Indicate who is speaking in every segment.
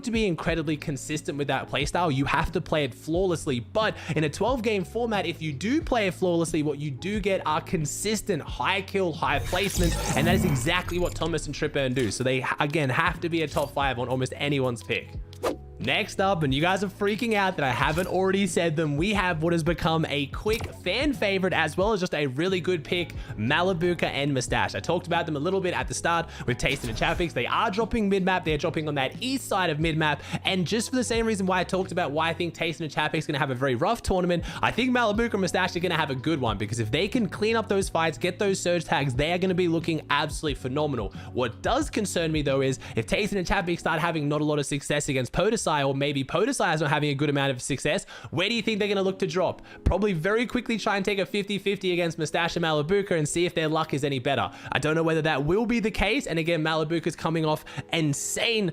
Speaker 1: to be incredibly consistent with that playstyle, you have to play it flawlessly. But in a 12-game format, if you do play it flawlessly, what you do get are consistent high kill, high placements, and that is exactly what Thomas and Tripper do. So they, again, have to be a top 5 on almost anyone's pick. Next up, and you guys are freaking out that I haven't already said them, we have what has become a quick fan favorite as well as just a really good pick, Malibuka and Mustache. I talked about them a little bit at the start with Tastin and Chapix. They are dropping mid-map. They're dropping on that east side of mid-map. And just for the same reason why I talked about why I think Tastin and Chapix is going to have a very rough tournament, I think Malibuka and Mustache are going to have a good one, because if they can clean up those fights, get those surge tags, they are going to be looking absolutely phenomenal. What does concern me though is if Tastin and Chapix start having not a lot of success against Potasai, or maybe Potasai is not having a good amount of success, where do you think they're going to look to drop? Probably very quickly try and take a 50-50 against Mustache and Malibuka and see if their luck is any better. I don't know whether that will be the case. And again, Malibuka is coming off insane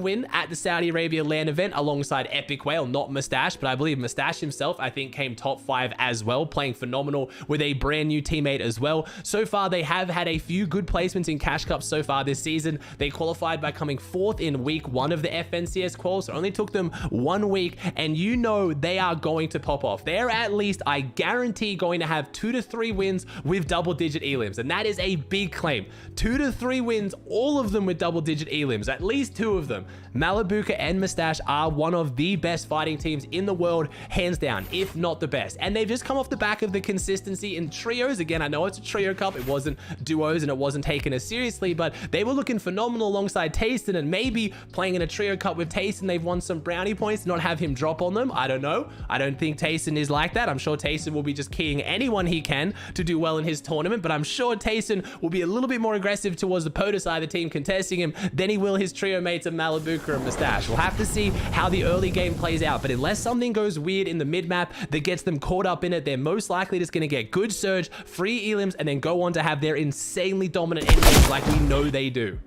Speaker 1: win at the Saudi Arabia LAN event alongside Epic Whale, not Mustache, but I believe Mustache himself, I think, came top 5 as well, playing phenomenal with a brand new teammate as well. So far, they have had a few good placements in Cash Cups so far this season. They qualified by coming 4th in week 1 of the FNCS qual, so it only took them 1 week, and you know they are going to pop off. They're at least, I guarantee, going to have 2 to 3 wins with double-digit elims, and that is a big claim. 2 to 3 wins, all of them with double-digit elims, at least 2 of them. Malibuka and Mustache are one of the best fighting teams in the world, hands down, if not the best. And they've just come off the back of the consistency in trios. Again, I know it's a trio cup, it wasn't duos, and it wasn't taken as seriously, but they were looking phenomenal alongside Tastin, and maybe playing in a trio cup with Tastin, they've won some brownie points to not have him drop on them. I don't know. I don't think Tastin is like that. I'm sure Tastin will be just keying anyone he can to do well in his tournament, but I'm sure Tastin will be a little bit more aggressive towards the Potasai, the team contesting him, than he will his trio mates of Malibuka and Mustache. We'll have to see how the early game plays out, but unless something goes weird in the mid-map that gets them caught up in it, they're most likely just going to get good surge, free elims, and then go on to have their insanely dominant enemies like we know they do.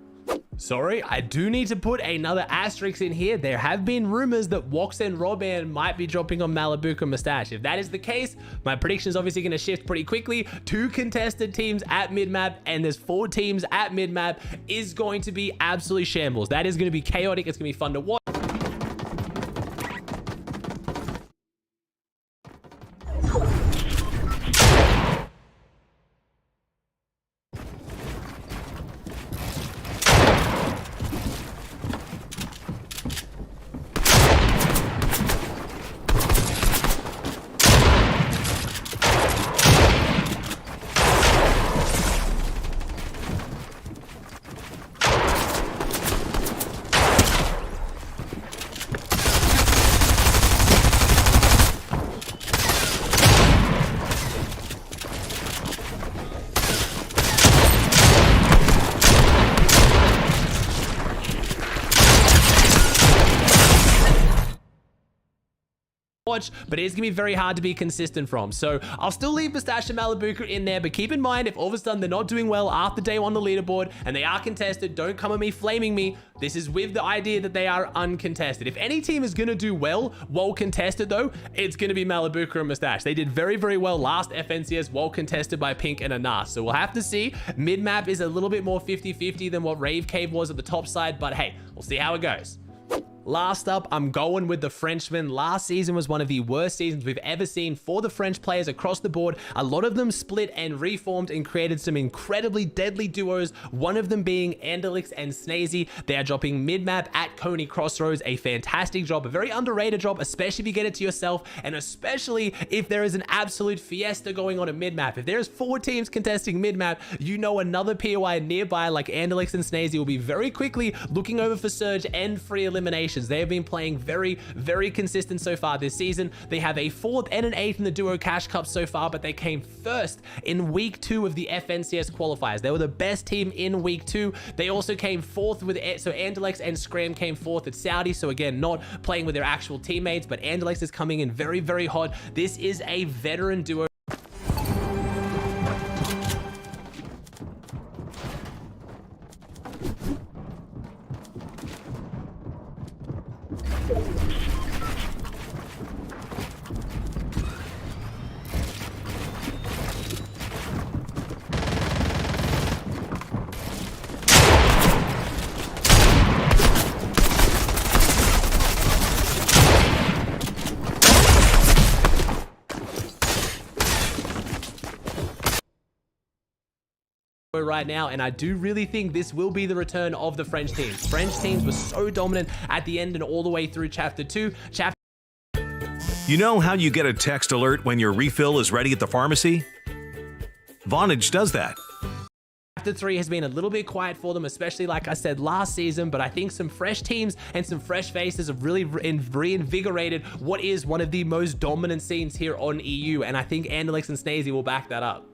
Speaker 1: Sorry, I do need to put another asterisk in here. There have been rumors that Wox and Roban might be dropping on Malibuka and Mustache. If that is the case, my prediction is obviously going to shift pretty quickly. 2 contested teams at mid-map, and there's 4 teams at mid-map, is going to be absolutely shambles. That is going to be chaotic. It's going to be fun to watch. But it is going to be very hard to be consistent from. So I'll still leave Mustache and Malibuka in there, but keep in mind, if all of a sudden they're not doing well after day 1 on the leaderboard and they are contested, don't come at me flaming me. This is with the idea that they are uncontested. If any team is going to do well while contested, though, it's going to be Malibuka and Mustache. They did very, very well last FNCS while contested by Pink and Anas. So we'll have to see. Mid-map is a little bit more 50-50 than what Rave Cave was at the top side, but hey, we'll see how it goes. Last up, I'm going with the Frenchmen. Last season was one of the worst seasons we've ever seen for the French players across the board. A lot of them split and reformed and created some incredibly deadly duos, one of them being Anderlecht and Snazy. They are dropping mid-map at Coney Crossroads, a fantastic drop, a very underrated drop, especially if you get it to yourself, and especially if there is an absolute fiesta going on at mid-map. If there's 4 teams contesting mid-map, you know another POI nearby like Anderlecht and Snazy will be very quickly looking over for surge and free elimination. They have been playing very, very consistent so far this season. They have a 4th and an 8th in the Duo Cash Cup so far, but they came 1st in week 2 of the FNCS qualifiers. They were the best team in week 2. They also came 4th with, so Anderlecht and Scram came 4th at Saudi. So again, not playing with their actual teammates, but Anderlecht is coming in very, very hot. This is a veteran duo. right now, and I do really think this will be the return of the French teams. French teams were so dominant at the end and all the way through Chapter 2.
Speaker 2: You know how you get a text alert when your refill is ready at the pharmacy? Vonage does that.
Speaker 1: Chapter 3 has been a little bit quiet for them, especially like I said last season, but I think some fresh teams and some fresh faces have really reinvigorated what is one of the most dominant scenes here on EU, and I think Anderlecht and Snazy will back that up.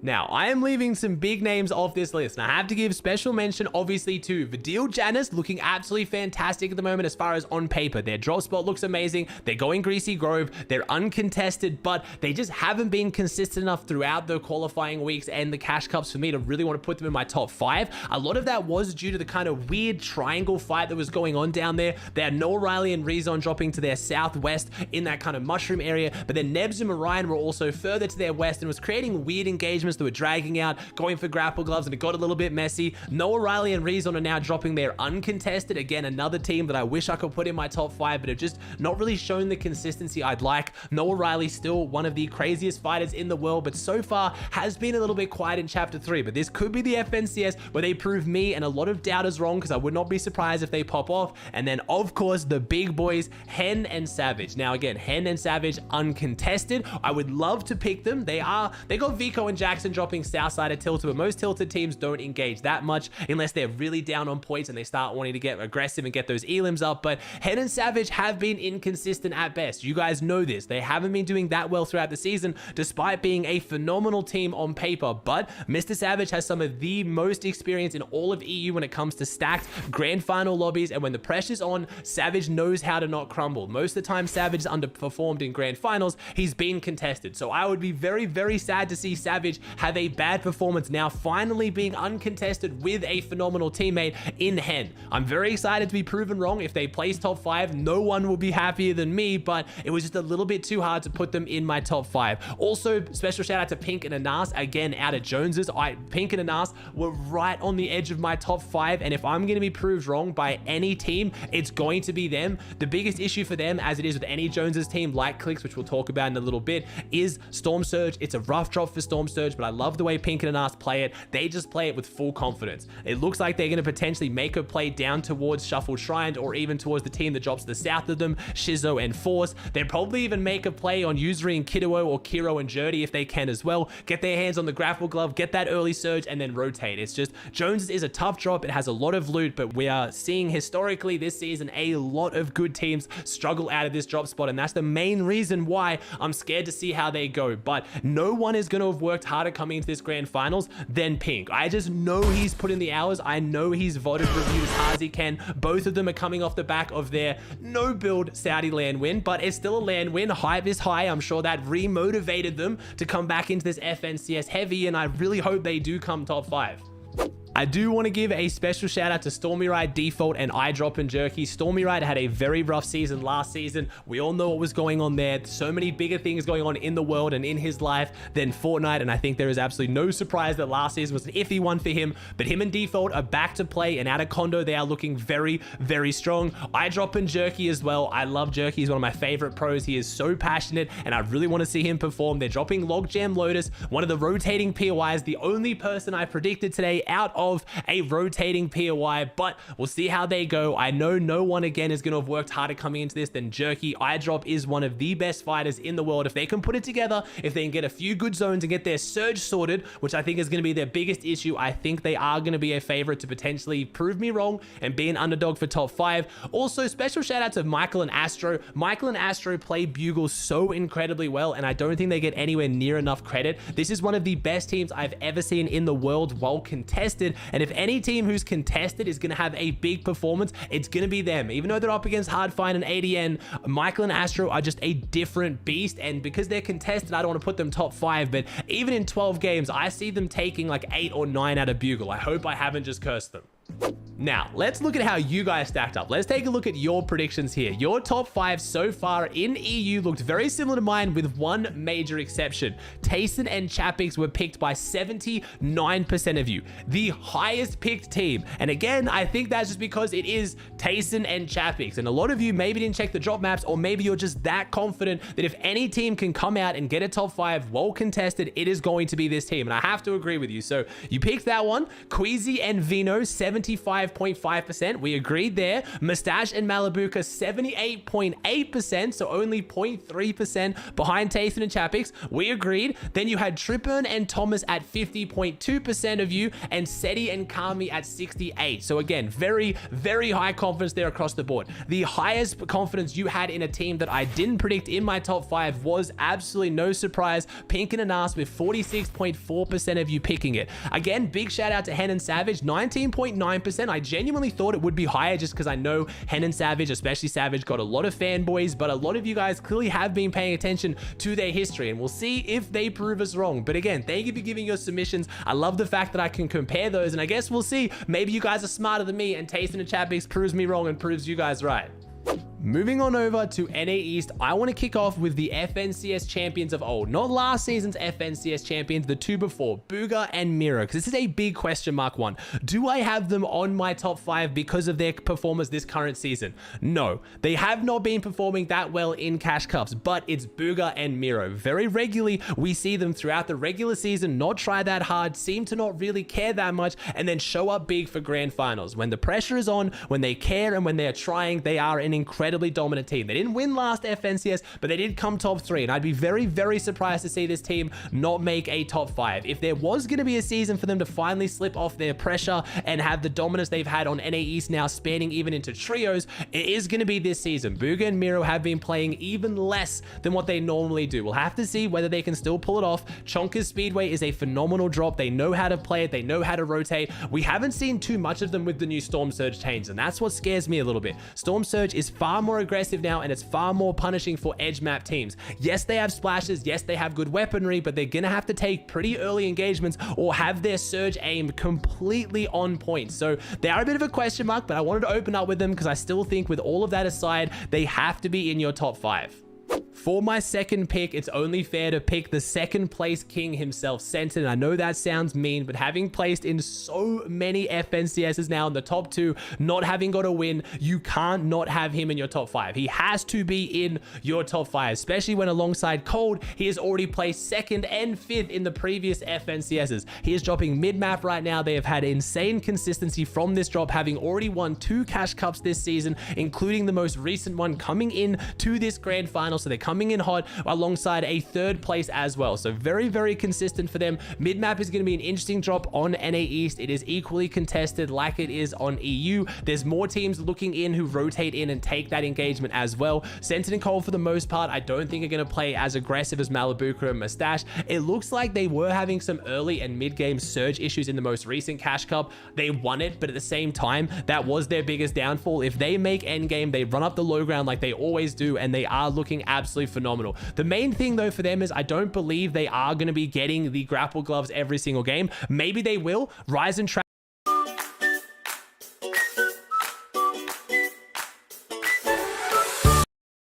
Speaker 1: Now, I am leaving some big names off this list, and I have to give special mention, obviously, to Vidil Janus, looking absolutely fantastic at the moment as far as on paper. Their drop spot looks amazing. They're going Greasy Grove. They're uncontested, but they just haven't been consistent enough throughout the qualifying weeks and the cash cups for me to really want to put them in my top 5. A lot of that was due to the kind of weird triangle fight that was going on down there. They had Noah Riley and Rezon dropping to their southwest in that kind of mushroom area, but then Nebs and Orion were also further to their west and was creating weird engagements that were dragging out, going for grapple gloves, and it got a little bit messy. Noah Riley and Rezon are now dropping there uncontested. Again, another team that I wish I could put in my top 5, but have just not really shown the consistency I'd like. Noah Riley still one of the craziest fighters in the world, but so far has been a little bit quiet in Chapter 3. But this could be the FNCS where they prove me and a lot of doubters wrong, because I would not be surprised if they pop off. And then, of course, the big boys, Hen and Savage. Now, again, Hen and Savage uncontested. I would love to pick them. They got Vico and Jackson dropping south side of Tilted, but most Tilted teams don't engage that much unless they're really down on points and they start wanting to get aggressive and get those elims up. But Hen and Savage have been inconsistent at best. You guys know this. They haven't been doing that well throughout the season, despite being a phenomenal team on paper. But Mr. Savage has some of the most experience in all of EU when it comes to stacked grand final lobbies, and when the pressure's on, Savage knows how to not crumble. Most of the time, Savage has underperformed in grand finals. He's been contested. So I would be very, very sad to see Savage have a bad performance now, finally being uncontested with a phenomenal teammate in Hen. I'm very excited to be proven wrong. If they place top 5, no one will be happier than me, but it was just a little bit too hard to put them in my top 5. Also, special shout out to Pink and Anas, again out of Joneses. Pink and Anas were right on the edge of my top 5, and if I'm going to be proved wrong by any team, it's going to be them. The biggest issue for them, as it is with any Joneses team like Clicks, which we'll talk about in a little bit, is Storm Surge. It's a rough drop for Storm Surge, but I love the way Pink and Anas play it. They just play it with full confidence. It looks like they're going to potentially make a play down towards Shuffled Shrines, or even towards the team that drops to the south of them, Shizo and Force. They'll probably even make a play on Yuzuri and Kiduo, or Kiro and Jerdy if they can as well. Get their hands on the grapple glove, get that early surge, and then rotate. It's just, Jones is a tough drop. It has a lot of loot, but we are seeing historically this season a lot of good teams struggle out of this drop spot, and that's the main reason why I'm scared to see how they go. But no one is going to have worked harder coming into this grand finals than Pink. I just know he's put in the hours. I know he's voted reviewed as hard as he can. Both of them are coming off the back of their no build Saudi land win, but it's still a land win. Hype is high. I'm sure that remotivated them to come back into this FNCS heavy, and I really hope they do come top 5. I do want to give a special shout out to Stormy Ride, Default, and iDrop and Jerky. Stormy Ride had a very rough season last season. We all know what was going on there. So many bigger things going on in the world and in his life than Fortnite, and I think there is absolutely no surprise that last season was an iffy one for him. But him and Default are back to play, and out of Condo, they are looking very, very strong. iDrop and Jerky as well. I love Jerky. He's one of my favorite pros. He is so passionate, and I really want to see him perform. They're dropping Logjam Lotus, one of the rotating POIs, the only person I predicted today out of a rotating POI, but we'll see how they go. I know no one again is going to have worked harder coming into this than Jerky. iDrop is one of the best fighters in the world. If they can put it together, if they can get a few good zones and get their surge sorted, which I think is going to be their biggest issue, I think they are going to be a favorite to potentially prove me wrong and be an underdog for top 5. Also, special shout out to Michael and Astro. Michael and Astro play Bugle so incredibly well, and I don't think they get anywhere near enough credit. This is one of the best teams I've ever seen in the world while contested, and if any team who's contested is going to have a big performance, it's going to be them. Even though they're up against Hardfine and ADN, Michael and Astro are just a different beast, and because they're contested, I don't want to put them top 5, but even in 12 games, I see them taking like 8 or 9 out of Bugle. I hope I haven't just cursed them. Now, let's look at how you guys stacked up. Let's take a look at your predictions here. Your top 5 so far in EU looked very similar to mine with one major exception. Tayson and Chapix were picked by 79% of you, the highest picked team. And again, I think that's just because it is Tayson and Chapix. And a lot of you maybe didn't check the drop maps, or maybe you're just that confident that if any team can come out and get a top 5 well contested, it is going to be this team. And I have to agree with you. So you picked that one. Queasy and Vino, 75.5%. We agreed there. Mustache and Malabuka, 78.8%. So only 0.3% behind Tayson and Chapix. We agreed. Then you had Trippern and Thomas at 50.2% of you, and Seti and Kami at 68. So again, very, very high confidence there across the board. The highest confidence you had in a team that I didn't predict in my top 5 was absolutely no surprise, Pink and Anas, with 46.4% of you picking it. Again, big shout out to Hen and Savage, 19.9%. I genuinely thought it would be higher just because I know Hen and Savage, especially Savage, got a lot of fanboys, but a lot of you guys clearly have been paying attention to their history, and we'll see if they prove us wrong. But again, thank you for giving your submissions. I love the fact that I can compare those, and I guess we'll see. Maybe you guys are smarter than me, and Tayson and Chapix proves me wrong and proves you guys right. Moving on over to NA East, I want to kick off with the FNCS champions of old. Not last season's FNCS champions, the two before, Booga and Miro, because this is a big question mark one. Do I have them on my top 5 because of their performance this current season? No, they have not been performing that well in Cash Cups, but it's Booga and Miro. Very regularly, we see them throughout the regular season not try that hard, seem to not really care that much, and then show up big for grand finals. When the pressure is on, when they care, and when they are trying, they are an incredibly dominant team. They didn't win last FNCS, but they did come top 3, and I'd be very, very surprised to see this team not make a top 5. If there was going to be a season for them to finally slip off their pressure and have the dominance they've had on NA East now spanning even into trios, it is going to be this season. Booga and Miro have been playing even less than what they normally do. We'll have to see whether they can still pull it off. Chonka's Speedway is a phenomenal drop. They know how to play it. They know how to rotate. We haven't seen too much of them with the new Storm Surge change, and that's what scares me a little bit. Storm Surge is far more aggressive now, and it's far more punishing for edge map teams. Yes, they have splashes. Yes, they have good weaponry, but they're going to have to take pretty early engagements or have their surge aim completely on point. So they are a bit of a question mark, but I wanted to open up with them because I still think with all of that aside, they have to be in your top 5. For my second pick, it's only fair to pick the second place king himself, Senton. I know that sounds mean, but having placed in so many FNCSs now in the top 2, not having got a win, you can't not have him in your top 5. He has to be in your top 5, especially when alongside Cold, he has already placed 2nd and 5th in the previous FNCSs. He is dropping mid-map right now. They have had insane consistency from this drop, having already won 2 Cash Cups this season, including the most recent one coming in to this grand final. So they're coming in hot alongside a 3rd place as well. So very, very consistent for them. Mid-map is going to be an interesting drop on NA East. It is equally contested like it is on EU. There's more teams looking in who rotate in and take that engagement as well. Senton and Cole, for the most part, I don't think are going to play as aggressive as Malabuka and Mustache. It looks like they were having some early and mid-game surge issues in the most recent Cash Cup. They won it, but at the same time, that was their biggest downfall. If they make endgame, they run up the low ground like they always do, and they are looking absolutely phenomenal. The main thing though for them is I don't believe they are going to be getting the grapple gloves every single game. Maybe they will. Rise and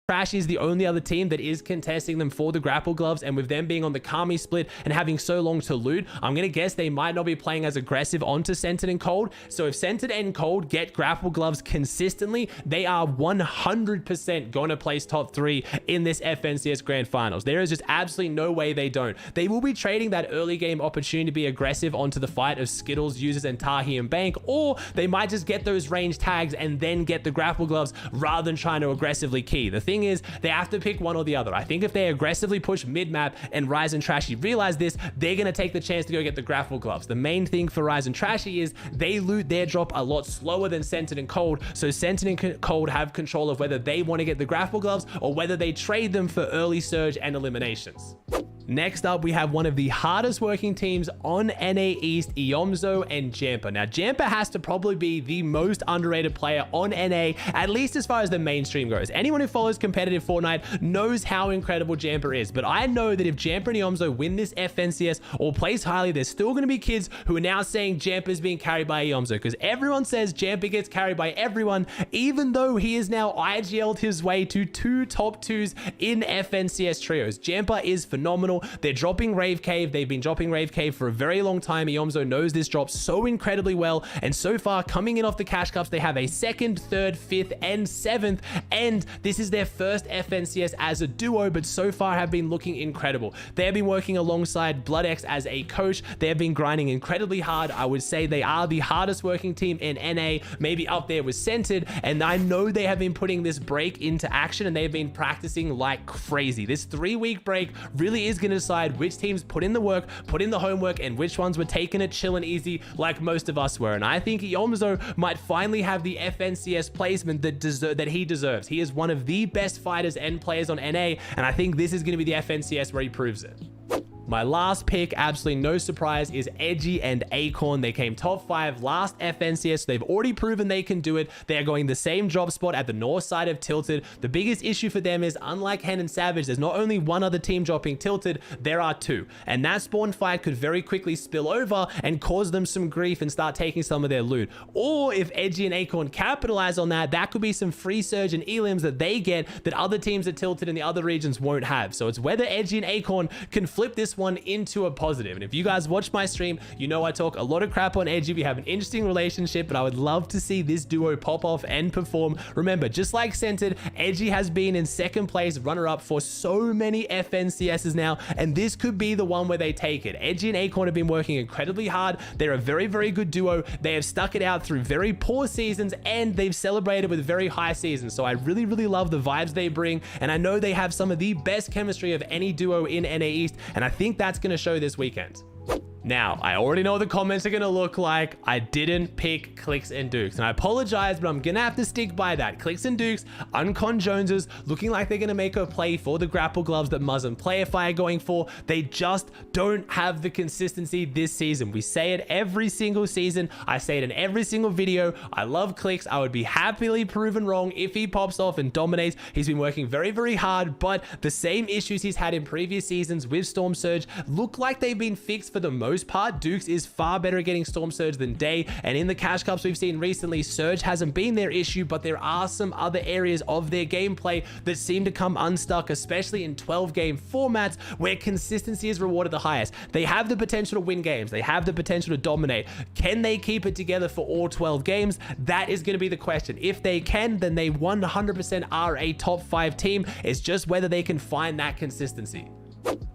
Speaker 1: Trashy is the only other team that is contesting them for the grapple gloves, and with them being on the Kami split and having so long to loot, I'm going to guess they might not be playing as aggressive onto Senton and Cold. So if Senton and Cold get grapple gloves consistently, they are 100% going to place top 3 in this FNCS Grand Finals. There is just absolutely no way they don't. They will be trading that early game opportunity to be aggressive onto the fight of Skittles, Users, and Tahi and Bank, or they might just get those range tags and then get the grapple gloves rather than trying to aggressively key. The thing is, they have to pick one or the other. I think if they aggressively push mid-map and Rise and Trashy realize this, they're going to take the chance to go get the grapple gloves. The main thing for Rise and Trashy is they loot their drop a lot slower than Senton and Cold, so Senton and Cold have control of whether they want to get the grapple gloves or whether they trade them for early surge and eliminations. Next up, we have one of the hardest working teams on NA East, Eomzo and Jamper. Now, Jamper has to probably be the most underrated player on NA, at least as far as the mainstream goes. Anyone who follows competitive Fortnite knows how incredible Jamper is, but I know that if Jamper and Eomzo win this FNCS or place highly, there's still going to be kids who are now saying Jamper is being carried by Eomzo, because everyone says Jamper gets carried by everyone, even though he has now IGL'd his way to 2 top 2s in FNCS trios. Jamper is phenomenal. They're dropping Rave Cave. They've been dropping Rave Cave for a very long time. Eomzo knows this drop so incredibly well. And so far, coming in off the Cash Cups, they have a 2nd, 3rd, 5th, and 7th. And this is their first FNCS as a duo, but so far have been looking incredible. They have been working alongside BloodX as a coach. They have been grinding incredibly hard. I would say they are the hardest working team in NA, maybe up there with Centered. And I know they have been putting this break into action, and they've been practicing like crazy. This 3-week break really is going to decide which teams put in the work, put in the homework, and which ones were taking it chill and easy like most of us were. And I think Eomzo might finally have the FNCS placement that he deserves. He is one of the best fighters and players on NA, and I think this is going to be the FNCS where he proves it. My last pick, absolutely no surprise, is Edgy and Acorn. They came top 5 last FNCS. They've already proven they can do it. They are going the same drop spot at the north side of Tilted. The biggest issue for them is, unlike Hen and Savage, there's not only one other team dropping Tilted, there are 2. And that spawn fight could very quickly spill over and cause them some grief and start taking some of their loot. Or if Edgy and Acorn capitalize on that, that could be some free surge and elims that they get that other teams at Tilted in the other regions won't have. So it's whether Edgy and Acorn can flip this one into a positive. And if you guys watch my stream, you know I talk a lot of crap on Edgy. We have an interesting relationship, but I would love to see this duo pop off and perform. Remember, just like Centered, Edgy has been in 2nd place runner-up for so many FNCSs now, and this could be the one where they take it. Edgy and Acorn have been working incredibly hard. They're a very, very good duo. They have stuck it out through very poor seasons, and they've celebrated with very high seasons. So I really, really love the vibes they bring, and I know they have some of the best chemistry of any duo in NA East, and I think that's going to show this weekend. Now, I already know what the comments are going to look like. I didn't pick Clicks and Dukes, and I apologize, but I'm going to have to stick by that. Clicks and Dukes, Uncon Joneses, looking like they're going to make a play for the grapple gloves that Muzz and Playerfire are going for. They just don't have the consistency this season. We say it every single season. I say it in every single video. I love Clicks. I would be happily proven wrong if he pops off and dominates. He's been working very, very hard, but the same issues he's had in previous seasons with Storm Surge look like they've been fixed for the most part. Dukes is far better at getting Storm Surge than Day, and in the Cash Cups we've seen recently, Surge hasn't been their issue, but there are some other areas of their gameplay that seem to come unstuck, especially in 12-game formats where consistency is rewarded the highest. They have the potential to win games. They have the potential to dominate. Can they keep it together for all 12 games? That is going to be the question. If they can, then they 100% are a top 5 team. It's just whether they can find that consistency.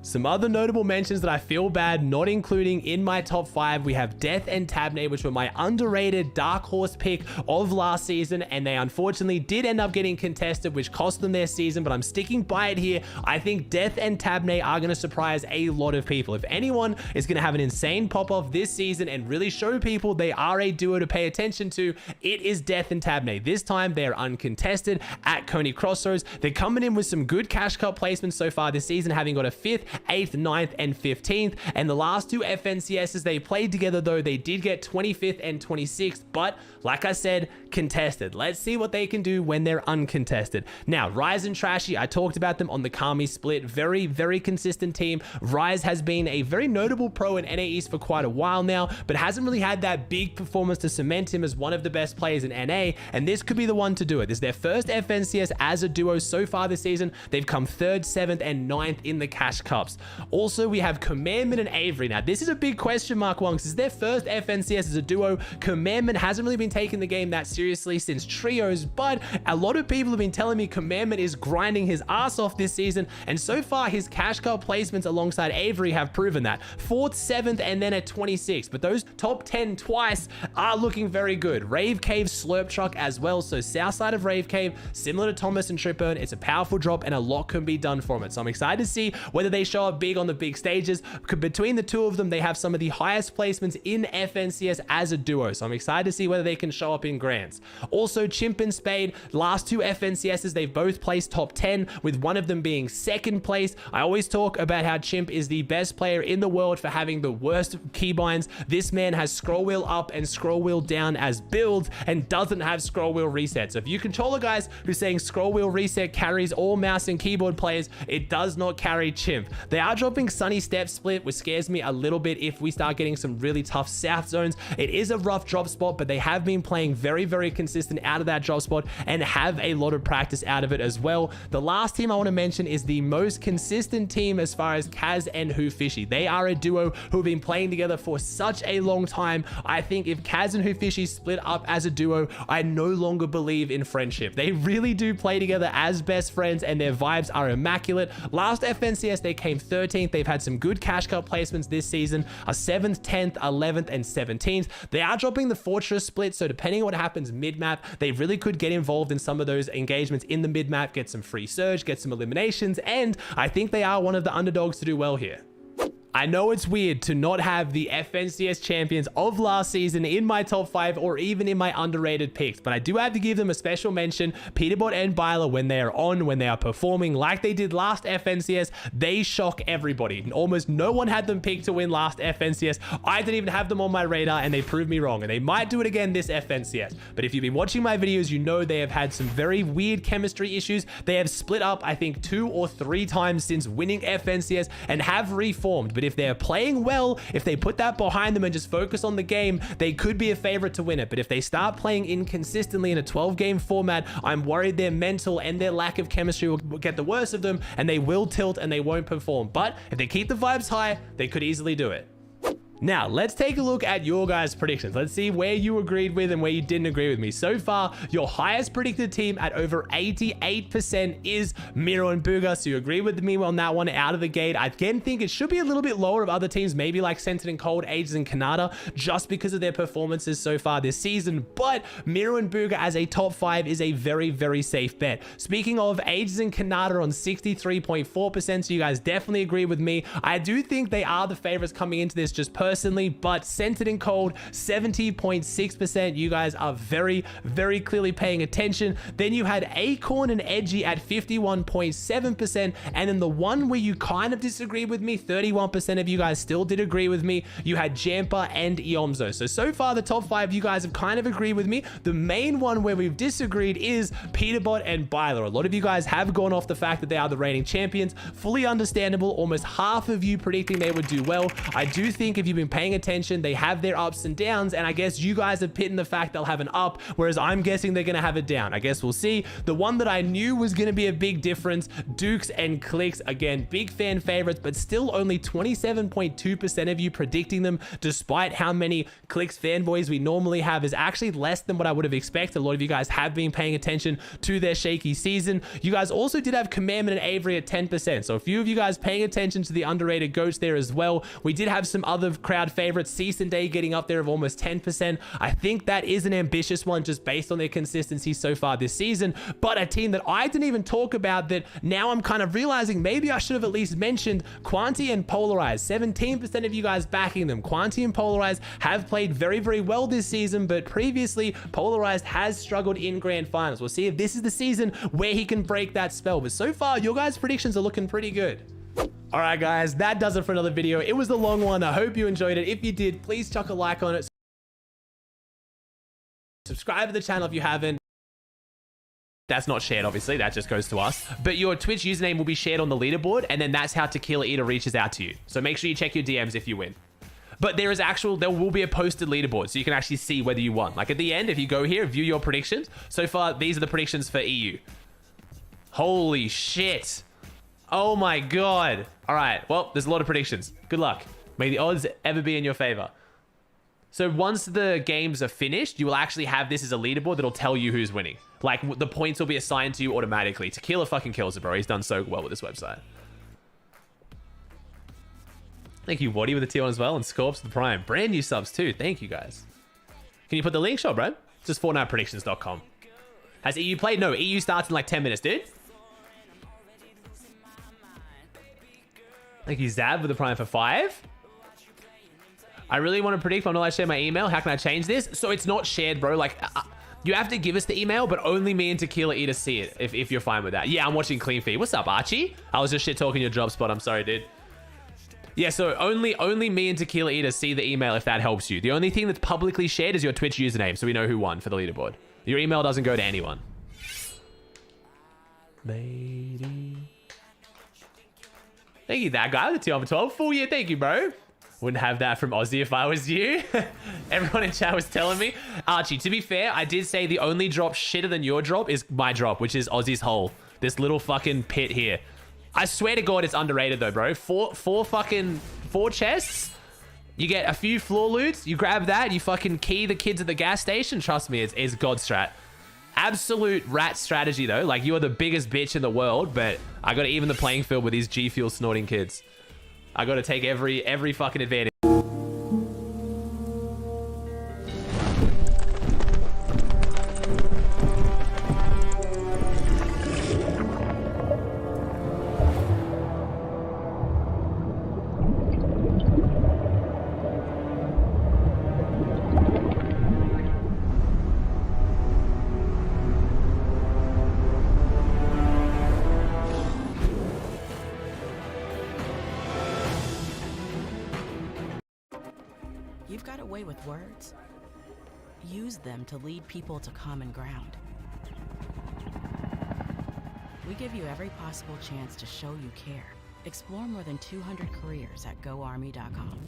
Speaker 1: Some other notable mentions that I feel bad not including in my top 5, we have Death and Tabney, which were my underrated dark horse pick of last season, and they unfortunately did end up getting contested, which cost them their season, but I'm sticking by it here. I think Death and Tabney are going to surprise a lot of people. If anyone is going to have an insane pop-off this season and really show people they are a duo to pay attention to, it is Death and Tabney. This time they're uncontested at Coney Crossroads. They're coming in with some good Cash Cup placements so far this season, having got a 5th, 8th, 9th, and 15th. And the last 2 FNCSs they played together, though, they did get 25th and 26th. But like I said, contested. Let's see what they can do when they're uncontested. Now, Rise and Trashy, I talked about them on the Kami split. Very, very consistent team. Rise has been a very notable pro in NA East for quite a while now, but hasn't really had that big performance to cement him as one of the best players in NA, and this could be the one to do it. This is their first FNCS as a duo so far this season. They've come 3rd, 7th, and 9th in the Cash Cups. Also, we have Commandment and Avery. Now, this is a big question mark one, because this is their first FNCS as a duo. Commandment hasn't really been taking the game that seriously since trios, but a lot of people have been telling me Commandment is grinding his ass off this season, and so far his Cash Cup placements alongside Avery have proven that. 4th, 7th, and then at 26th, but those top 10 twice are looking very good. Rave Cave, Slurp Truck as well, so south side of Rave Cave, similar to Thomas and Tripburn, it's a powerful drop and a lot can be done from it. So I'm excited to see whether they show up big on the big stages. Between the two of them, they have some of the highest placements in FNCS as a duo. So I'm excited to see whether they can show up in Grands. Also, Chimp and Spade, last two FNCSs, they've both placed top 10, with one of them being second place. I always talk about how Chimp is the best player in the world for having the worst keybinds. This man has scroll wheel up and scroll wheel down as builds and doesn't have scroll wheel reset. So if you controller guys who's saying scroll wheel reset carries all mouse and keyboard players, it does not carry Chimp. They are dropping Sunny Step Split, which scares me a little bit if we start getting some really tough south zones. It is a rough drop spot, but they have been playing very, very consistent out of that drop spot and have a lot of practice out of it as well. The last team I want to mention is the most consistent team as far as Kaz and Who Fishy. They are a duo who have been playing together for such a long time. I think if Kaz and Who Fishy split up as a duo, I no longer believe in friendship. They really do play together as best friends and their vibes are immaculate. Last FNCS, they came 13th. They've had some good cash cup placements this season, a 7th, 10th, 11th, and 17th. They are dropping the Fortress split, so depending on what happens mid-map, they really could get involved in some of those engagements in the mid-map, get some free surge, get some eliminations, and I think they are one of the underdogs to do well here. I know it's weird to not have the FNCS champions of last season in my top 5 or even in my underrated picks, but I do have to give them a special mention. Peterbot and Byler, when they are on, when they are performing like they did last FNCS, they shock everybody. Almost no one had them picked to win last FNCS. I didn't even have them on my radar and they proved me wrong, and they might do it again this FNCS. But if you've been watching my videos, you know they have had some very weird chemistry issues. They have split up, I think, 2 or 3 times since winning FNCS and have reformed. But if they're playing well, if they put that behind them and just focus on the game, they could be a favorite to win it. But if they start playing inconsistently in a 12-game format, I'm worried their mental and their lack of chemistry will get the worst of them and they will tilt and they won't perform. But if they keep the vibes high, they could easily do it. Now, let's take a look at your guys' predictions. Let's see where you agreed with and where you didn't agree with me. So far, your highest predicted team at over 88% is Miro and Booga. So you agree with me on that one out of the gate. I again think it should be a little bit lower of other teams, maybe like Centered and Cold, Ages and Canada, just because of their performances so far this season. But Miro and Booga as a top 5 is a very, very safe bet. Speaking of, Ages and Canada on 63.4%, so you guys definitely agree with me. I do think they are the favorites coming into this just personally, but Centered and Cold 70.6%. You guys are very, very clearly paying attention. Then you had Acorn and Edgy at 51.7%, and then the one where you kind of disagree with me, 31% of you guys still did agree with me, you had Jampa and Iomzo. So far the top 5 you guys have kind of agreed with me. The main one where we've disagreed is Peterbot and Byler. A lot of you guys have gone off the fact that they are the reigning champions. Fully understandable. Almost half of you predicting they would do well. I do think if you've been paying attention, they have their ups and downs, and I guess you guys have pinned the fact they'll have an up, whereas I'm guessing they're going to have a down. I guess we'll see. The one that I knew was going to be a big difference, Dukes and Clicks. Again, big fan favorites, but still only 27.2% of you predicting them, despite how many Clicks fanboys we normally have, is actually less than what I would have expected. A lot of you guys have been paying attention to their shaky season. You guys also did have Commandment and Avery at 10%, so a few of you guys paying attention to the underrated goats there as well. We did have some other crowd favorites, Cease and Day getting up there of almost 10%. I think that is an ambitious one just based on their consistency so far this season, but a team that I didn't even talk about that now I'm kind of realizing maybe I should have at least mentioned, Quanti and Polarized. 17% of you guys backing them. Quanti and Polarized have played very, very well this season, but previously Polarized has struggled in grand finals. We'll see if this is the season where he can break that spell, but so far your guys' predictions are looking pretty good. All right, guys, that does it for another video. It was a long one. I hope you enjoyed it. If you did, please chuck a like on it. Subscribe to the channel if you haven't. That's not shared, obviously. That just goes to us. But your Twitch username will be shared on the leaderboard, and then that's how Tequila Eater reaches out to you. So make sure you check your DMs if you win. But there will be a posted leaderboard, so you can actually see whether you won. Like at the end, if you go here, view your predictions. So far, these are the predictions for EU. Holy shit. Oh my god. All right, well, there's a lot of predictions. Good luck. May the odds ever be in your favor. So once the games are finished, you will actually have this as a leaderboard that'll tell you who's winning. Like the points will be assigned to you automatically. Tequila fucking kills it, bro. He's done so well with this website. Thank you, Waddy, with the tier 1 as well, and Scorps with the Prime. Brand new subs too. Thank you, guys. Can you put the link? Sure, bro. Just FortnitePredictions.com. Has EU played? No, EU starts in like 10 minutes, dude. Thank Thank you, Zab, with the prime for 5. I really want to predict, but I'm not allowed to share my email. How can I change this? So it's not shared, bro. Like, you have to give us the email, but only me and Tequila Eater see it, if you're fine with that. Yeah, I'm watching Clean Feed. What's up, Archie? I was just shit talking your job spot. I'm sorry, dude. Yeah, so only me and Tequila Eater see the email if that helps you. The only thing that's publicly shared is your Twitch username, so we know who won for the leaderboard. Your email doesn't go to anyone. Lady. Thank you, that guy with the 2 on for 12. Full year, thank you, bro. Wouldn't have that from Aussie if I was you. Everyone in chat was telling me. Archie, to be fair, I did say the only drop shitter than your drop is my drop, which is Aussie's hole. This little fucking pit here. I swear to God, it's underrated though, bro. Four chests. You get a few floor loots. You grab that. You fucking key the kids at the gas station. Trust me, it's God strat. Absolute rat strategy though. Like, you are the biggest bitch in the world, but I got to even the playing field with these G Fuel snorting kids. I got to take every fucking advantage.
Speaker 3: You've got a way with words. Use them to lead people to common ground. We give you every possible chance to show you care. Explore more than 200 careers at GoArmy.com.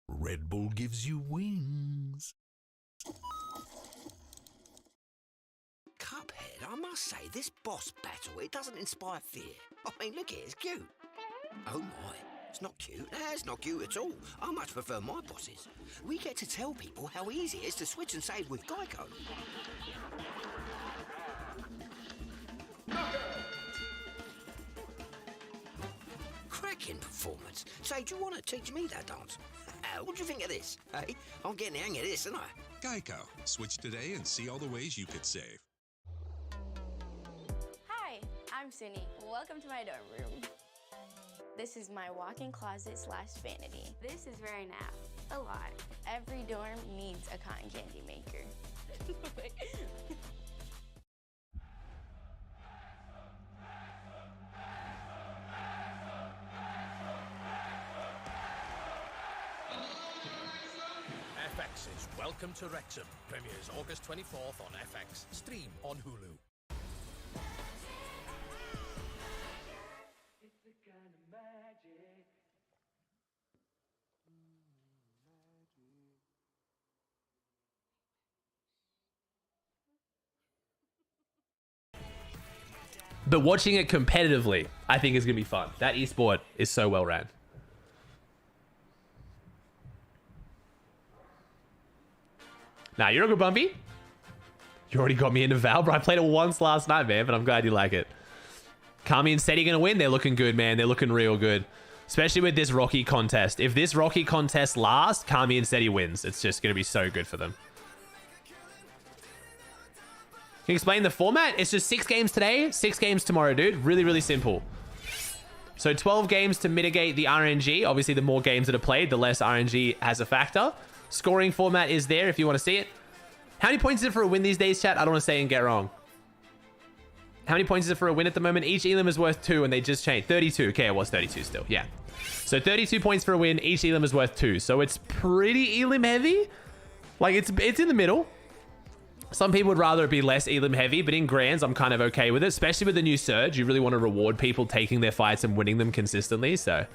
Speaker 4: Red Bull gives you wings.
Speaker 5: Cuphead, I must say, this boss battle, it doesn't inspire fear. I mean, look at it, it's cute. Oh my, it's not cute. Nah, it's not cute at all. I much prefer my bosses. We get to tell people how easy it is to switch and save with Geico. Cracking performance. Say, do you want to teach me that dance? What do you think of this? Hey, I'm getting the hang of this, aren't I?
Speaker 4: Geico. Switch today and see all the ways you could save.
Speaker 6: Hi, I'm Sunny. Welcome to my dorm room. This is my walk-in closet / vanity. This is very nap. A lot. Every dorm needs a cotton candy maker.
Speaker 7: FX's Welcome to Wrexham premieres August 24th on FX. Stream on Hulu.
Speaker 1: But watching it competitively, I think is going to be fun. That esport is so well ran. Nah, you're a good Bumpy. You already got me into Val, bro. I played it once last night, man, but I'm glad you like it. Kami and Seti gonna win. They're looking good, man. They're looking real good. Especially with this Rocky contest. If this Rocky contest lasts, Kami and Seti wins. It's just gonna be so good for them. Can you explain the format? It's just 6 games today, 6 games tomorrow, dude. Really, really simple. So 12 games to mitigate the RNG. Obviously, the more games that are played, the less RNG has a factor. Scoring format is there if you want to see it. How many points is it for a win these days, chat? I don't want to say and get wrong. How many points is it for a win at the moment? Each elim is worth 2 and they just changed. 32. Okay, it was 32 still. Yeah. So 32 points for a win. Each elim is worth 2. So it's pretty elim heavy. Like, it's in the middle. Some people would rather it be less elim heavy, but in grands, I'm kind of okay with it. Especially with the new surge. You really want to reward people taking their fights and winning them consistently. So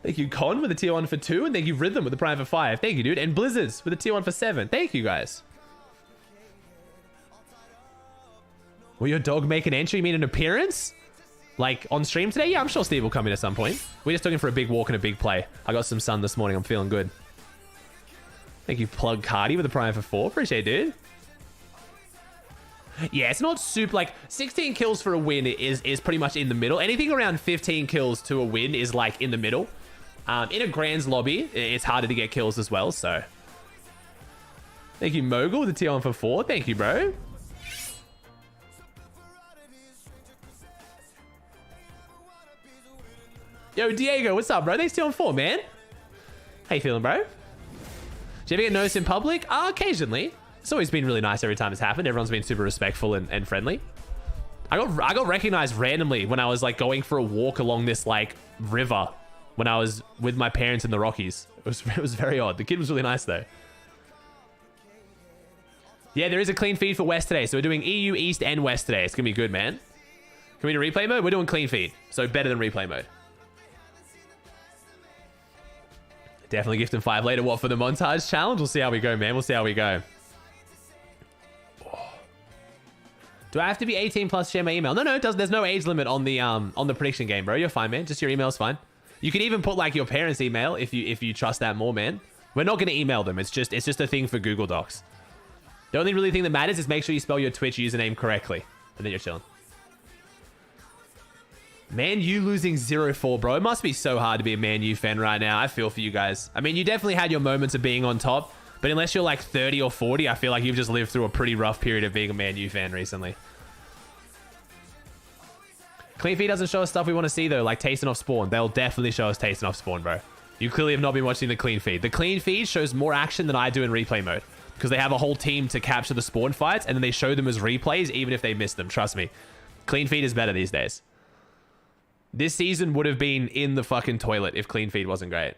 Speaker 1: thank you, Con, with a tier 1 for 2. And thank you, Rhythm, with the prime for 5. Thank you, dude. And Blizzards with a tier 1 for 7. Thank you, guys. Will your dog make an entry? You mean an appearance? Like, on stream today? Yeah, I'm sure Steve will come in at some point. We're just looking for a big walk and a big play. I got some sun this morning. I'm feeling good. Thank you, Plug Cardi, with the prime for 4. Appreciate it, dude. Yeah, it's not super, like, 16 kills for a win is pretty much in the middle. Anything around 15 kills to a win is, like, in the middle. In a Grands lobby, it's harder to get kills as well, so. Thank you, Mogul, with the tier 1 for 4. Thank you, bro. Yo, Diego, what's up, bro? Thanks for 4, man. How you feeling, bro? Do you ever get noticed in public? Occasionally. It's always been really nice every time it's happened. Everyone's been super respectful and friendly. I got recognized randomly when I was like going for a walk along this like river when I was with my parents in the Rockies. It was very odd. The kid was really nice though. Yeah, there is a clean feed for West today. So we're doing EU, East, and West today. It's gonna be good, man. Can we do replay mode? We're doing clean feed. So better than replay mode. Definitely gift him 5 later. What for the montage challenge? We'll see how we go, man. We'll see how we go. Do I have to be 18 plus to share my email? No, it doesn't. There's no age limit on the prediction game, bro. You're fine, man. Just your email's fine. You can even put like your parents' email if you trust that more, man. We're not gonna email them. It's just a thing for Google Docs. The only really thing that matters is make sure you spell your Twitch username correctly, and then you're chilling. Man U losing 0-4, bro. It must be so hard to be a Man U fan right now. I feel for you guys. I mean, you definitely had your moments of being on top, but unless you're like 30 or 40, I feel like you've just lived through a pretty rough period of being a Man U fan recently. Clean feed doesn't show us stuff we want to see though, like tasting off spawn. They'll definitely show us tasting off spawn, bro. You clearly have not been watching the clean feed. The clean feed shows more action than I do in replay mode because they have a whole team to capture the spawn fights and then they show them as replays even if they miss them. Trust me. Clean feed is better these days. This season would have been in the fucking toilet if clean feed wasn't great.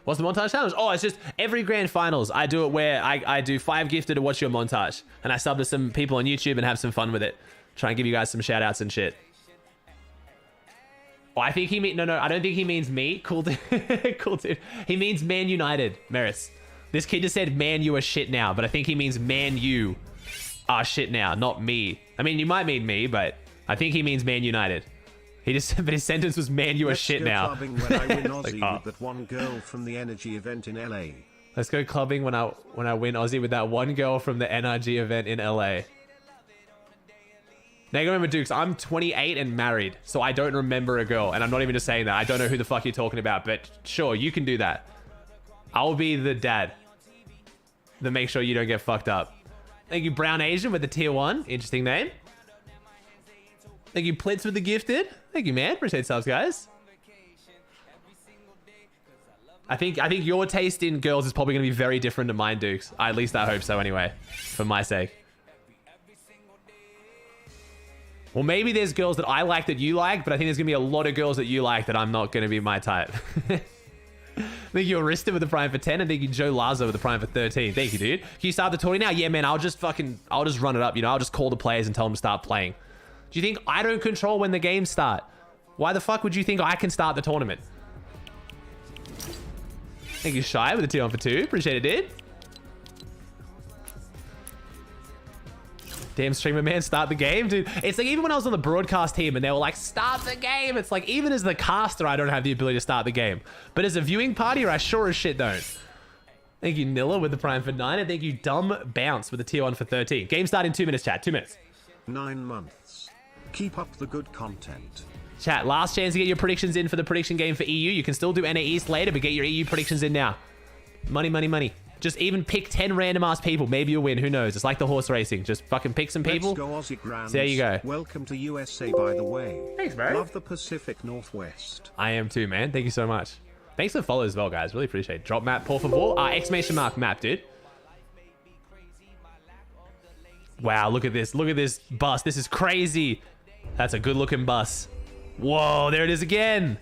Speaker 1: What's the montage challenge? Oh, it's just every grand finals. I do it where I do 5 gifted to watch your montage. And I sub to some people on YouTube and have some fun with it. Try and give you guys some shout outs and shit. Oh, I think he means... No, I don't think he means me. Cool dude. Cool dude. He means Man United, Merits. This kid just said Man U are shit now. But I think he means Man U are shit now, not me. I mean, you might mean me, but I think he means Man United. He just, but his sentence was, man, you are shit now.
Speaker 8: Clubbing when I win Aussie like, with that one girl from the energy event in LA.
Speaker 1: Let's go clubbing when I win Aussie with that one girl from the NRG event in LA. Now you remember, Dukes, I'm 28 and married, so I don't remember a girl. And I'm not even just saying that. I don't know who the fuck you're talking about, but sure, you can do that. I'll be the dad that makes sure you don't get fucked up. Thank you, Brown Asian with the tier 1. Interesting name. Thank you, Plitz with the gifted. Thank you, man. Appreciate subs, guys. I think your taste in girls is probably going to be very different to mine, Dukes. At least I hope so anyway, for my sake. Well, maybe there's girls that I like that you like, but I think there's going to be a lot of girls that you like that I'm not going to be my type. Thank you, Arista with the prime for 10, and thank you, Joe Lazo with the prime for 13. Thank you, dude. Can you start the tourney now? Yeah, man, I'll just run it up, you know? I'll just call the players and tell them to start playing. Do you think I don't control when the games start? Why the fuck would you think I can start the tournament? Thank you, Shy, with the 2 on for 2. Appreciate it, dude. Damn, streamer man, start the game, dude. It's like even when I was on the broadcast team and they were like, start the game. It's like even as the caster, I don't have the ability to start the game. But as a viewing party, I sure as shit don't. Thank you, Nilla, with the prime for 9. And thank you, Dumb Bounce, with the tier 1 for 13. Game start in 2 minutes, chat. 2 minutes.
Speaker 8: 9 months. Keep up the good content.
Speaker 1: Chat, last chance to get your predictions in for the prediction game for EU. You can still do NA East later, but get your EU predictions in now. Money, money, money. Just even pick 10 random ass people. Maybe you'll win. Who knows? It's like the horse racing. Just fucking pick some people.
Speaker 8: Let's go Aussie Grands.
Speaker 1: So there you go.
Speaker 8: Welcome to USA, by the way.
Speaker 1: Thanks, bro.
Speaker 8: Love the Pacific Northwest.
Speaker 1: I am too, man. Thank you so much. Thanks for the follow as well, guys. Really appreciate it. Drop map, por favor. Exclamation mark map, dude. Wow, look at this. Look at this bus. This is crazy. That's a good looking bus. Whoa, there it is again.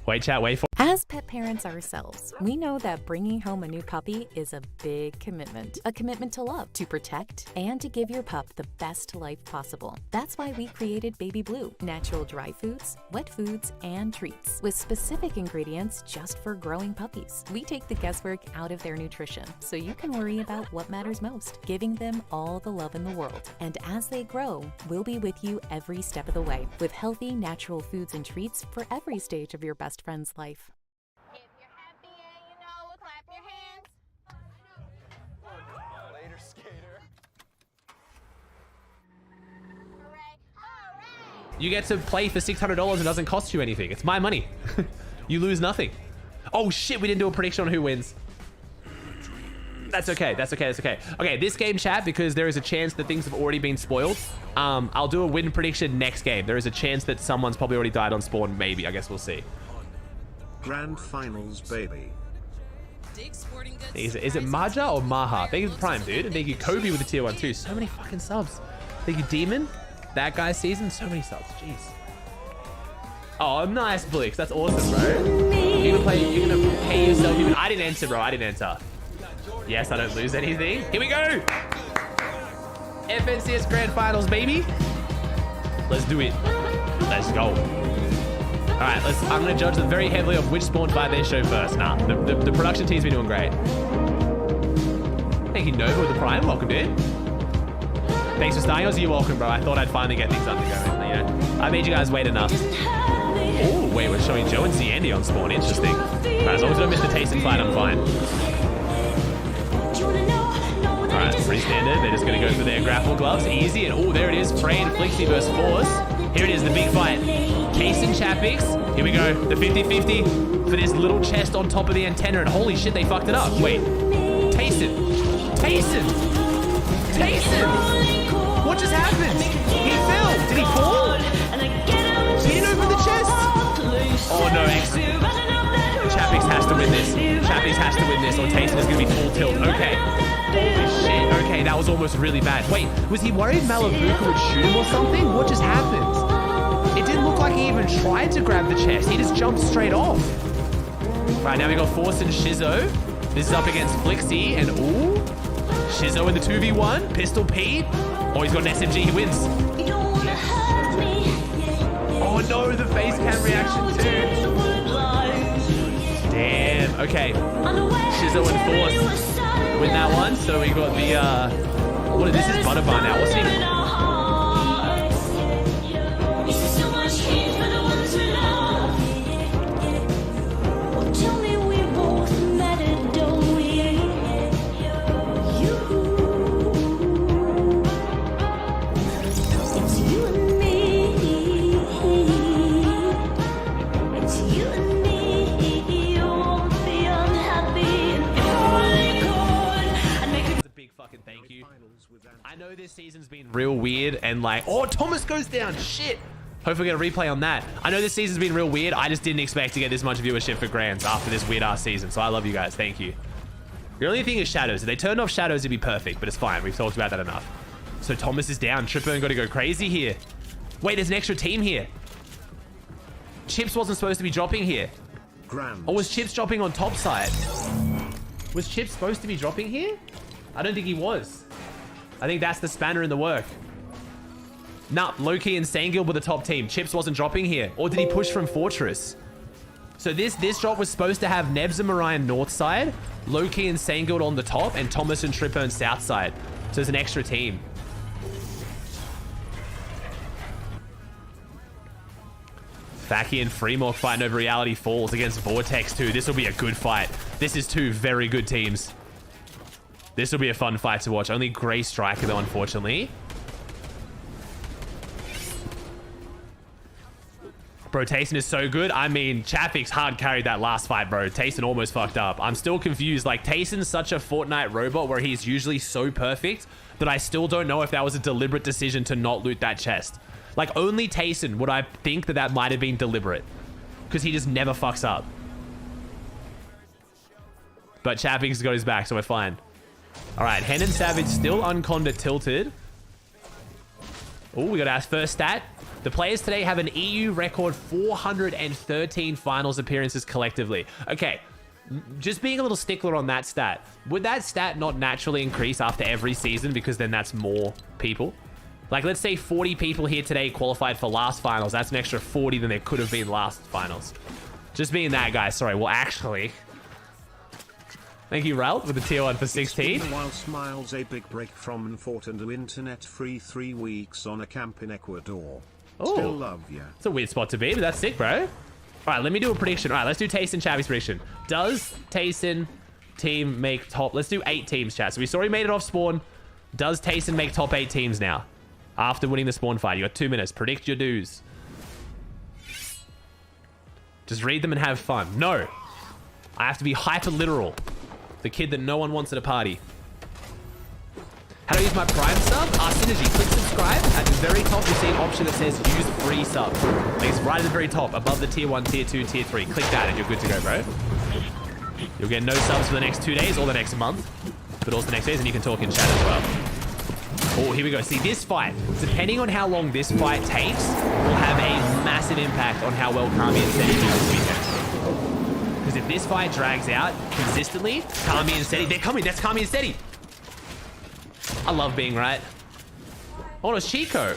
Speaker 1: Wait, chat, wait for
Speaker 9: As pet parents ourselves, we know that bringing home a new puppy is a big commitment. A commitment to love, to protect, and to give your pup the best life possible. That's why we created Baby Blue, natural dry foods, wet foods, and treats, with specific ingredients just for growing puppies. We take the guesswork out of their nutrition, so you can worry about what matters most, giving them all the love in the world. And as they grow, we'll be with you every step of the way, with healthy, natural foods and treats for every stage of your best friend's life.
Speaker 6: If you're happy and you know it, clap your hands.
Speaker 10: Later, skater.
Speaker 6: Hooray, hooray!
Speaker 1: You get to play for $600 and it doesn't cost you anything. It's my money. You lose nothing. Oh shit, we didn't do a prediction on who wins. That's okay. That's okay. That's okay. Okay, this game, chat, because there is a chance that things have already been spoiled. I'll do a win prediction next game. There is a chance that someone's probably already died on spawn. Maybe. I guess we'll see.
Speaker 8: Grand finals, baby.
Speaker 1: Is it Maja or Maha? Thank you for Prime, dude. And thank you, Kobe, with the tier 1 too. So many fucking subs. Thank you, Demon. That guy's season. So many subs. Jeez. Oh, nice, Blix. That's awesome, bro. You're gonna pay yourself even. I didn't enter, bro. I didn't enter. Yes, I don't lose anything. Here we go. FNCS Grand Finals, baby. Let's do it. Let's go. All right, I'm gonna judge them very heavily on which spawn fight they show first. Nah, the production team's been doing great. Thank you, Nova, with the Prime. Welcome, dude. Thanks for starting us. You're welcome, bro. I thought I'd finally get things undergoing. You know, I made you guys wait enough. Oh, wait, we're showing Joe and Zandy on spawn. Interesting. Right, as long as I don't miss the tasting fight, I'm fine. All right, pretty standard. They're just gonna go for their grapple gloves, easy. And oh, there it is. Frey and Flixie versus Force. Here it is, the big fight. Tayson Chapix. Here we go. The 50-50 for this little chest on top of the antenna. And holy shit, they fucked it up. Wait. Tayson. What just happened? He fell. Did he fall? He didn't open the chest. Oh no, Chapix has to win this. Chapix has to win this, or Tayson is going to be full tilt. Okay. Holy shit. Okay, that was almost really bad. Wait, was he worried Malabuka would shoot him or something? What just happened? It didn't look like he even tried to grab the chest. He just jumped straight off. Right, now we got Force and Shizzo. This is up against Flixie, and ooh, Shizzo in the 2v1. Pistol Pete. Oh, he's got an SMG. He wins. Oh no, the face cam reaction too. Damn. Okay. Shizzo and Force win that one. So we got the what is this? Is Butterbar now? What's he? Thank you. I know this season's been real weird and like, oh, Thomas goes down. Shit. Hopefully get a replay on that. I know this season's been real weird. I just didn't expect to get this much viewership for Grands after this weird ass season. So I love you guys. Thank you. The only thing is shadows. If they turned off shadows, it'd be perfect, but it's fine. We've talked about that enough. So Thomas is down. Tripper got to go crazy here. Wait, there's an extra team here. Chips wasn't supposed to be dropping here. Or was Chips dropping on top side? Was Chips supposed to be dropping here? I don't think he was. I think that's the spanner in the work. Nah, Loki and Sangil were the top team. Chips wasn't dropping here. Or did he push from Fortress? So this drop was supposed to have Nebs and Mariah north side, Loki and Sangil on the top, and Thomas and Tripper on south side. So there's an extra team. Faki and Fremork fighting over Reality Falls against Vortex too. This will be a good fight. This is two very good teams. This will be a fun fight to watch. Only Grey Striker though, unfortunately. Bro, Tayson is so good. I mean, Chapix hard carried that last fight, bro. Tayson almost fucked up. I'm still confused. Like, Tayson's such a Fortnite robot where he's usually so perfect that I still don't know if that was a deliberate decision to not loot that chest. Like, only Tayson would I think that might have been deliberate. Because he just never fucks up. But Chapix got his back, so we're fine. Alright, Hen and Savage still unconda tilted. Oh, we got our first stat. The players today have an EU record 413 finals appearances collectively. Okay, just being a little stickler on that stat. Would that stat not naturally increase after every season because then that's more people? Like, let's say 40 people here today qualified for last finals. That's an extra 40 than there could have been last finals. Just being that guy. Sorry, well, actually... Thank you, Ralph, with the tier 1 for 16.
Speaker 8: While smiles a big break from and fought into internet free 3 weeks on a camp in Ecuador.
Speaker 1: Oh,
Speaker 8: still love ya.
Speaker 1: It's a weird spot to be, but that's sick, bro. All right, let me do a prediction. All right, let's do Tayson Chavi's prediction. Does Tayson team make top? Let's do 8 teams, chat. So we saw he made it off spawn. Does Tayson make top 8 teams now? After winning the spawn fight. You got 2 minutes. Predict your dues. Just read them and have fun. No. I have to be hyper literal. The kid that no one wants at a party. How do I use my Prime sub? Synergy. Click subscribe. At the very top, you see an option that says use free sub. Like it's right at the very top, above the tier 1, tier 2, tier 3. Click that and you're good to go, bro. You'll get no subs for the next 2 days or the next month, but also the next days, and you can talk in chat as well. Oh, here we go. See, this fight, depending on how long this fight takes, will have a massive impact on how well Kami and Seti do this weekend. Because if this fight drags out consistently, Kami and Seti, they're coming. That's Kami and Seti. I love being right. Oh, no, it's Chico.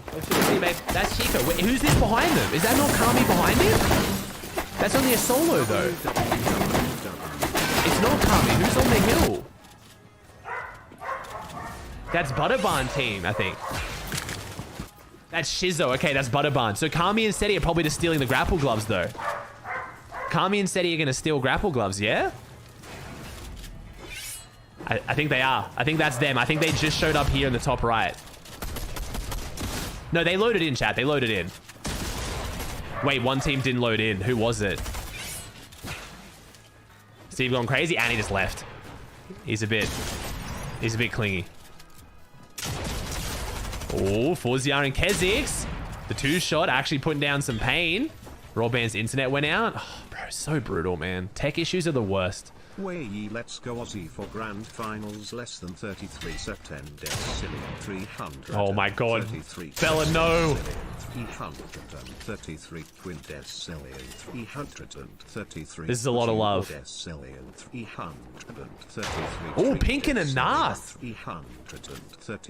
Speaker 1: That's Chico. Wait, who's this behind them? Is that not Kami behind him? That's only a solo, though. It's not Kami. Who's on the hill? That's Butterbarn team, I think. That's Shizo. Okay, that's Butterbarn. So Kami and Seti are probably just stealing the grapple gloves, though. Kami and Seti are going to steal grapple gloves, yeah? I think they are. I think that's them. I think they just showed up here in the top right. No, they loaded in, chat. They loaded in. Wait, one team didn't load in. Who was it? Steve gone crazy, and he just left. He's a bit clingy. Oh, Forziar and Kezix. The 2-shot actually putting down some pain. Rawband's internet went out. Oh, bro, so brutal, man. Tech issues are the worst.
Speaker 8: Way let's go Aussie for grand finals less than 33 September 300.
Speaker 1: Oh my god. Bella, no.
Speaker 8: 333 quintessillion 333.
Speaker 1: This is a lot of love.
Speaker 8: 333.
Speaker 1: Oh, Pink and a Nas.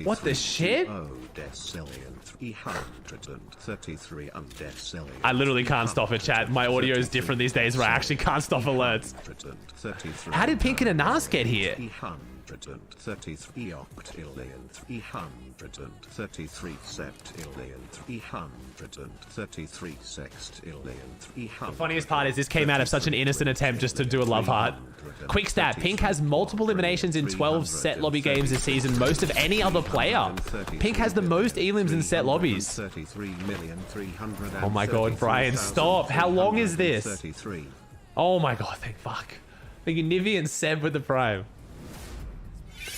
Speaker 1: What the shit? I literally can't stop it, chat. My audio is different these days where I actually can't stop alerts. How did Pink and a Nas get here?
Speaker 8: 333 octillion 333 septillion 333 sextillion 300.
Speaker 1: The funniest part is this came out of such an innocent attempt just to do a love heart. Quick stat, Pink has multiple eliminations in 12 set lobby games this season, most of any other player. Pink has the most elims in set lobbies. Oh my god, Brian, stop. How long is this? Oh my god, thank fuck. Thank you, Nivi and Seb with the prime.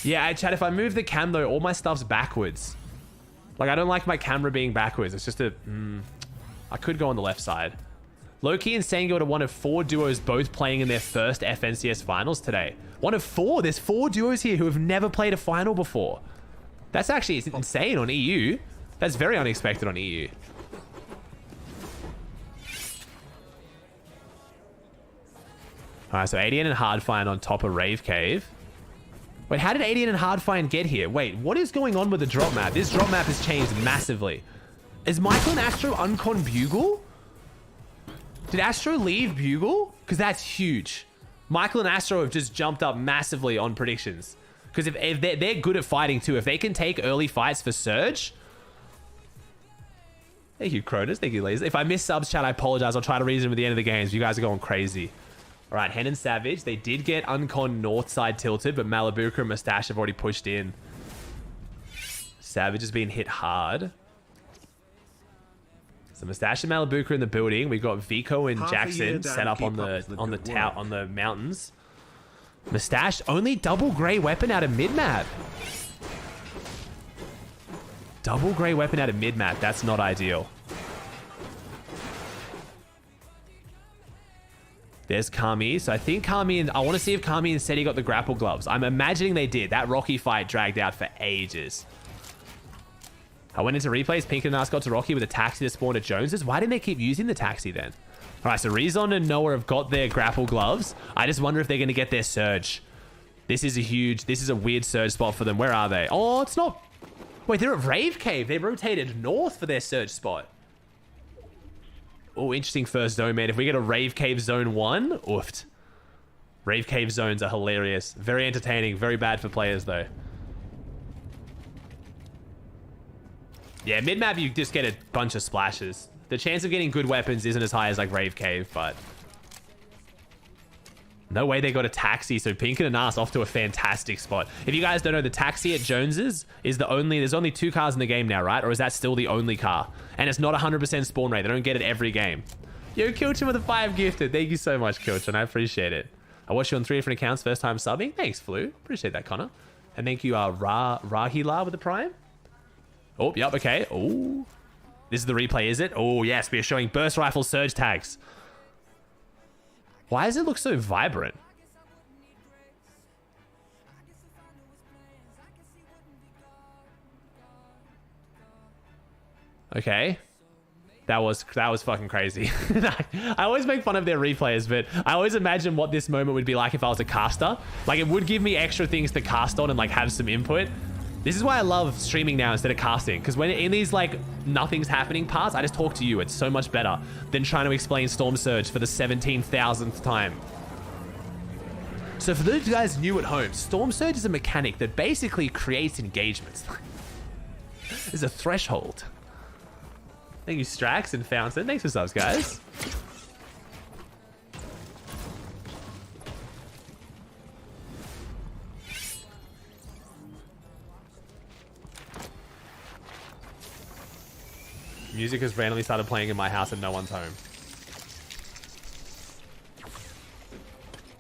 Speaker 1: Yeah, chat, if I move the cam though, all my stuff's backwards. Like, I don't like my camera being backwards. It's just a... I could go on the left side. Loki and Sangod are one of 4 duos both playing in their first FNCS finals today. One of 4? There's 4 duos here who have never played a final before. That's actually insane on EU. That's very unexpected on EU. Alright, so 80 and Hardfine on top of Rave Cave. Wait, how did 80 and Hardfine get here? Wait, what is going on with the drop map? This drop map has changed massively. Is Michael and Astro uncon Bugle? Did Astro leave Bugle? Because that's huge. Michael and Astro have just jumped up massively on predictions. Because if they're good at fighting too. If they can take early fights for Surge. Thank you, Cronus. Thank you, Laser. If I miss subs, chat, I apologize. I'll try to reason at the end of the games. You guys are going crazy. All right, Hen and Savage. They did get uncon north side tilted, but Malibuka and Mustache have already pushed in. Savage has been hit hard. So Mustache and Malibuka in the building. We got Vico and Jackson set up on the mountains. Mustache only double grey weapon out of mid-map. Double grey weapon out of mid-map. That's not ideal. There's Kami. So I think Kami and... I want to see if Kami and Seti got the grapple gloves. I'm imagining they did. That Rocky fight dragged out for ages. I went into replays. Pink and Nas got to Rocky with a taxi to spawn at Jones's. Why didn't they keep using the taxi then? All right, so Rezon and Noah have got their grapple gloves. I just wonder if they're going to get their surge. This is a weird surge spot for them. Where are they? Oh, it's not... Wait, they're at Rave Cave. They rotated north for their surge spot. Oh, interesting first zone, man. If we get a Rave Cave Zone 1, oofed. Rave Cave zones are hilarious. Very entertaining. Very bad for players, though. Yeah, mid-map, you just get a bunch of splashes. The chance of getting good weapons isn't as high as, like, Rave Cave, but... No way they got a taxi, so Pink and Anas off to a fantastic spot. If you guys don't know, the taxi at Jones's is there's only 2 cars in the game now, right? Or is that still the only car? And it's not 100% spawn rate. They don't get it every game. Yo, Kilchin with a 5 gifted. Thank you so much, Kilchin. I appreciate it. I watched you on 3 different accounts, first time subbing. Thanks, Flu. Appreciate that, Connor. And thank you, Rahila with the Prime. Oh, yep, okay. Oh, this is the replay, is it? Oh, yes, we are showing burst rifle surge tags. Why does it look so vibrant? Okay. That was fucking crazy. I always make fun of their replays, but I always imagine what this moment would be like if I was a caster. Like, it would give me extra things to cast on and like have some input. This is why I love streaming now instead of casting, because when in these like nothing's happening parts, I just talk to you. It's so much better than trying to explain Storm Surge for the 17,000th time. So for those guys new at home, Storm Surge is a mechanic that basically creates engagements. There's a threshold. Thank you, Strax and Fountain. Thanks for subs, guys. Music has randomly started playing in my house and no one's home.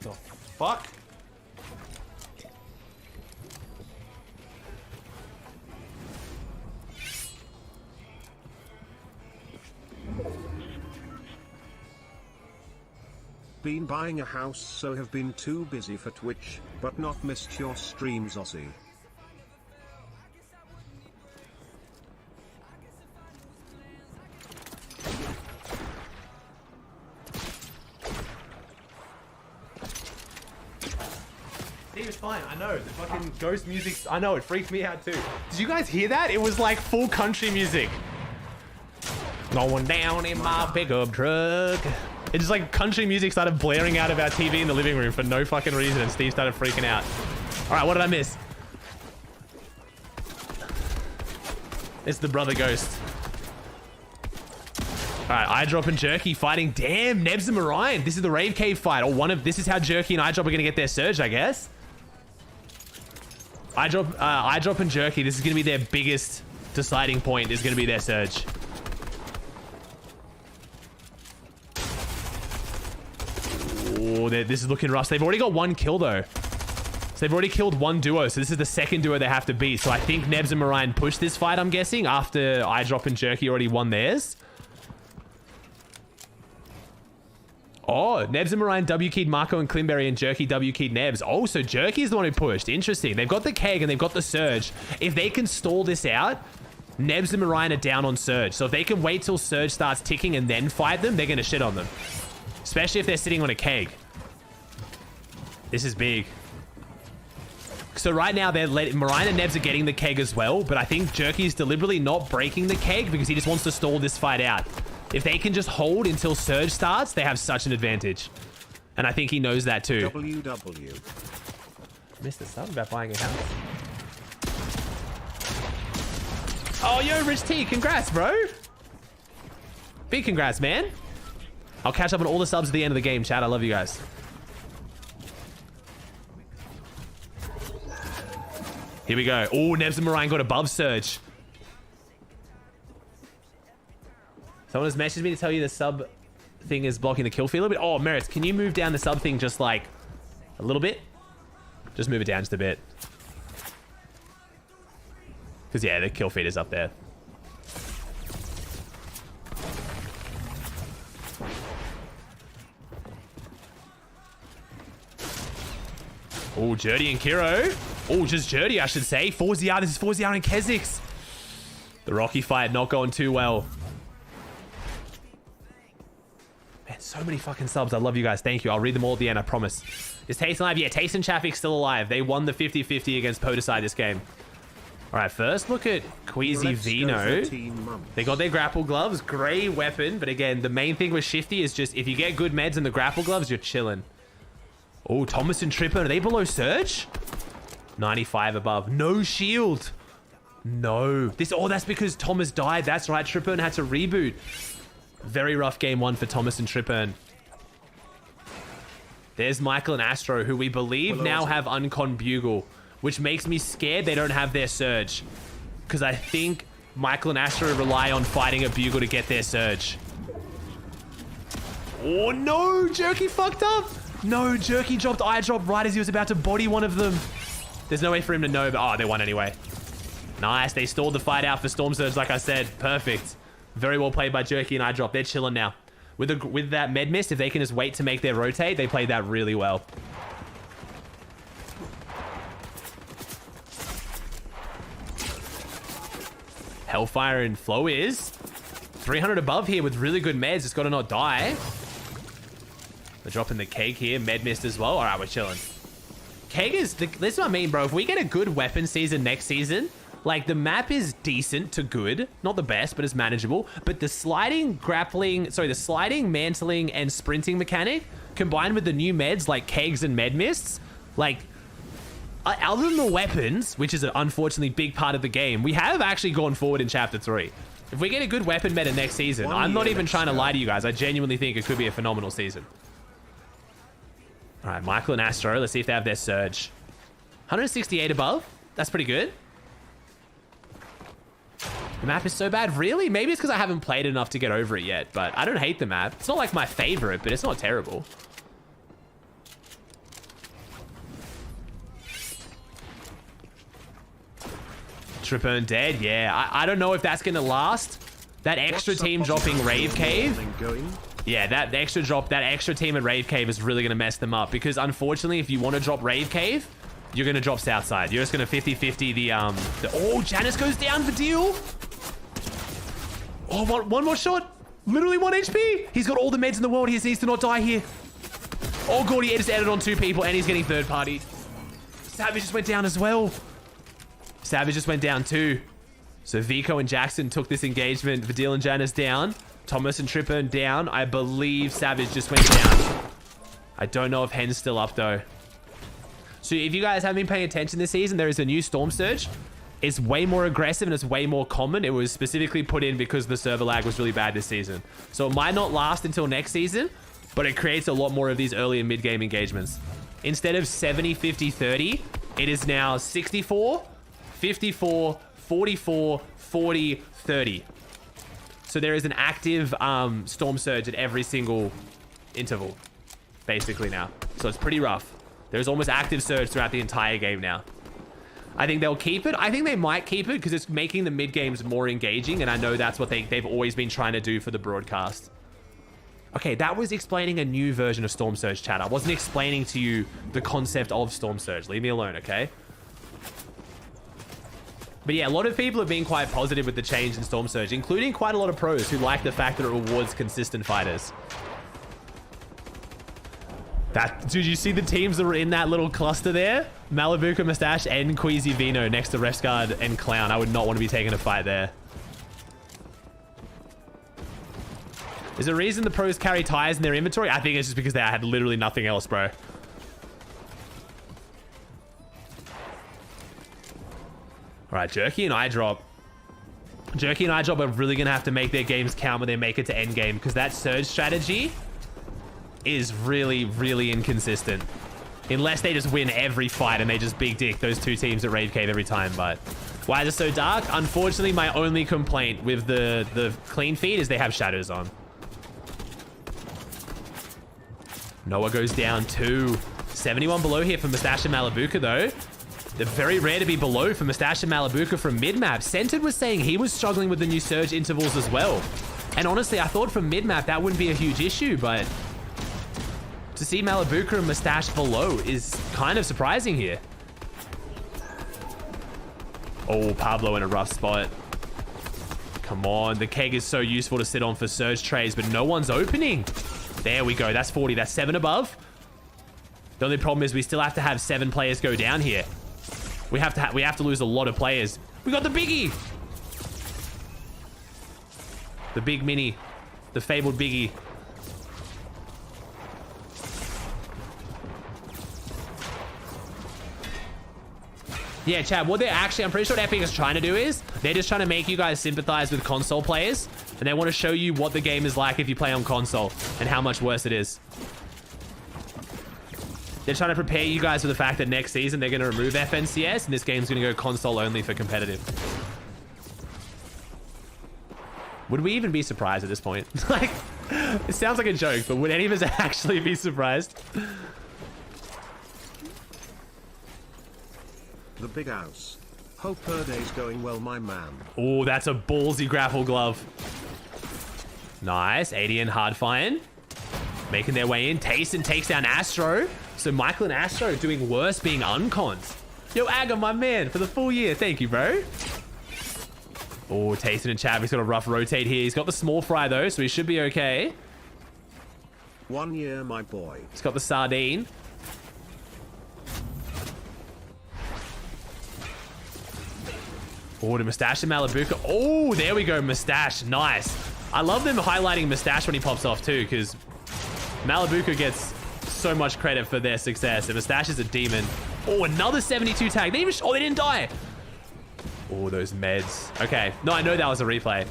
Speaker 1: The fuck?
Speaker 8: Been buying a house, so have been too busy for Twitch, but not missed your streams, Aussie.
Speaker 1: He was fine. I know. The fucking ghost music. I know. It freaked me out too. Did you guys hear that? It was like full country music. Going down in my pickup truck. It's just like country music started blaring out of our TV in the living room for no fucking reason, and Steve started freaking out. All right, what did I miss? It's the brother ghost. All right, Eye Drop and Jerky fighting. Damn, Nebs and Marion. This is the Rave Cave fight, or one of. This is how Jerky and Eye Drop are gonna get their surge, I guess. Eye Drop and Jerky. This is gonna be their biggest deciding point. Is gonna be their surge. Oh, this is looking rough. They've already got one kill, though. So they've already killed one duo. So this is the second duo they have to beat. So I think Nebs and Marion pushed this fight, I'm guessing, after Eye Drop and Jerky already won theirs. Oh, Nebs and Marion W-keyed Marco and Climberry, and Jerky W-keyed Nebs. Oh, so Jerky is the one who pushed. Interesting. They've got the keg and they've got the surge. If they can stall this out, Nebs and Marion are down on surge. So if they can wait till surge starts ticking and then fight them, they're going to shit on them. Especially if they're sitting on a keg. This is big. So right now, Marion and Nebs are getting the keg as well, but I think Jerky's deliberately not breaking the keg because he just wants to stall this fight out. If they can just hold until surge starts, they have such an advantage. And I think he knows that too.
Speaker 8: WW.
Speaker 1: Missed the sub about buying a house. Oh, yo, Rich T, congrats, bro. Big congrats, man. I'll catch up on all the subs at the end of the game, chat. I love you guys. Here we go. Oh, Nebs and Marion got above surge. Someone has messaged me to tell you the sub thing is blocking the kill feed a little bit. Oh, Merits, can you move down the sub thing just like a little bit? Just move it down just a bit. Because, yeah, the kill feed is up there. Oh, Jerdy and Kiro. Oh, just Jerdy, I should say. Forziar, this is Forziar and Kezix. The Rocky fight not going too well. Man, so many fucking subs. I love you guys. Thank you. I'll read them all at the end, I promise. Is Taste alive? Yeah, Taste and Chafik still alive. They won the 50-50 against Podeside this game. All right, first look at Queasy Vino. They got their grapple gloves. Gray weapon. But again, the main thing with Shifty is just if you get good meds and the grapple gloves, you're chilling. Oh, Thomas and Tripper. Are they below surge? 95 above. No shield. No. Oh, that's because Thomas died. That's right. Tripper had to reboot. Very rough game one for Thomas and Tripper. There's Michael and Astro, who we believe now have Uncon Bugle, which makes me scared they don't have their surge. Because I think Michael and Astro rely on fighting a Bugle to get their surge. Oh, no. Jerky fucked up. No, Jerky dropped eye drop right as he was about to body one of them. There's no way for him to know, but oh, they won anyway. Nice. They stalled the fight out for Storm Surge, like I said. Perfect. Very well played by Jerky and eye drop. They're chilling now. With that med mist, if they can just wait to make their rotate, they played that really well. Hellfire and Flow is 300 above here with really good meds. It's got to not die. They're dropping the Keg here. Med mist as well. All right, we're chilling. Keg is... This is what I mean, bro. If we get a good weapon season next season, like, the map is decent to good. Not the best, but it's manageable. But the sliding, grappling... Sorry, the sliding, mantling, and sprinting mechanic, combined with the new meds, like Kegs and med mists, like... Other than the weapons, which is an unfortunately big part of the game, we have actually gone forward in Chapter 3. If we get a good weapon meta next season, I'm not even trying to lie to you guys. I genuinely think it could be a phenomenal season. All right, Michael and Astro. Let's see if they have their surge. 168 above. That's pretty good. The map is so bad. Really? Maybe it's because I haven't played enough to get over it yet, but I don't hate the map. It's not like my favorite, but it's not terrible. Trip Earn dead. Yeah, I don't know if that's going to last. That extra team dropping Rave Cave. Yeah, that extra team at Rave Cave is really going to mess them up because unfortunately, if you want to drop Rave Cave, you're going to drop Southside. You're just going to 50-50 the oh, Janice goes down for deal. Oh, one more shot. Literally 1 HP. He's got all the meds in the world. He just needs to not die here. Oh, God, he just added on 2 people and he's getting third party. Savage just went down as well. Savage just went down too. So Vico and Jackson took this engagement. Vidil and Janice down. Thomas and Tripburn down. I believe Savage just went down. I don't know if Hen's still up though. So if you guys haven't been paying attention this season, there is a new Storm Surge. It's way more aggressive and it's way more common. It was specifically put in because the server lag was really bad this season. So it might not last until next season, but it creates a lot more of these early and mid-game engagements. Instead of 70, 50, 30, it is now 64, 54, 44, 40, 30. So there is an active Storm Surge at every single interval, basically now. So it's pretty rough. There's almost active Surge throughout the entire game now. I think they'll keep it. I think they might keep it because it's making the mid games more engaging, and I know that's what they've always been trying to do for the broadcast. Okay, that was explaining a new version of Storm Surge, chat. I wasn't explaining to you the concept of Storm Surge. Leave me alone, okay? But yeah, a lot of people have been quite positive with the change in Storm Surge, including quite a lot of pros who like the fact that it rewards consistent fighters. Did you see the teams that were in that little cluster there? Malibuca, Mustache, and Queasy Vino next to Refsguard and Clown. I would not want to be taking a fight there. Is there a reason the pros carry tires in their inventory? I think it's just because they had literally nothing else, bro. All right, Jerky and iDrop. Jerky and iDrop are really going to have to make their games count when they make it to endgame because that Surge strategy is really, really inconsistent. Unless they just win every fight and they just big dick those two teams at Rave Cave every time. But why is it so dark? Unfortunately, my only complaint with the clean feed is they have shadows on. Noah goes down too. 71 below here for Mustache and Malibuca though. They're very rare to be below for Mustache and Malibuca from mid-map. Centered was saying he was struggling with the new Surge intervals as well. And honestly, I thought from mid-map that wouldn't be a huge issue, but to see Malibuca and Mustache below is kind of surprising here. Oh, Pablo in a rough spot. Come on, the Keg is so useful to sit on for Surge trays, but no one's opening. There we go, that's 40, that's 7 above. The only problem is we still have to have 7 players go down here. We have to lose a lot of players. We got the biggie. The big mini. The fabled biggie. Yeah, Chad, what they're actually, I'm pretty sure what Epic is trying to do is they're just trying to make you guys sympathize with console players, and they want to show you what the game is like if you play on console and how much worse it is. They're trying to prepare you guys for the fact that next season they're going to remove FNCS and this game's going to go console only for competitive. Would we even be surprised at this point? Like, It sounds like a joke, but would any of us actually be surprised?
Speaker 8: The big house. Hope her day's going well, my man.
Speaker 1: Oh, that's a ballsy grapple glove. Nice. ADN hard firing. Making their way in. Tayson takes down Astro. So Michael and Astro doing worse being uncons. Yo, Aga, my man, for the full year. Thank you, bro. Oh, Tayson and Chav, he's got a rough rotate here. He's got the small fry, though, so he should be okay.
Speaker 8: 1 year, my boy.
Speaker 1: He's got the sardine. Oh, the Mustache and Malabuka. Oh, there we go, Mustache. Nice. I love them highlighting Mustache when he pops off, too, because Malabuka gets so much credit for their success. And Mustache is a demon. Oh, another 72 tag. They didn't die. Oh, those meds. Okay. No, I know that was a replay.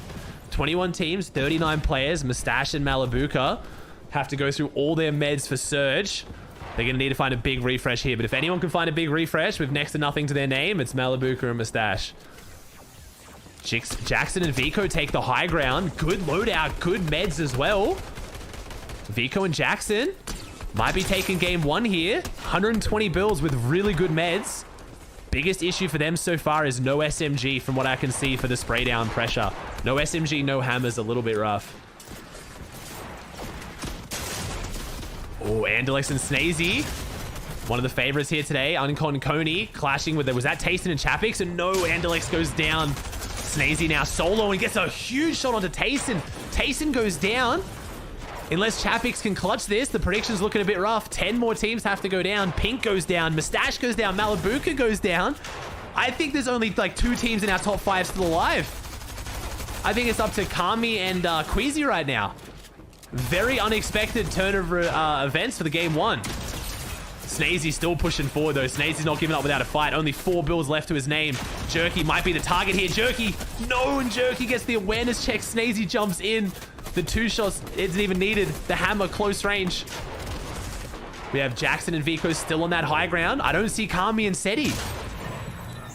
Speaker 1: 21 teams, 39 players. Mustache and Malabuka have to go through all their meds for Surge. They're going to need to find a big refresh here. But if anyone can find a big refresh with next to nothing to their name, it's Malabuka and Mustache. Jackson and Vico take the high ground. Good loadout, good meds as well. Vico and Jackson might be taking game 1 here. 120 builds with really good meds. Biggest issue for them so far is no SMG from what I can see for the spray down pressure. No SMG, no hammers, a little bit rough. Oh, Andalix and Snazy. One of the favorites here today. Uncon Coney clashing with it. Was that Tayson and Chapix? And no, Andalix goes down. Snazy now solo and gets a huge shot onto Tayson. Tayson goes down. Unless Chapix can clutch this, the prediction's looking a bit rough. 10 more teams have to go down. Pink goes down. Mustache goes down. Malabuka goes down. I think there's only like 2 teams in our top 5 still alive. I think it's up to Kami and Queasy right now. Very unexpected turn of events for the game 1. Snazy's still pushing forward, though. Snazy's not giving up without a fight. Only 4 builds left to his name. Jerky might be the target here. Jerky, no, and Jerky gets the awareness check. Snazy jumps in. The 2 shots isn't even needed. The hammer, close range. We have Jackson and Vico still on that high ground. I don't see Kami and Seti.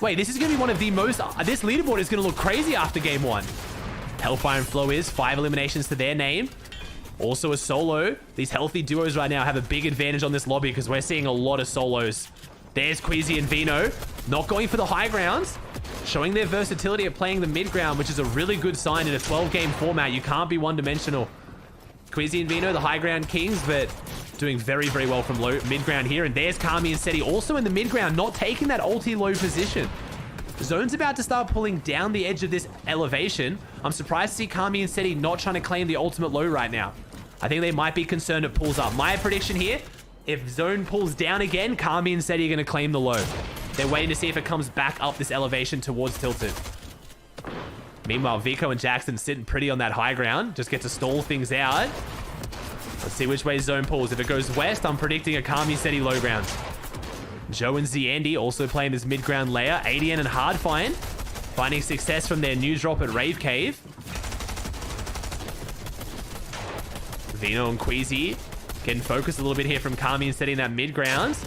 Speaker 1: Wait, this is going to be one of the most... this leaderboard is going to look crazy after game 1. Hellfire and Flow is 5 eliminations to their name. Also a solo. These healthy duos right now have a big advantage on this lobby because we're seeing a lot of solos. There's Queasy and Vino. Not going for the high grounds. Showing their versatility at playing the mid ground, which is a really good sign in a 12-game format. You can't be one-dimensional. Queasy and Vino, the high ground kings, but doing very, very well from mid ground here. And there's Kami and Seti also in the mid ground, not taking that ulti low position. Zone's about to start pulling down the edge of this elevation. I'm surprised to see Kami and Seti not trying to claim the ultimate low right now. I think they might be concerned it pulls up. My prediction here, if Zone pulls down again, Kami and Seti are going to claim the low. They're waiting to see if it comes back up this elevation towards Tilted. Meanwhile, Vico and Jackson sitting pretty on that high ground. Just get to stall things out. Let's see which way Zone pulls. If it goes west, I'm predicting a Kami Seti low ground. Joe and Zandy also playing this mid-ground layer. ADN and Hardfine finding success from their new drop at Rave Cave. Vino and Queasy getting focused a little bit here from Kami and Seti in that mid-ground.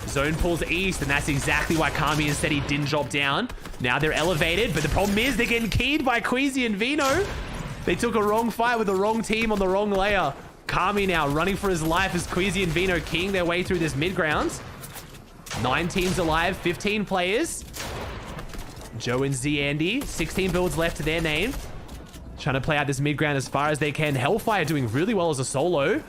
Speaker 1: Zone pulls east, and that's exactly why Kami and Seti didn't drop down. Now they're elevated, but the problem is they're getting keyed by Queasy and Vino. They took a wrong fight with the wrong team on the wrong layer. Kami now running for his life as Queasy and Vino keying their way through this mid-ground. 9 teams alive, 15 players. Joe and Zandy, 16 builds left to their name. Trying to play out this mid-ground as far as they can. Hellfire doing really well as a solo.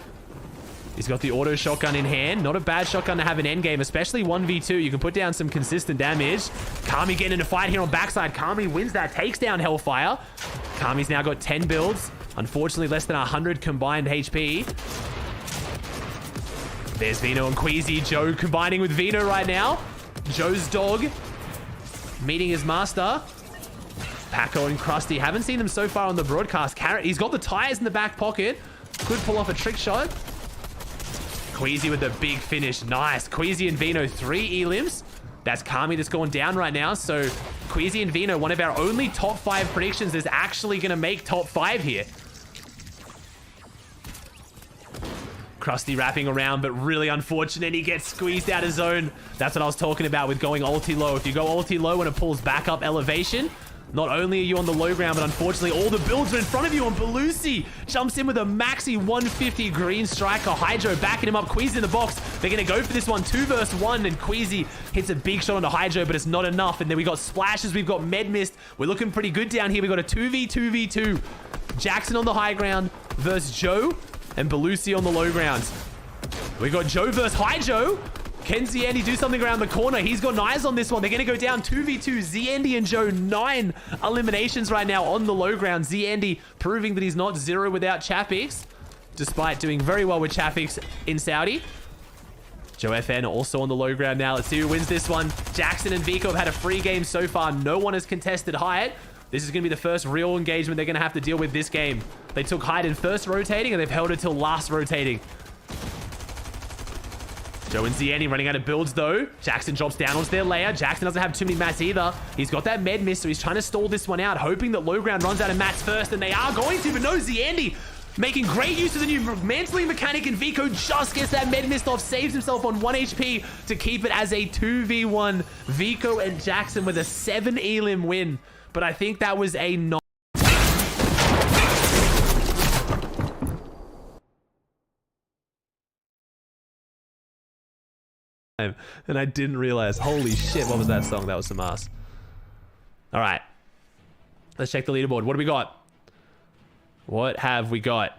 Speaker 1: He's got the auto shotgun in hand. Not a bad shotgun to have an endgame, especially 1v2. You can put down some consistent damage. Kami getting in a fight here on backside. Kami wins that, takes down Hellfire. Kami's now got 10 builds. Unfortunately, less than 100 combined HP. There's Vino and Queasy. Joe combining with Vino right now. Joe's dog meeting his master. Paco and Krusty. Haven't seen them so far on the broadcast. Carrot, he's got the tires in the back pocket. Could pull off a trick shot. Queasy with the big finish. Nice. Queasy and Vino, 3 elims. That's Kami that's going down right now. So Queasy and Vino, one of our only top 5 predictions, is actually going to make top 5 here. Krusty wrapping around, but really unfortunate. He gets squeezed out of zone. That's what I was talking about with going ulti low. If you go ulti low and it pulls back up elevation, Not only are you on the low ground, but unfortunately all the builds are in front of you, and Belusi jumps in with a maxi 150 green striker. Hydro backing him up. Queasy in the box. They're going to go for this one, 2 versus 1, and Queasy hits a big shot onto Hydro, but it's not enough. And then we got splashes. We've got med mist. We're looking pretty good down here. We got a 2v2v2. Jackson on the high ground versus Joe, and Belusi on the low ground. We got Joe versus Hydro. Can Zandy do something around the corner? He's got eyes on this one. They're going to go down 2v2. Zandy and Joe, 9 eliminations right now on the low ground. Zandy proving that he's not 0 without Chapix, despite doing very well with Chapix in Saudi. Joe FN also on the low ground now. Let's see who wins this one. Jackson and Vico have had a free game so far. No one has contested Hyatt. This is going to be the first real engagement they're going to have to deal with this game. They took Hyatt in first rotating, and they've held it till last rotating. Joe and Zandy running out of builds though. Jackson drops down onto their layer. Jackson doesn't have too many mats either. He's got that med miss, so he's trying to stall this one out, hoping that low ground runs out of mats first, and they are going to, but no, Zandy making great use of the new mantling mechanic, and Vico just gets that med mist off, saves himself on 1 HP to keep it as a 2v1. Vico and Jackson with a 7 elim win, but I think that was a non. And I didn't realize. Holy shit, what was that song? That was some ass. All right. Let's check the leaderboard. What do we got? What have we got?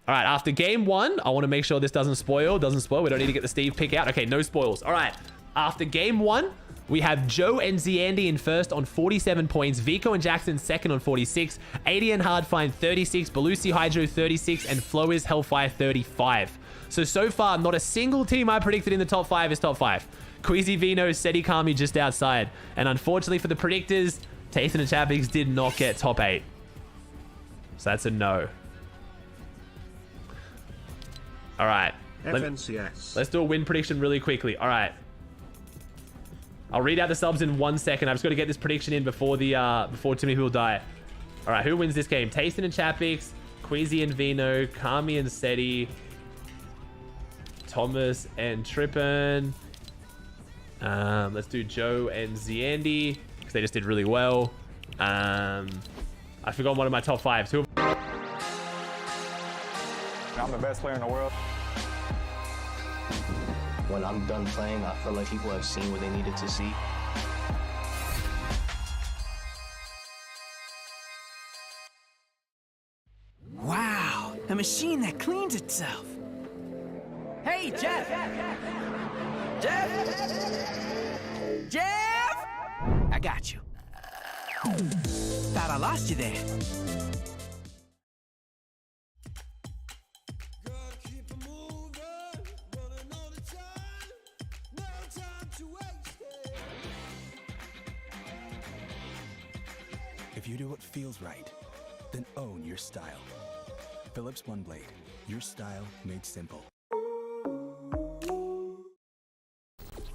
Speaker 1: All right, after game 1, I want to make sure this doesn't spoil. Doesn't spoil. We don't need to get the Steve pick out. Okay, no spoils. All right. After game 1, we have Joe and Zandy in first on 47 points. Vico and Jackson second on 46. 80 and Hardfine 36. Belusi Hydro 36. And Flo is Hellfire 35. So far, not a single team I predicted in the top 5 is top 5. Queasy Vino, Seti Kami just outside. And unfortunately for the predictors, Tathan and Chapix did not get top 8. So that's a no. All right.
Speaker 8: FNCS.
Speaker 1: Let's do a win prediction really quickly. All right. I'll read out the subs in 1 second. I've just got to get this prediction in before before too many people die. All right, who wins this game? Tathan and Chapix, Queasy and Vino, Kami and Seti, Thomas and Trippin. Let's do Joe and Zandy because they just did really well. I forgot one of my top 5. Who?
Speaker 10: I'm the best player in the world.
Speaker 11: When I'm done playing, I feel like people have seen what they needed to see.
Speaker 12: Wow, a machine that cleans itself. Hey, Jeff! Jeff! Jeff! I got you. Thought I lost you there.
Speaker 13: If you do what feels right, then own your style. Philips One Blade, your style made simple.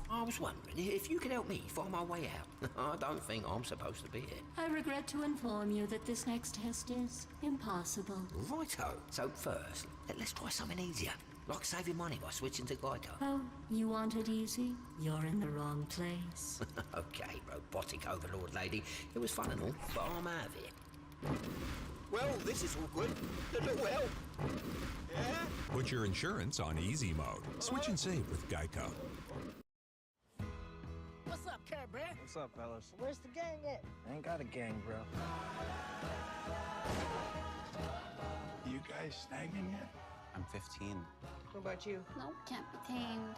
Speaker 5: I was wondering if you could help me find my way out. I don't think I'm supposed to be here.
Speaker 14: I regret to inform you that this next test is impossible.
Speaker 5: Righto. So first, let's try something easier. Like saving money by switching to Geico.
Speaker 14: Oh, you want it easy? You're in the wrong place.
Speaker 5: Okay, robotic overlord lady. It was fun and all, but I'm out of here. Well, this is awkward. A little help. Yeah?
Speaker 4: Put your insurance on easy mode. Switch and save with Geico.
Speaker 12: What's up, Cat Bear?
Speaker 10: What's up, fellas?
Speaker 12: Where's the gang at?
Speaker 10: I ain't got a gang, bro.
Speaker 13: You guys snagging yet?
Speaker 11: I'm 15.
Speaker 12: What about you?
Speaker 6: No, can't be tamed.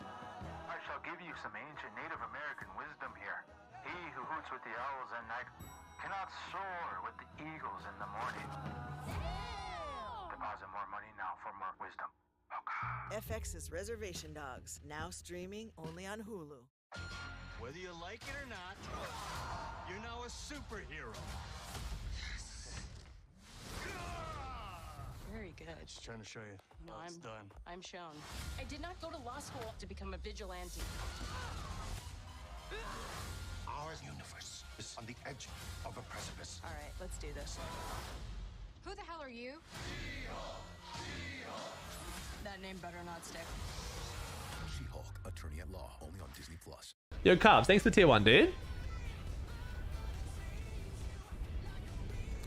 Speaker 15: I shall give you some ancient Native American wisdom here. He who hoots with the owls at night cannot soar with the eagles in the morning. Deposit more money now for more wisdom.
Speaker 16: FX's Reservation Dogs, now streaming only on Hulu.
Speaker 17: Whether you like it or not, you're now a superhero.
Speaker 18: Very good.
Speaker 17: Just trying to show you.
Speaker 18: No,
Speaker 17: it's done.
Speaker 18: I'm shown. I did not go to law school to become a vigilante.
Speaker 17: Our universe is on the edge of a precipice.
Speaker 18: All right, let's do this.
Speaker 19: Who the hell are you?
Speaker 18: That name better not stick.
Speaker 4: She-Hulk, Attorney at Law, only on Disney+.
Speaker 1: Yo, Cubs, thanks for tier 1, dude.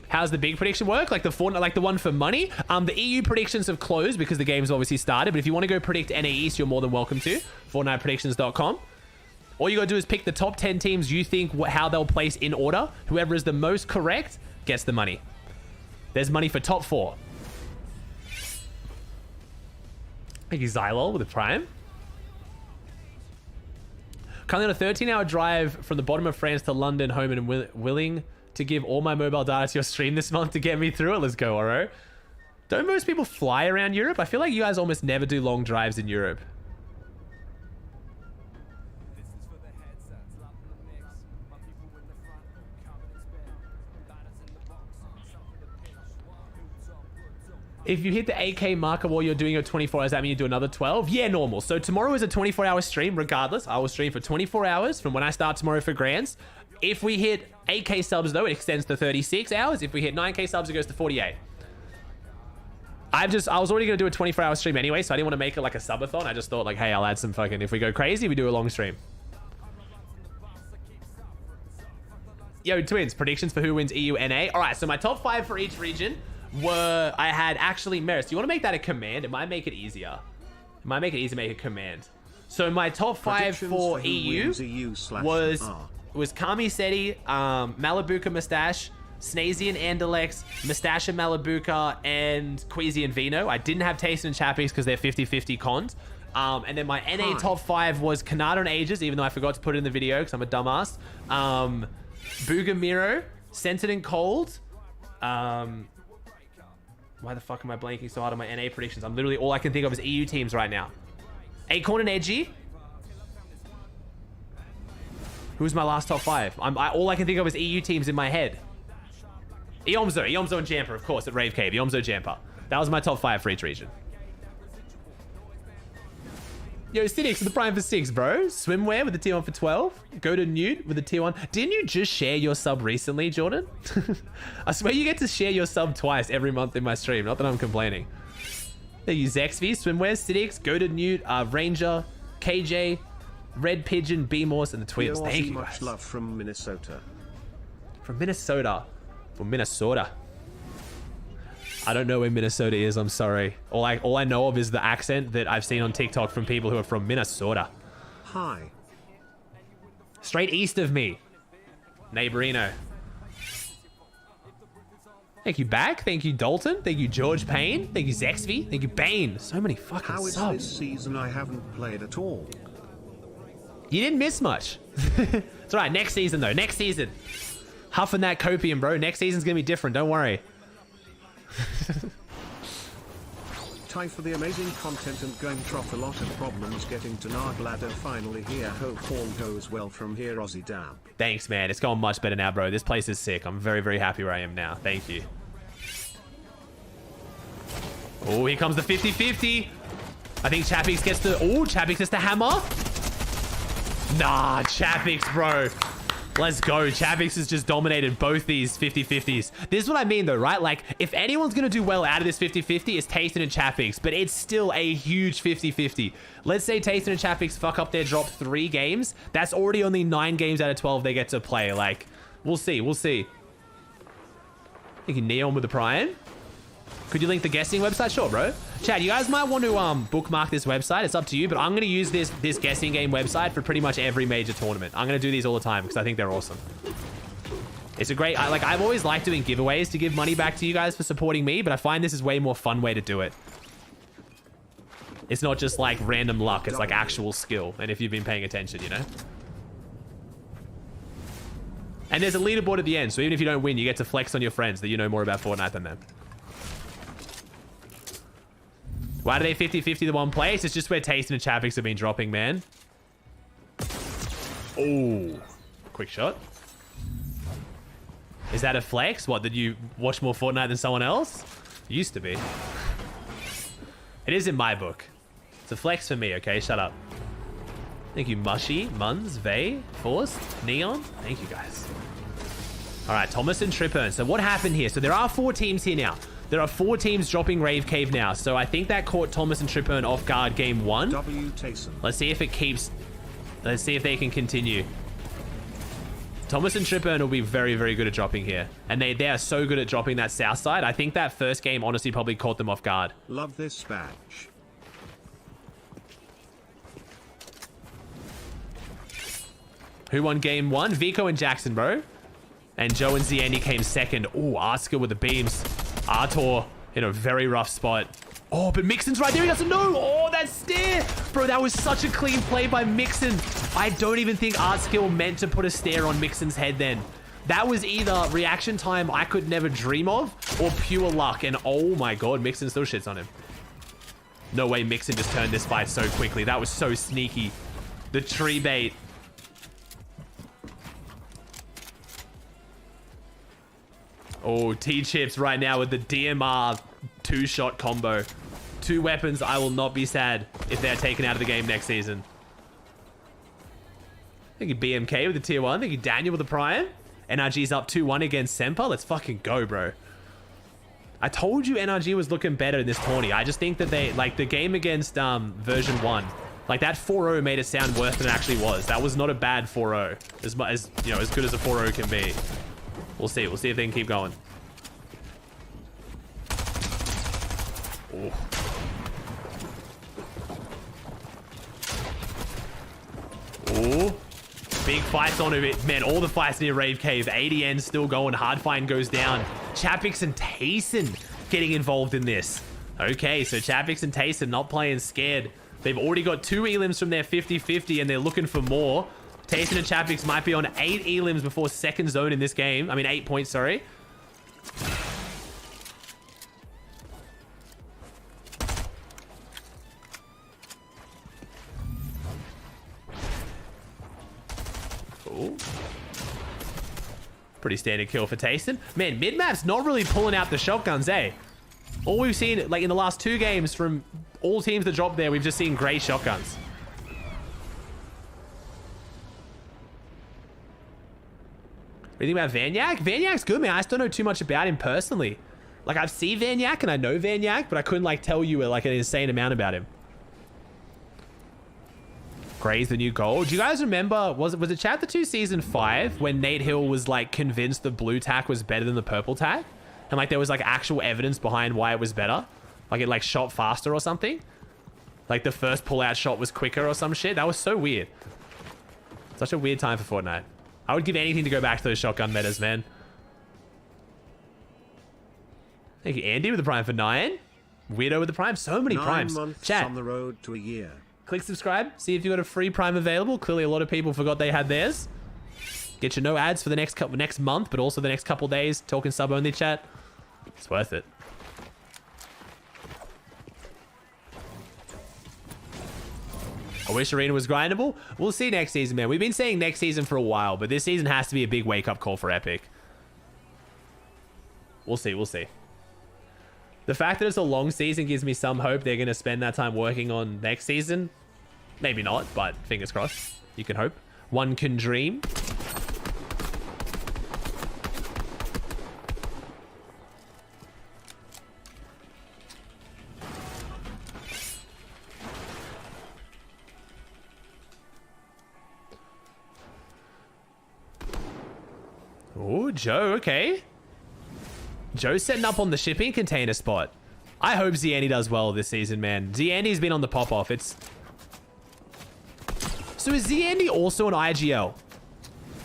Speaker 1: How's the big prediction work? Like the one for money? The EU predictions have closed because the game's obviously started. But if you want to go predict NA East, you're more than welcome to. FortnitePredictions.com. All you got to do is pick the top 10 teams you think how they'll place in order. Whoever is the most correct gets the money. There's money for top 4. Thank you, Xylol, with a prime. Currently on a 13-hour drive from the bottom of France to London, home, and willing to give all my mobile data to your stream this month to get me through it. Let's go, Oro. Don't most people fly around Europe? I feel like you guys almost never do long drives in Europe. If you hit the 8K marker while you're doing your 24 hours, does that mean you do another 12? Yeah, normal. So tomorrow is a 24-hour stream regardless. I will stream for 24 hours from when I start tomorrow for Grands. If we hit 8K subs, though, it extends to 36 hours. If we hit 9K subs, it goes to 48. I was already going to do a 24-hour stream anyway, so I didn't want to make it like a subathon. I just thought, like, hey, I'll add some fucking... If we go crazy, we do a long stream. Yo, Twins, predictions for who wins EU NA. All right, so my top 5 for each region were... I had actually... Maris, do you want to make that a command? It might make it easier. It might make it easier to make a command. So my top 5 for EU was Kami Seti, Malabuka Mustache, Snazy and Andalex, Mustache and Malabuka, and Queasy and Vino. I didn't have Taste and Chappies because they're 50-50 cons. And then my NA top 5 was Kanata and Ages, even though I forgot to put it in the video because I'm a dumbass. Bugamiro, Scented and Cold. Why the fuck am I blanking so hard on my NA predictions? I'm literally, all I can think of is EU teams right now. Acorn and Edgy. Who's my last top 5? All I can think of is EU teams in my head. Iomzo and Jamper, of course, at Rave Cave. Iomzo, Jamper. That was my top 5 for each region. Yo, Cynics with the prime for 6, bro. Swimwear with the tier 1 for 12. Go to Nude with the tier 1. Didn't you just share your sub recently, Jordan? I swear you get to share your sub twice every month in my stream. Not that I'm complaining. Thank you, Zexv, Swimwear, Cynics, Go to Nude, Ranger, KJ, Red Pigeon, B-Morse, and the Twins. Thank you,
Speaker 8: much love from Minnesota.
Speaker 1: From Minnesota. From Minnesota. I don't know where Minnesota is, I'm sorry. All I know of is the accent that I've seen on TikTok from people who are from Minnesota.
Speaker 8: Hi.
Speaker 1: Straight east of me. Neighborino. Thank you, Back. Thank you, Dalton. Thank you, George Payne. Thank you, Zexv. Thank you, Bane. So many fucking
Speaker 8: How is
Speaker 1: subs.
Speaker 8: this season? I haven't played at all.
Speaker 1: You didn't miss much. It's all right. Next season, though. Next season. Huffing that copium, bro. Next season's going to be different. Don't worry.
Speaker 8: Time for the amazing content and going trough a lot of problems getting to Nard ladder finally here. Hope all goes well from here, Aussie Dab.
Speaker 1: Thanks, man. It's going much better now, bro. This place is sick. I'm very, very happy where I am now. Thank you. Oh, here comes the 50-50. I think Chapix gets the... Oh, Chapix gets the hammer. Nah, Chapix, bro. Let's go. Chapix has just dominated both these 50-50s. This is what I mean, though, right? Like, if anyone's going to do well out of this 50-50, it's Tastin and Chapix, but it's still a huge 50-50. Let's say Tastin and Chapix fuck up their drop 3 games. That's already only 9 games out of 12 they get to play. Like, we'll see. We'll see. Thank you, Neon with the Prime. Could you link the guessing website? Sure, bro. Chad, you guys might want to bookmark this website. It's up to you, but I'm going to use this guessing game website for pretty much every major tournament. I'm going to do these all the time because I think they're awesome. It's a great... I've always liked doing giveaways to give money back to you guys for supporting me, but I find this is way more fun way to do it. It's not just like random luck. It's like actual skill. And if you've been paying attention, you know? And there's a leaderboard at the end, so even if you don't win, you get to flex on your friends that you know more about Fortnite than them. Why do they 50-50 the one place? It's just where Tastin and Chapix have been dropping, man. Oh, quick shot. Is that a flex? What, did you watch more Fortnite than someone else? Used to be. It is in my book. It's a flex for me, okay? Shut up. Thank you, Mushy, Muns, Vey, Forced, Neon. Thank you, guys. All right, Thomas and Trippern. So what happened here? So there are 4 teams here now. There are 4 teams dropping Rave Cave now. So I think that caught Thomas and Trippern off guard game 1. Let's see if it keeps Let's see if they can continue. Thomas and Tripburn will be very, very good at dropping here. And they are so good at dropping that south side. I think that first game honestly probably caught them off guard.
Speaker 8: Love this badge.
Speaker 1: Who won game 1? Vico and Jackson, bro. And Joe and Zandy came second. Ooh, Arsker with the beams. Artor in a very rough spot. Oh, but Mixon's right there. He doesn't know. Oh, that stare. Bro, that was such a clean play by Mixon. I don't even think Artskill meant to put a stare on Mixon's head then. That was either reaction time I could never dream of or pure luck. And oh my God, Mixon still shits on him. No way Mixon just turned this fight so quickly. That was so sneaky. The tree bait. Oh, T-Chips right now with the DMR 2-shot combo. 2 weapons. I will not be sad if they're taken out of the game next season. Thank you, BMK with the tier 1. Thank you, Daniel with the prime. NRG's up 2-1 against Semper. Let's fucking go, bro. I told you NRG was looking better in this tourney. I just think that they, like, the game against version 1, like, that 4-0 made it sound worse than it actually was. That was not a bad 4-0. As you know, as good as a 4-0 can be. We'll see. We'll see if they can keep going. Oh. Oh. Big fights on it. Man, all the fights near Rave Cave. ADN still going. Hardfine goes down. Chapix and Tayson getting involved in this. Okay, so Chapix and Tayson not playing scared. They've already got 2 elims from their 50-50 and they're looking for more. Tayson and Chapix might be on 8 elims before second zone in this game. I mean, 8 points, sorry. Ooh. Pretty standard kill for Tayson. Man, mid-map's not really pulling out the shotguns, eh? All we've seen, like, in the last 2 games from all teams that dropped there, we've just seen grey shotguns. What do you think about Vanyak? Vanyak's good, man. I just don't know too much about him personally. Like, I've seen Vanyak and I know Vanyak, but I couldn't, like, tell you, like, an insane amount about him. Gray's the new gold. Do you guys remember, was it Chapter 2 Season 5 when Nate Hill was, like, convinced the blue tack was better than the purple tack? And, like, there was, like, actual evidence behind why it was better? Like, it, like, shot faster or something? Like, the first pull-out shot was quicker or some shit? That was so weird. Such a weird time for Fortnite. I would give anything to go back to those shotgun metas, man. Thank you, Andy, with the prime for 9. Weirdo with the prime. So many
Speaker 8: 9
Speaker 1: primes.
Speaker 8: months
Speaker 1: Chat.
Speaker 8: on the road to a year.
Speaker 1: Click subscribe. See if you got a free prime available. Clearly, a lot of people forgot they had theirs. Get your no ads for the next month, but also the next couple days. Talking sub only chat. It's worth it. I wish Arena was grindable. We'll see next season, man. We've been saying next season for a while, but this season has to be a big wake-up call for Epic. We'll see. We'll see. The fact that it's a long season gives me some hope they're going to spend that time working on next season. Maybe not, but fingers crossed. You can hope. One can dream. Oh, Joe, okay. Joe's setting up on the shipping container spot. I hope Zandy does well this season, man. Zandy's been on the pop-off. So is Zandy also an IGL?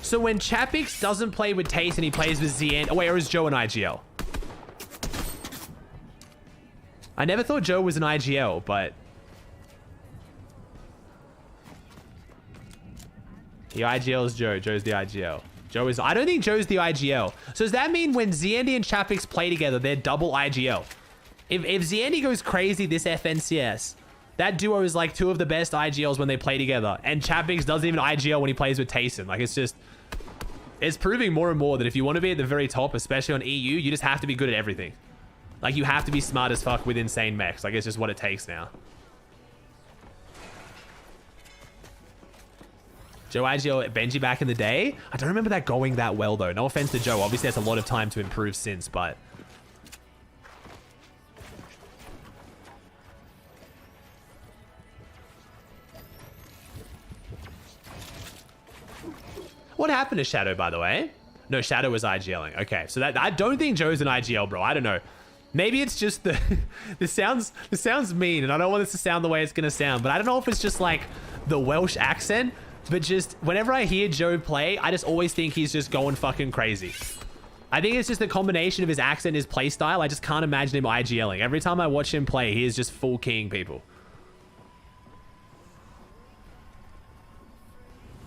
Speaker 1: So when Chapix doesn't play with Taste and he plays with Zandy... Oh, wait, or is Joe an IGL? I never thought Joe was an IGL, but... The IGL is Joe. Joe's the IGL. Joe is... I don't think Joe's the IGL. So does that mean when Zandy and Chapix play together, they're double IGL? If Zandy goes crazy this FNCS, that duo is like 2 of the best IGLs when they play together. And Chapix doesn't even IGL when he plays with Tayson. Like, it's just... It's proving more and more that if you want to be at the very top, especially on EU, you just have to be good at everything. Like, you have to be smart as fuck with insane mechs. Like, it's just what it takes now. Joe IGL Benji back in the day? I don't remember that going that well, though. No offense to Joe. Obviously, that's a lot of time to improve since, but... What happened to Shadow, by the way? No, Shadow was IGLing. Okay, so that I don't think Joe's an IGL, bro. I don't know. Maybe it's just the... this sounds mean, and I don't want this to sound the way it's going to sound, but I don't know if it's just like the Welsh accent, but just whenever I hear Joe play, I just always think he's just going fucking crazy. I think it's just the combination of his accent and his play style. I just can't imagine him IGLing. Every time I watch him play, he is just full keying people.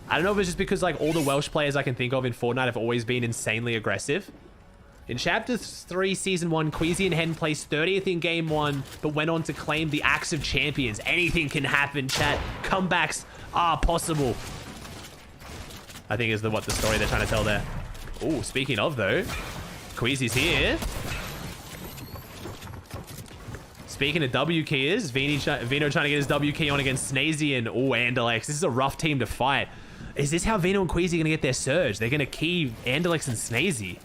Speaker 1: I don't know if it's just because like all the Welsh players I can think of in Fortnite have always been insanely aggressive. In Chapter 3, Season 1, Queasy and Hen placed 30th in Game 1, but went on to claim the Axe of Champions. Anything can happen, chat. Comebacks are possible. I think is what the story they're trying to tell there. Oh, speaking of though, Queasy's here. Speaking of W keyers, Vino trying to get his W key on against Snazy and Andalex. This is a rough team to fight. Is this how Vino and Queasy are gonna get their surge? They're gonna key Andalex and Snazy.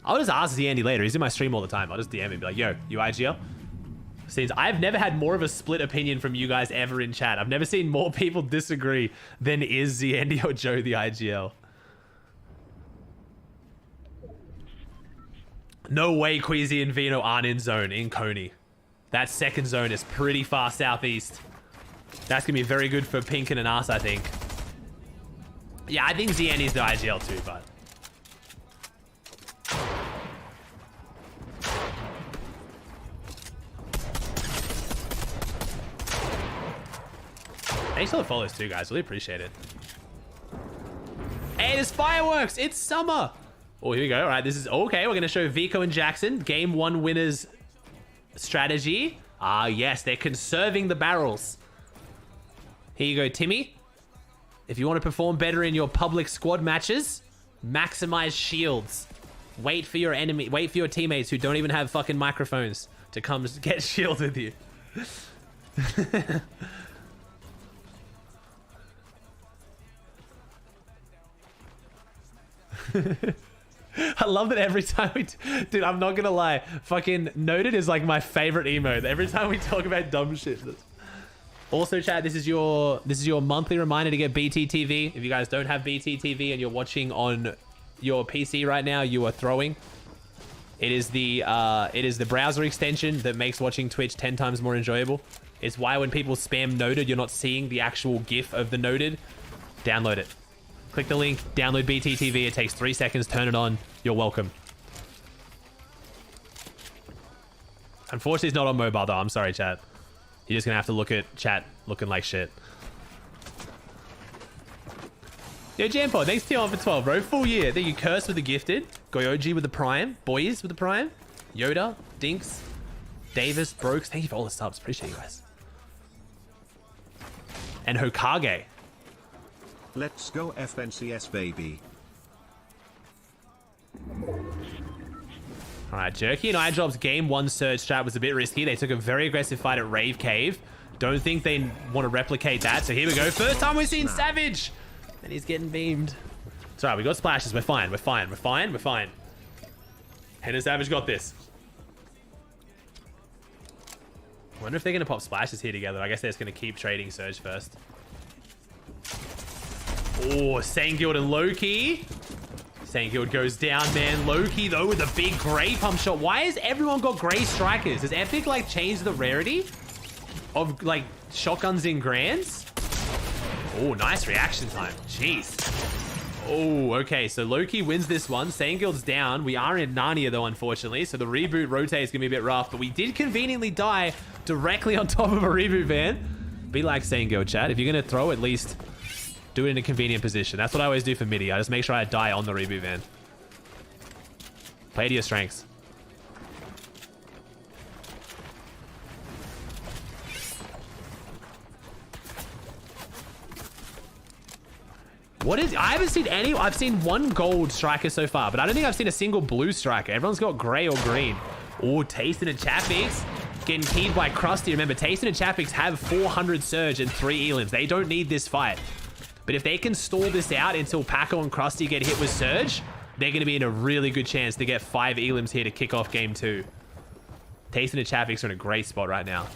Speaker 1: I'll just ask Zandy later. He's in my stream all the time. I'll just DM him and be like, yo, you IGL? Since I've never had more of a split opinion from you guys ever in chat. I've never seen more people disagree than is Zandy or Joe the IGL. No way Queasy and Vino aren't in zone in Coney. That second zone is pretty far southeast. That's going to be very good for Pinkin and us, I think. Yeah, I think Zandy's the IGL too, but... Thanks for the follows too, guys. Really appreciate it. Hey, there's fireworks. It's summer. Oh, here we go. All right, this is okay. We're going to show Vico and Jackson Game 1 winners strategy. Ah, yes, they're conserving the barrels. Here you go, Timmy. If you want to perform better in your public squad matches, maximize shields. Wait for your enemy. Wait for your teammates who don't even have fucking microphones to come get shields with you. I love that every time we... Dude, I'm not gonna lie. Fucking Noted is like my favorite emote. Every time we talk about dumb shit. Also, chat, this is your monthly reminder to get BTTV. If you guys don't have BTTV and you're watching on your PC right now, you are throwing. It is the browser extension that makes watching Twitch 10 times more enjoyable. It's why when people spam Noted, you're not seeing the actual GIF of the Noted. Download it. Click the link, download BTTV. It takes 3 seconds, turn it on. You're welcome. Unfortunately, it's not on mobile, though. I'm sorry, chat. You're just going to have to look at chat looking like shit. Yo, Jampo, thanks to you for 12, bro. Full year. Thank you, Curse with the gifted. Goyoji with the prime. Boys with the prime. Yoda, Dinks, Davis, Brokes. Thank you for all the subs. Appreciate you guys. And Hokage.
Speaker 8: Let's go FNCS, baby.
Speaker 1: Alright, Jerky and iDrop's Game 1 surge strat was a bit risky. They took a very aggressive fight at Rave Cave. Don't think they want to replicate that. So here we go. First time we've seen Savage. And he's getting beamed. It's alright, we got splashes. We're fine. We're fine. We're fine. We're fine. Hen and Savage got this. I wonder if they're going to pop splashes here together. I guess they're just going to keep trading surge first. Oh, Sanguild and Loki. Sanguild goes down, man. Loki, though, with a big gray pump shot. Why has everyone got gray strikers? Has Epic, like, changed the rarity of, like, shotguns in Grands? Oh, nice reaction time. Jeez. Oh, okay. So Loki wins this one. Sanguild's down. We are in Narnia, though, unfortunately. So the reboot rotate is going to be a bit rough. But we did conveniently die directly on top of a reboot van. Be like Sanguild, chat. If you're going to throw, at least... do it in a convenient position. That's what I always do for midi. I just make sure I die on the reboot van. Play to your strengths. What is... I haven't seen any... I've seen one gold striker so far, but I don't think I've seen a single blue striker. Everyone's got gray or green. Oh, Tastin and Chapix getting keyed by Krusty. Remember, Tastin and Chapix have 400 surge and 3 elims. They don't need this fight. But if they can stall this out until Paco and Krusty get hit with surge, they're going to be in a really good chance to get 5 elims here to kick off game 2. Tayson and Chapix are in a great spot right now.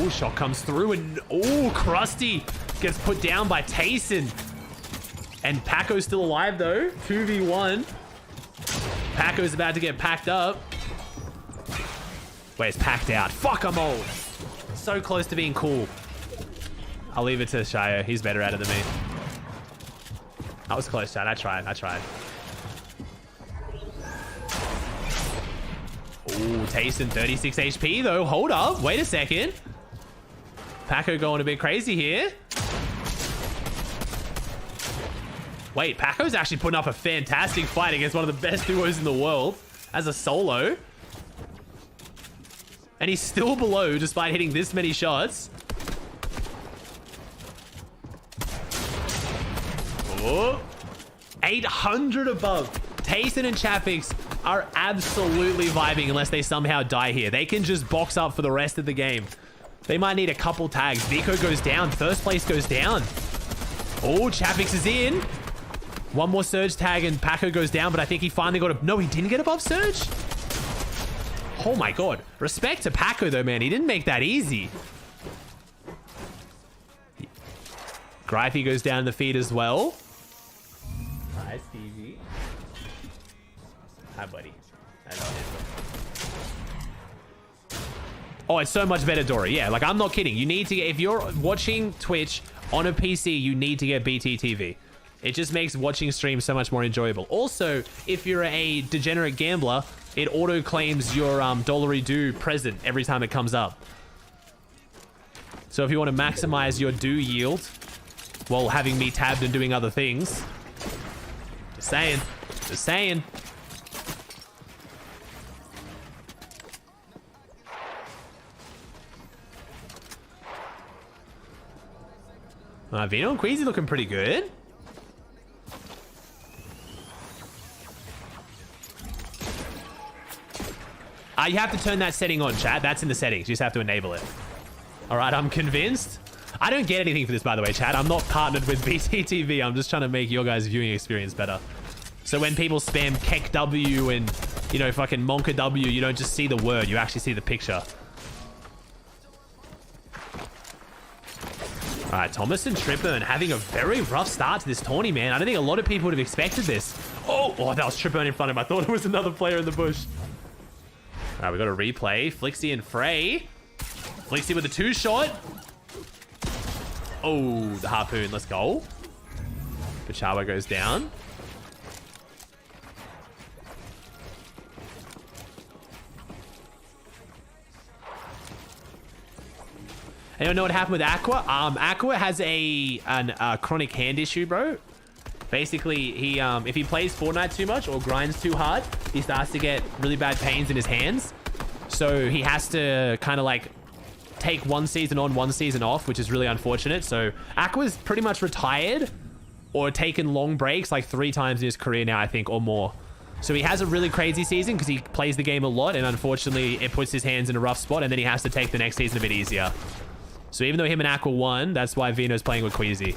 Speaker 1: Oh, shot comes through and oh, Krusty gets put down by Tayson. And Paco's still alive though. 2v1. Paco's about to get packed up. Wait, it's packed out. Fuck, I'm old. So close to being cool. I'll leave it to Shio. He's better at it than me. That was close, Chad. I tried. Ooh, Tayson, 36 HP though. Hold up. Wait a second. Paco going a bit crazy here. Wait, Paco's actually putting up a fantastic fight against one of the best duos in the world as a solo. And he's still below despite hitting this many shots. Oh, 800 above. Tayson and Chapix are absolutely vibing unless they somehow die here. They can just box up for the rest of the game. They might need a couple tags. Vico goes down. First place goes down. Oh, Chapix is in. One more Surge tag and Paco goes down, but I think he finally got a... No, he didn't get above Surge? Oh my god. Respect to Paco though, man. He didn't make that easy. Grifey goes down the feed as well. Hi, Stevie. Hi, buddy. I love it. Oh, it's so much better, Dory. Yeah, like, I'm not kidding. You need to get... If you're watching Twitch on a PC, you need to get BTTV. It just makes watching streams so much more enjoyable. Also, if you're a degenerate gambler, it auto-claims your Dollary-Do present every time it comes up. So if you want to maximize your do yield while having me tabbed and doing other things... Just saying. Just saying. Vino and Queasy looking pretty good. You have to turn that setting on, chat. That's in the settings. You just have to enable it. All right, I'm convinced. I don't get anything for this, by the way, chat. I'm not partnered with BTTV. I'm just trying to make your guys' viewing experience better. So when people spam Kek W and, you know, fucking Monka W, you don't just see the word. You actually see the picture. All right, Thomas and Tripburn having a very rough start to this tourney, man. I don't think a lot of people would have expected this. Oh, that was Tripburn in front of him. I thought it was another player in the bush. All right, we got a replay. Flixie and Frey. Flixie with a 2-shot. Oh, the harpoon. Let's go. Pachawa goes down. Anyone know what happened with Aqua? Aqua has a chronic hand issue, bro. Basically, he if he plays Fortnite too much or grinds too hard, he starts to get really bad pains in his hands. So he has to kind of like take one season on, one season off, which is really unfortunate. So Aqua's pretty much retired or taken long breaks like 3 times in his career now, I think, or more. So he has a really crazy season because he plays the game a lot, and unfortunately it puts his hands in a rough spot, and then he has to take the next season a bit easier. So even though him and Aqua won, that's why Vino's playing with Queasy.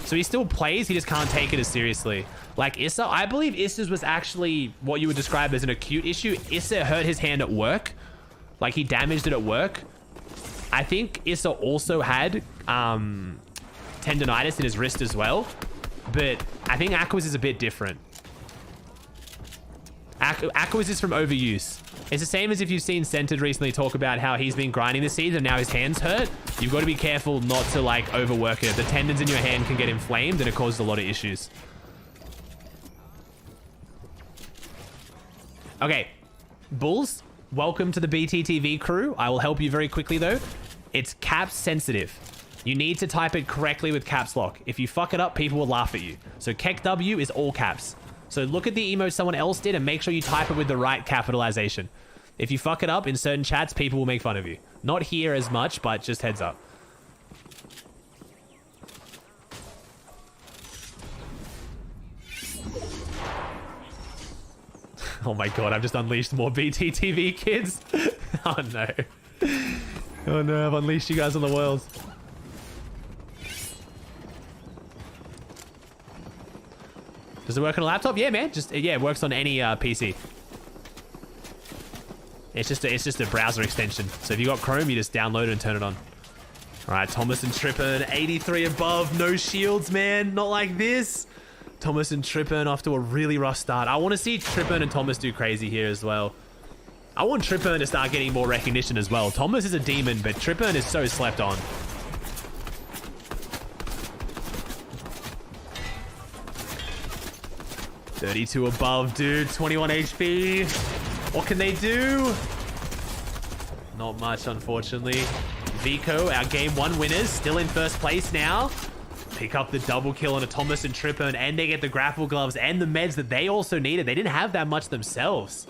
Speaker 1: So he still plays, he just can't take it as seriously. Like Issa, I believe Issa's was actually what you would describe as an acute issue. Issa hurt his hand at work. Like he damaged it at work. I think Issa also had tendonitis in his wrist as well. But I think Aqua's is a bit different. Aqua's is from overuse. It's the same as if you've seen Centered recently talk about how he's been grinding this season and now his hand's hurt. You've got to be careful not to like overwork it. The tendons in your hand can get inflamed and it causes a lot of issues. Okay, Bulls, welcome to the BTTV crew. I will help you very quickly though. It's caps sensitive. You need to type it correctly with caps lock. If you fuck it up, people will laugh at you. So Kek W is all caps. So look at the emote someone else did and make sure you type it with the right capitalization. If you fuck it up in certain chats, people will make fun of you. Not here as much, but just heads up. Oh my god, I've just unleashed more BTTV kids. Oh no. Oh no, I've unleashed you guys on the world. Does it work on a laptop? Yeah, man. Yeah, it works on any PC. It's just a browser extension. So if you got Chrome, you just download it and turn it on. All right, Thomas and Trippern, 83 above, no shields, man. Not like this. Thomas and Trippern off to a really rough start. I want to see Trippern and Thomas do crazy here as well. I want Trippern to start getting more recognition as well. Thomas is a demon, but Trippern is so slept on. $32 above, dude. 21 HP. What can they do? Not much, unfortunately. Vico, our game 1 winners, still in first place now. Pick up the double kill on a Thomas and Trippern, and they get the grapple gloves and the meds that they also needed. They didn't have that much themselves.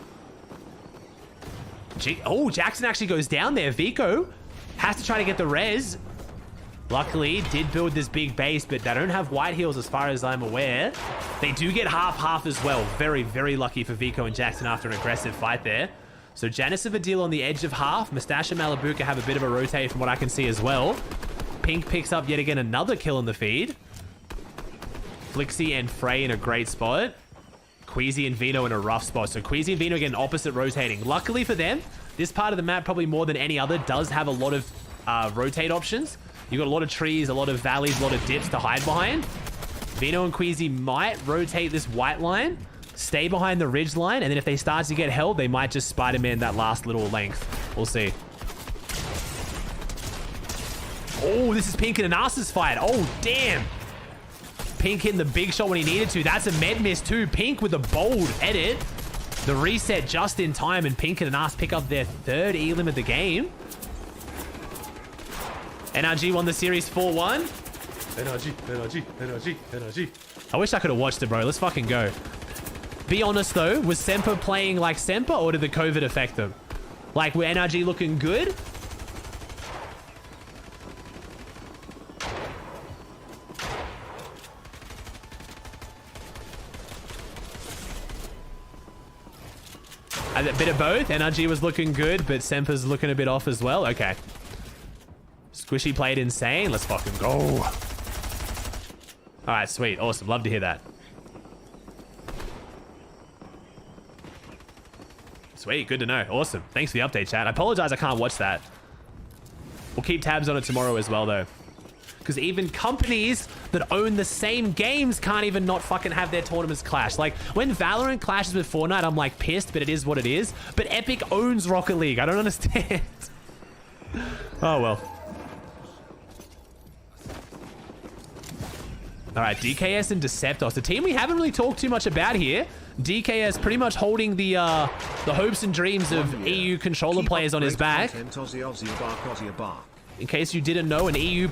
Speaker 1: Oh, Jackson actually goes down there. Vico has to try to get the res. Luckily, did build this big base, but they don't have white heals as far as I'm aware. They do get half as well. Very, very lucky for Vico and Jackson after an aggressive fight there. So Janice of Adil on the edge of half. Mustache and Malibuka have a bit of a rotate from what I can see as well. Pink picks up yet again another kill in the feed. Flixie and Frey in a great spot. Queasy and Vino in a rough spot. So Queasy and Vino again opposite rotating. Luckily for them, this part of the map, probably more than any other, does have a lot of rotate options. You've got a lot of trees, a lot of valleys, a lot of dips to hide behind. Vino and Queasy might rotate this white line, stay behind the ridge line, and then if they start to get held, they might just Spider-Man that last little length. We'll see. Oh, this is Pink and Anas's fight. Oh, damn. Pink hitting the big shot when he needed to. That's a med miss too. Pink with a bold edit. The reset just in time, and Pink and Anas pick up their 3rd elim of the game. NRG won the series 4-1. NRG. I wish I could have watched it, bro. Let's fucking go. Be honest, though. Was Semper playing like Semper, or did the COVID affect them? Like, were NRG looking good? A bit of both. NRG was looking good, but Semper's looking a bit off as well. Okay. Squishy played insane. Let's fucking go. All right, sweet. Awesome. Love to hear that. Sweet. Good to know. Awesome. Thanks for the update, chat. I apologize I can't watch that. We'll keep tabs on it tomorrow as well, though. Because even companies that own the same games can't even not fucking have their tournaments clash. Like, when Valorant clashes with Fortnite, I'm like pissed, but it is what it is. But Epic owns Rocket League. I don't understand. Oh, well. All right, DKS and Deceptos. The team we haven't really talked too much about here. DKS pretty much holding the hopes and dreams of EU controller players on his back. In case you didn't know, an EU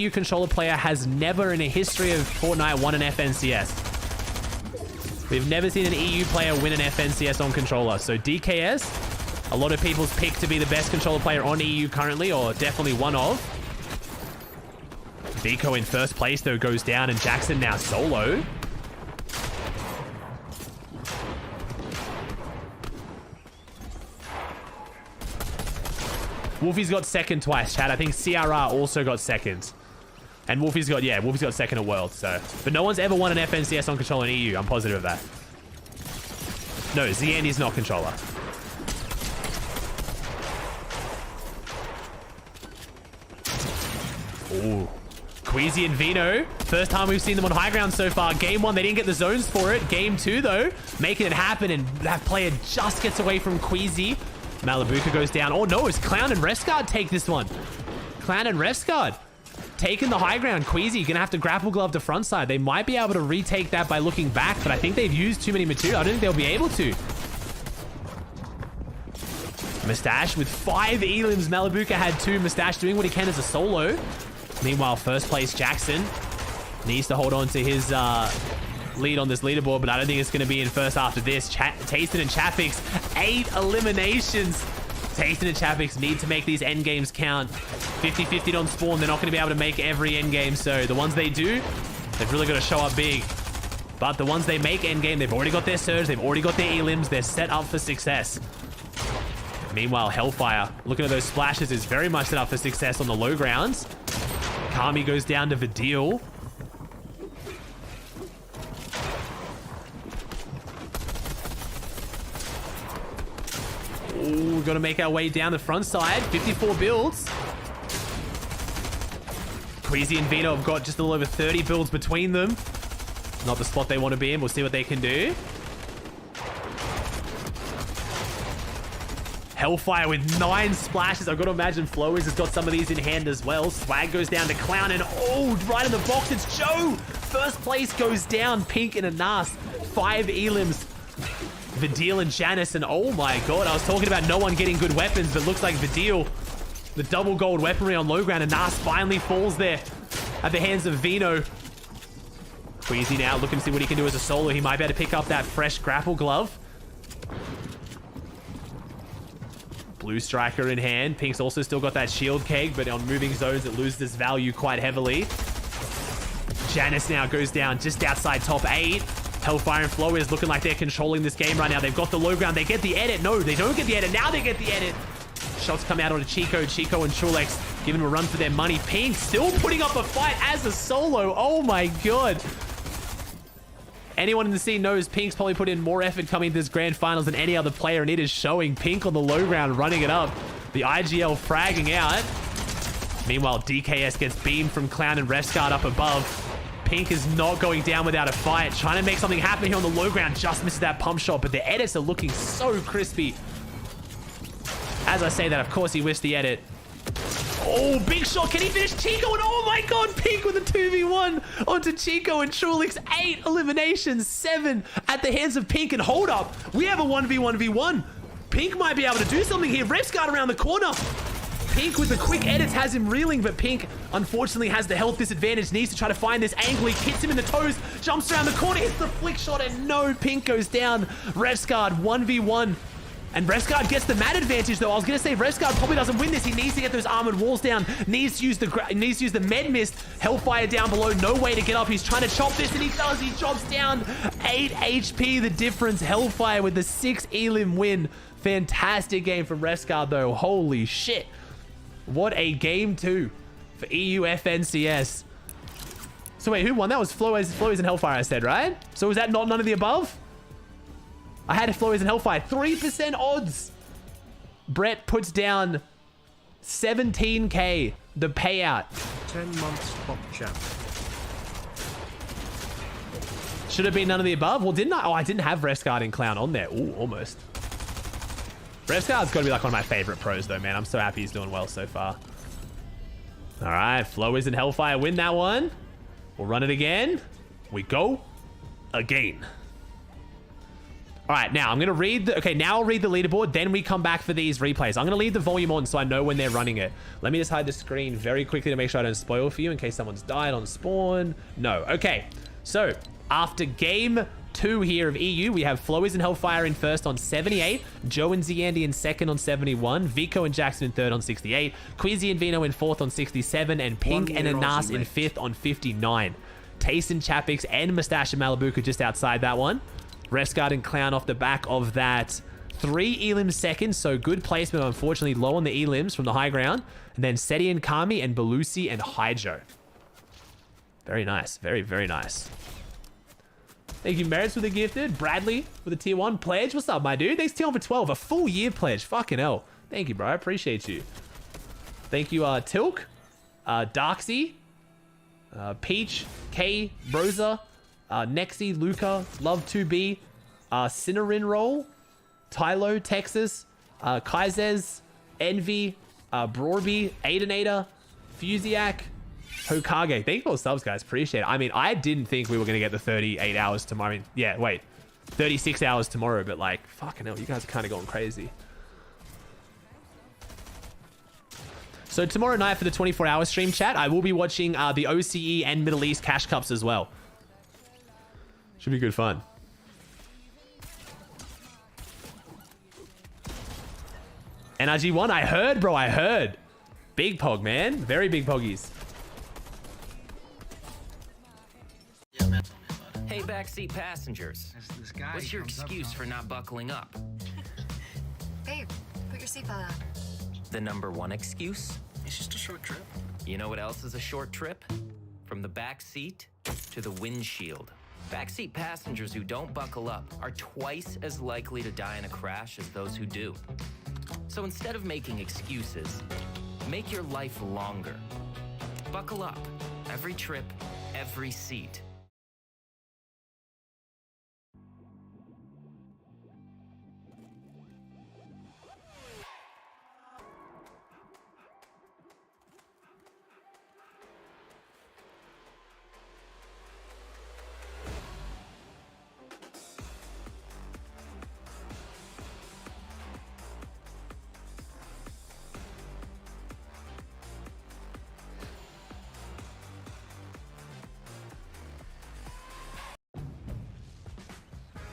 Speaker 1: controller player has never in a history of Fortnite won an FNCS. We've never seen an EU player win an FNCS on controller. So DKS, a lot of people's pick to be the best controller player on EU currently, or definitely one of. Vico in first place, though, goes down, and Jackson now solo. Wolfie's got second twice, chat. I think CRR also got second. And Wolfie's got second at World, so. But no one's ever won an FNCS on controller in EU. I'm positive of that. No, Zandy's not controller. Ooh. Queasy and Vino. First time we've seen them on high ground so far. Game 1, they didn't get the zones for it. Game 2, though, making it happen, and that player just gets away from Queasy. Malibuka goes down. Oh no, it's Clown and Refsguard take this one. Clown and Refsguard taking the high ground. Queasy gonna have to grapple glove to front side. They might be able to retake that by looking back, but I think they've used too many material. I don't think they'll be able to. Mustache with 5 elims. Malibuka had 2. Mustache doing what he can as a solo. Meanwhile, first place Jackson needs to hold on to his lead on this leaderboard, but I don't think it's going to be in first after this. Tastin and Chapix, 8 eliminations. Tastin and Chapix need to make these end games count. 50-50 on spawn. They're not going to be able to make every end game, so the ones they do, they've really got to show up big. But the ones they make end game, they've already got their surge, they've already got their elims, they're set up for success. Meanwhile, Hellfire, looking at those splashes, is very much set up for success on the low grounds. Kami goes down to Vidil. Ooh, we've got to make our way down the front side. 54 builds. Queasy and Vito have got just a little over 30 builds between them. Not the spot they want to be in. We'll see what they can do. Hellfire with 9 splashes. I've got to imagine Flowers has got some of these in hand as well. Swag goes down to Clown, and oh, right in the box, it's Joe. First place goes down. Pink and Anas. 5 elims. Vidil and Janice, and oh my god, I was talking about no one getting good weapons, but looks like Vidil, the double gold weaponry on low ground, and Nas finally falls there at the hands of Vino. Queasy now looking to see what he can do as a solo. He might be able to pick up that fresh grapple glove. Blue Striker in hand. Pink's also still got that shield keg, but on moving zones, it loses value quite heavily. Janice now goes down just outside top 8. Hellfire and Flow is looking like they're controlling this game right now. They've got the low ground. They get the edit. No, they don't get the edit. Now they get the edit. Shots come out onto Chico. Chico and Chulex giving them a run for their money. Pink still putting up a fight as a solo. Oh my god. Anyone in the scene knows Pink's probably put in more effort coming to this grand finals than any other player, and it is showing. Pink on the low ground running it up. The IGL fragging out. Meanwhile, DKS gets beamed from Clown and Rescard up above. Pink is not going down without a fight. Trying to make something happen here on the low ground. Just misses that pump shot, but the edits are looking so crispy. As I say that, of course, he whiffed the edit. Oh, big shot. Can he finish Chico? And oh my god, Pink with a 2v1 onto Chico and Trulix. 8 eliminations, 7 at the hands of Pink. And hold up, we have a 1v1v1. Pink might be able to do something here. Refsguard around the corner. Pink with the quick edits has him reeling, but Pink unfortunately has the health disadvantage. Needs to try to find this angle. He kicks him in the toes, jumps around the corner, hits the flick shot, and no, Pink goes down. Refsguard 1v1. And Refsguard gets the mat advantage, though. I was going to say Refsguard probably doesn't win this. He needs to get those armored walls down. Needs to use the med mist. Hellfire down below. No way to get up. He's trying to chop this, and he does. He chops down. 8 HP the difference. Hellfire with the 6 elim win. Fantastic game from Refsguard, though. Holy shit. What a game 2 for EU FNCS. So wait, who won? That was Flowers and Hellfire, I said, right? So was that not none of the above? I had Flowers and Hellfire. 3% odds. Brett puts down 17k, the payout.
Speaker 8: 10 months pop champ.
Speaker 1: Should have been none of the above. Well, didn't I? Oh, I didn't have Refsguard and Clown on there. Ooh, almost. Refsguard's got to be like one of my favorite pros, though, man. I'm so happy he's doing well so far. All right, Flowers and Hellfire win that one. We'll run it again. We go again. All right, now I'm going to read the... Okay, now I'll read the leaderboard. Then we come back for these replays. I'm going to leave the volume on so I know when they're running it. Let me just hide the screen very quickly to make sure I don't spoil for you in case someone's died on spawn. No. Okay, so after game 2 here of EU, we have Flowers and Hellfire in first on 78, Joe and Zandy in second on 71, Vico and Jackson in third on 68, Queasy and Vino in fourth on 67, and Pink and Anas in fifth on 59. Tayson, Chapix, and Mustache and Malibuka just outside that one. Refsguard and Clown off the back of that. 3 elims second, so good placement, unfortunately low on the elims from the high ground. And then Seti and Kami and Belusi and Hydro. Very nice. Very, very nice. Thank you, Merits, for the gifted. Bradley with a tier 1 pledge. What's up, my dude? Thanks, tier 1 for 12. A full year pledge. Fucking hell. Thank you, bro. I appreciate you. Thank you, Tilk, Darksy, Peach, K, Rosa, Nexi, Luca, Love2B, Cinnamon Roll, Tylo, Texas, Kaizes, Envy, Broadby, Aidenator, Fusiac, Hokage. Thank you for the subs, guys. Appreciate it. I mean, I didn't think we were going to get the 38 hours tomorrow. I mean, yeah, wait. 36 hours tomorrow, but like, fucking hell, you guys are kind of going crazy. So tomorrow night for the 24-hour stream chat, I will be watching the OCE and Middle East Cash Cups as well. Should be good fun. NRG1, I heard, bro. I heard. Big pog, man. Very big poggies.
Speaker 20: Hey, backseat passengers. What's your excuse for not buckling up?
Speaker 19: Babe, put your
Speaker 20: your seatbelt on.
Speaker 21: The number one excuse?
Speaker 20: It's just a short trip.
Speaker 21: You know what else is a short trip? From the back seat to the windshield. Backseat passengers who don't buckle up are twice as likely to die in a crash as those who do. So instead of making excuses, make your life longer. Buckle up. Every trip, every seat.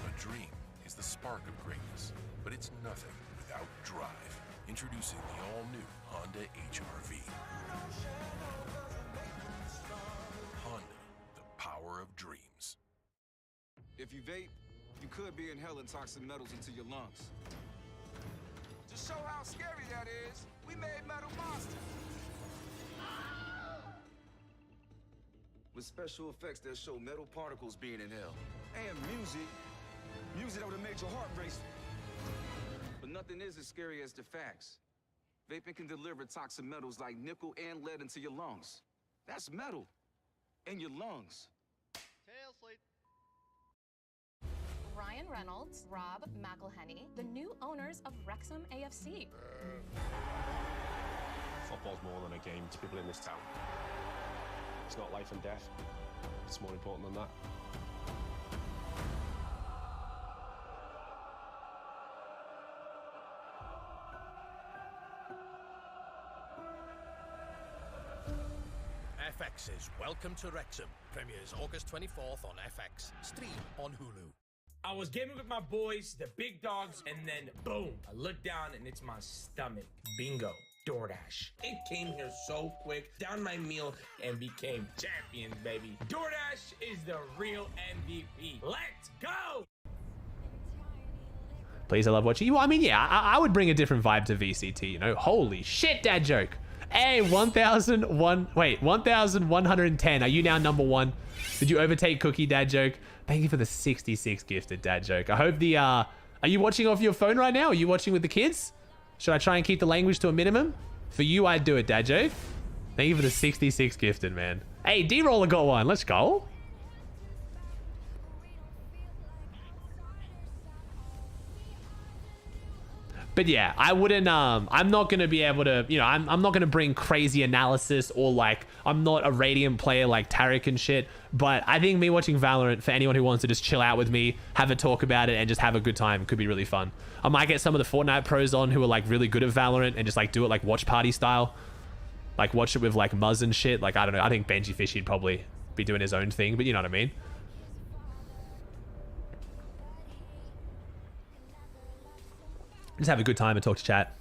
Speaker 4: A dream is the spark of greatness, but it's nothing without drive. Introducing the all-new Honda HR-V. Honda, the power of dreams.
Speaker 22: If you vape, you could be inhaling toxic metals into your lungs. To show how scary that is, we made metal monsters. With special effects that show metal particles being inhaled. And music that would have made your heart race. But nothing is as scary as the facts. Vaping can deliver toxic metals like nickel and lead into your lungs. That's metal in your lungs.
Speaker 18: Tail slate. Ryan Reynolds, Rob McElhenney, the new owners of Wrexham AFC.
Speaker 23: Football's more than a game to people in this town. It's not life and death. It's more important than that.
Speaker 7: FX's Welcome to Wrexham premieres August 24th on FX. Stream on Hulu.
Speaker 12: I was gaming with my boys, the big dogs, and then boom, I look down and it's my stomach. Bingo. DoorDash. It came here so quick, down my meal, and became champions, baby. DoorDash is the real MVP. Let's go!
Speaker 1: Please, I love watching you. I mean, yeah, I would bring a different vibe to VCT, you know? Holy shit, dad joke. Hey, 1,110. Are you now number one? Did you overtake Cookie, dad joke? Thank you for the 66 gifted, dad joke. I hope the, are you watching off your phone right now? Are you watching with the kids? Should I try and keep the language to a minimum? For you, I'd do it, dad joke. Thank you for the 66 gifted, man. Hey, D-Roller got one. Let's go. But yeah, I wouldn't, I'm not going to be able to, you know, I'm not going to bring crazy analysis or like, I'm not a Radiant player like Tarek and shit. But I think me watching Valorant, for anyone who wants to just chill out with me, have a talk about it and just have a good time, could be really fun. I might get some of the Fortnite pros on who are like really good at Valorant and just like do it like watch party style. Like watch it with like Muzz and shit. Like, I don't know. I think Benji Fishy'd probably be doing his own thing, but you know what I mean? Just have a good time and talk to chat.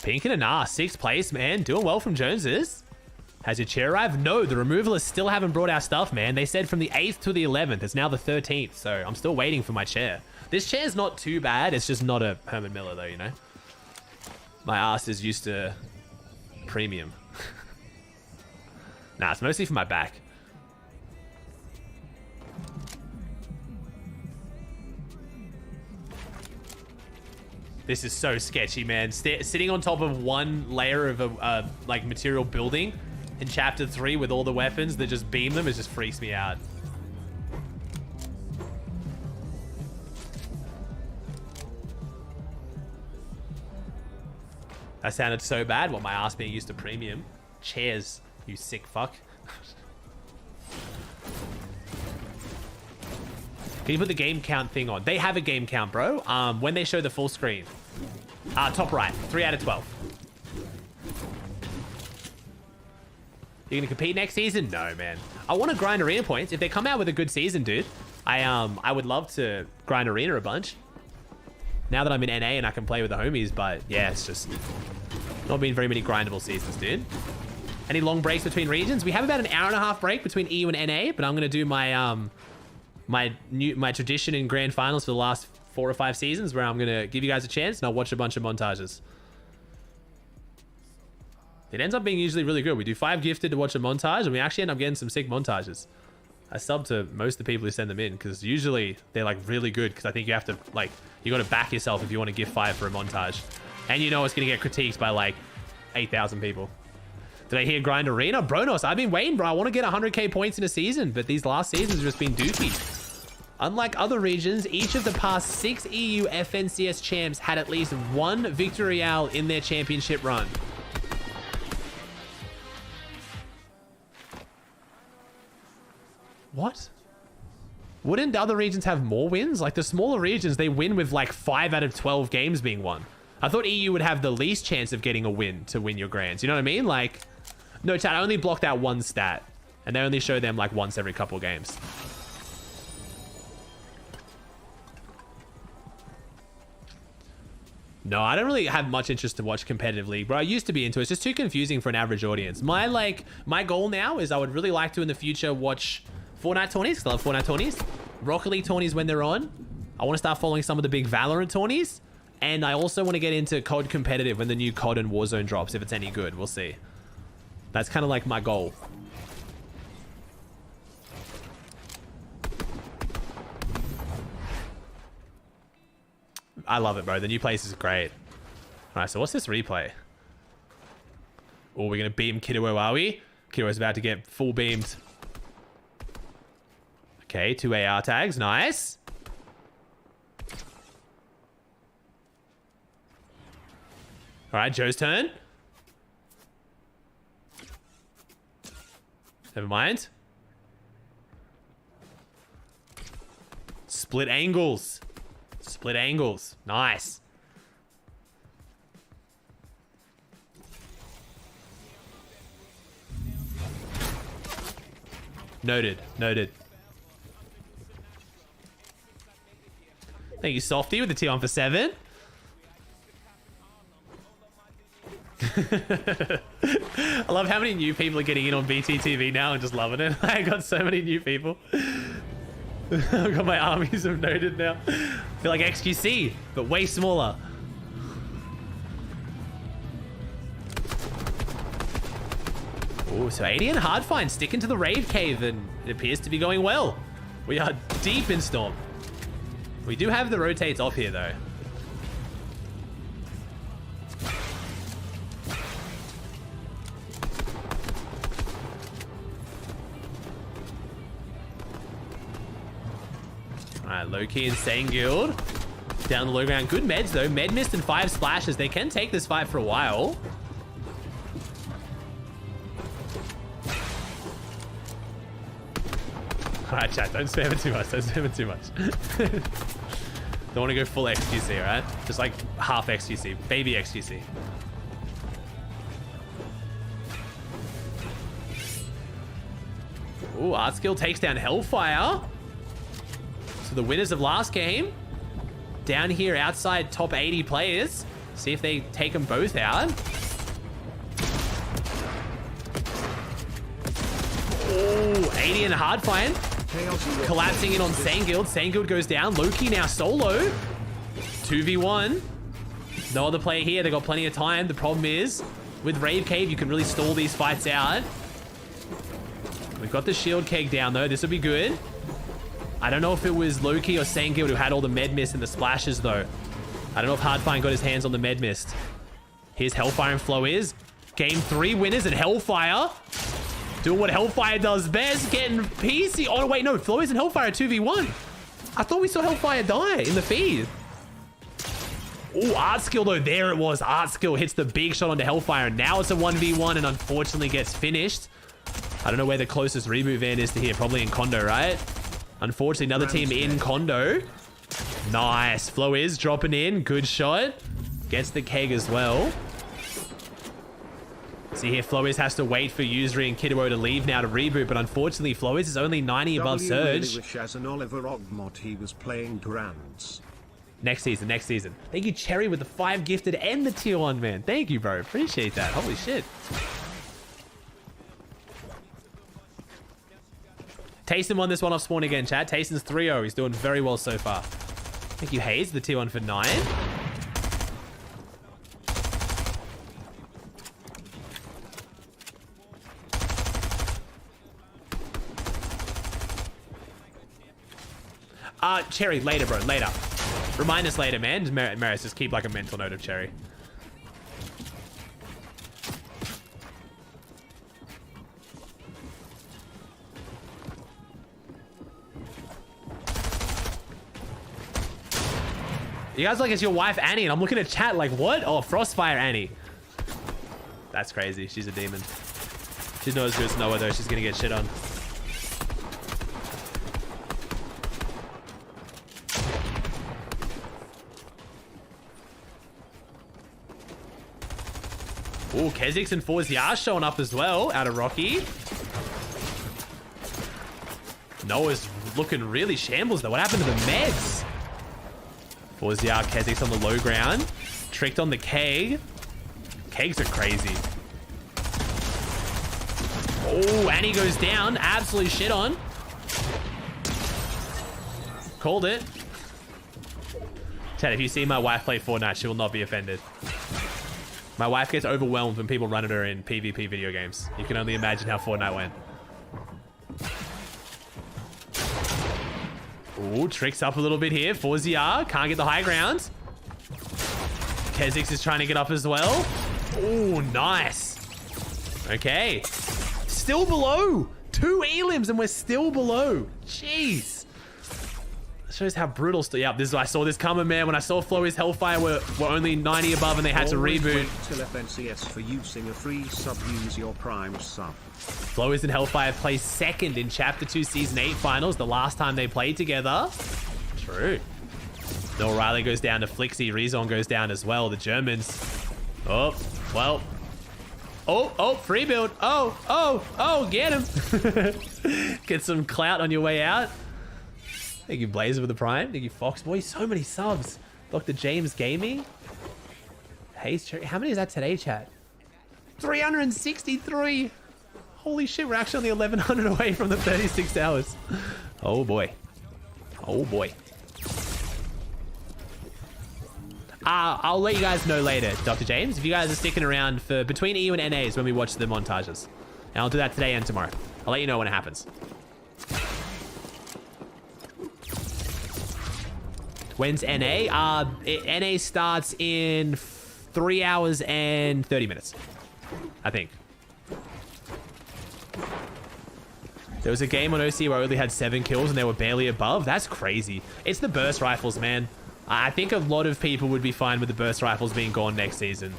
Speaker 1: Pink and a nah. 6th place, man. Doing well from Joneses. Has your chair arrived? No, the removalists still haven't brought our stuff, man. They said from the 8th to the 11th. It's now the 13th, so I'm still waiting for my chair. This chair's not too bad. It's just not a Herman Miller, though, you know? My ass is used to premium. Nah, it's mostly for my back. This is so sketchy, man. Sitting on top of one layer of a like material building in chapter 3 with all the weapons that just beam them, it just freaks me out. That sounded so bad. What, my ass being used to premium? Chairs, you sick fuck. Can you put the game count thing on? They have a game count, bro. When they show the full screen. Top right, 3 out of 12. You're gonna compete next season? No, man. I want to grind arena points. If they come out with a good season, dude, I would love to grind arena a bunch. Now that I'm in NA and I can play with the homies, but yeah, it's just not been very many grindable seasons, dude. Any long breaks between regions? We have about an hour and a half break between EU and NA, but I'm gonna do my my tradition in grand finals for the last 4 or 5 seasons, where I'm gonna give you guys a chance and I'll watch a bunch of montages. It ends up being usually really good. We do 5 gifted to watch a montage, and we actually end up getting some sick montages. I sub to most of the people who send them in, because usually they're like really good, because I think you have to, like, you got to back yourself if you want to give 5 for a montage. And you know it's going to get critiqued by like 8,000 people. Did I hear grind arena? Bronos, I've been waiting, bro. I want to get 100k points in a season, but these last seasons have just been dookie. Unlike other regions, each of the past 6 EU FNCS champs had at least 1 victory royale in their championship run. What? Wouldn't other regions have more wins? Like the smaller regions, they win with like 5 out of 12 games being won. I thought EU would have the least chance of getting a win to win your grands. You know what I mean? Like, no, chat, I only blocked out 1 stat. And they only show them like once every couple games. No, I don't really have much interest to watch competitive league, bro. I used to be into it. It's just too confusing for an average audience. My goal now is I would really like to in the future watch Fortnite tourneys, because I love Fortnite tourneys. Rocket League tourneys when they're on. I want to start following some of the big Valorant tourneys. And I also want to get into COD competitive when the new COD and Warzone drops, if it's any good. We'll see. That's kind of like my goal. I love it, bro. The new place is great. All right, so what's this replay? Oh, we're going to beam Kiddo, are we? Kiddo's about to get full beamed. Okay, 2 AR tags. Nice. All right, Joe's turn. Never mind. Split angles. Split angles. Nice. Noted. Noted. Thank you, Softy, with the T on for 7. I love how many new people are getting in on BTTV now and just loving it. I got so many new people. I've got my armies of Noted now. I feel like XQC, but way smaller. Oh, so 80 and Hardfind sticking to the raid cave, and it appears to be going well. We are deep in Storm. We do have the rotates off here, though. Alright, low-key insane guild. Down the low ground. Good meds, though. Med mist and 5 splashes. They can take this fight for a while. Alright, chat. Don't spam it too much. Don't spam it too much. Don't want to go full XQC, right? Just like half XQC. Baby XQC. Ooh, Art Skill takes down Hellfire. So the winners of last game, down here outside top 80 players, See if they take them both out. Oh, 80 and a hard find. Collapsing in on Sanguild. Sanguild goes down. Loki now solo. 2v1. No other player here. They got plenty of time. The problem is, with Rave Cave, you can really stall these fights out. We've got the shield keg down, though. This will be good. I don't know if it was Loki or Sanguild who had all the med mist and the splashes, though. I don't know if Hardfire got his hands on the med mist. Here's Hellfire and Flow is. Game 3 winners and Hellfire. Doing what Hellfire does best. Getting PC. Oh, wait, no. Flow is and Hellfire 2v1. I thought we saw Hellfire die in the feed. Oh, Art Skill, though. There it was. Art Skill hits the big shot onto Hellfire. Now it's a 1v1 and unfortunately gets finished. I don't know where the closest reboot van is to here. Probably in Kondo, right? Unfortunately, another team in Kondo. Nice. Flow is dropping in. Good shot. Gets the keg as well. See here, Flowiz has to wait for Yuzuri and Kiddo to leave now to reboot, but unfortunately, Flowiz is only 90 above Surge.
Speaker 8: Really wish as an Oliver Ogmod he was playing Grands.
Speaker 1: Next season, next season. Thank you, Cherry, with the 5 gifted and the tier 1, man. Thank you, bro. Appreciate that. Holy shit. Tayson won this one off spawn again, chat. Tayson's 3-0. He's doing very well so far. Thank you, Hayes, the tier 1 for 9. Cherry, later, bro, later. Remind us later, man. Maris, just keep like a mental note of Cherry. You guys like, it's your wife Annie, and I'm looking at chat like, what? Oh, Frostfire Annie. That's crazy. She's a demon. She's not as good as Noah, though. She's gonna get shit on. Ooh, Kezix and Forziar showing up as well out of Rocky. Noah's looking really shambles, though. What happened to the meds? Forziar, Kezix on the low ground. Tricked on the keg. Kegs are crazy. Oh, Annie goes down. Absolutely shit on. Called it. Ted, if you see my wife play Fortnite, she will not be offended. My wife gets overwhelmed when people run at her in PvP video games. You can only imagine how Fortnite went. Ooh, tricks up a little bit here. Forziar can't get the high ground. Kezix is trying to get up as well. Ooh, nice. Okay. Still below. 2 elims and we're still below. Jeez. Shows how brutal. Yeah, this is, I saw this coming, man. When I saw Flowiz Hellfire were only 90 above and they had to reboot.
Speaker 8: Till FNCS for using a free sub. Use your prime sub.
Speaker 1: Flowiz and Hellfire placed second in Chapter 2 Season 8 finals the last time they played together. True. Noah Riley goes down to Flixie. Rezon goes down as well. The Germans. Oh, well. Oh, free build. Oh, get him. Get some clout on your way out. Thank you, Blazer, with the Prime. Thank you, Foxboy. So many subs. Dr. James Gaming. Hayes Cherry. How many is that today, chat? 363. Holy shit, we're actually only 1,100 away from the 36 hours. Oh, boy. Oh, boy. I'll let you guys know later, Dr. James, if you guys are sticking around for between EU and NAs when we watch the montages. And I'll do that today and tomorrow. I'll let you know when it happens. When's NA? NA starts in 3 hours and 30 minutes, I think. There was a game on OC where I only had 7 kills and they were barely above. That's crazy. It's the burst rifles, man. I think a lot of people would be fine with the burst rifles being gone next season.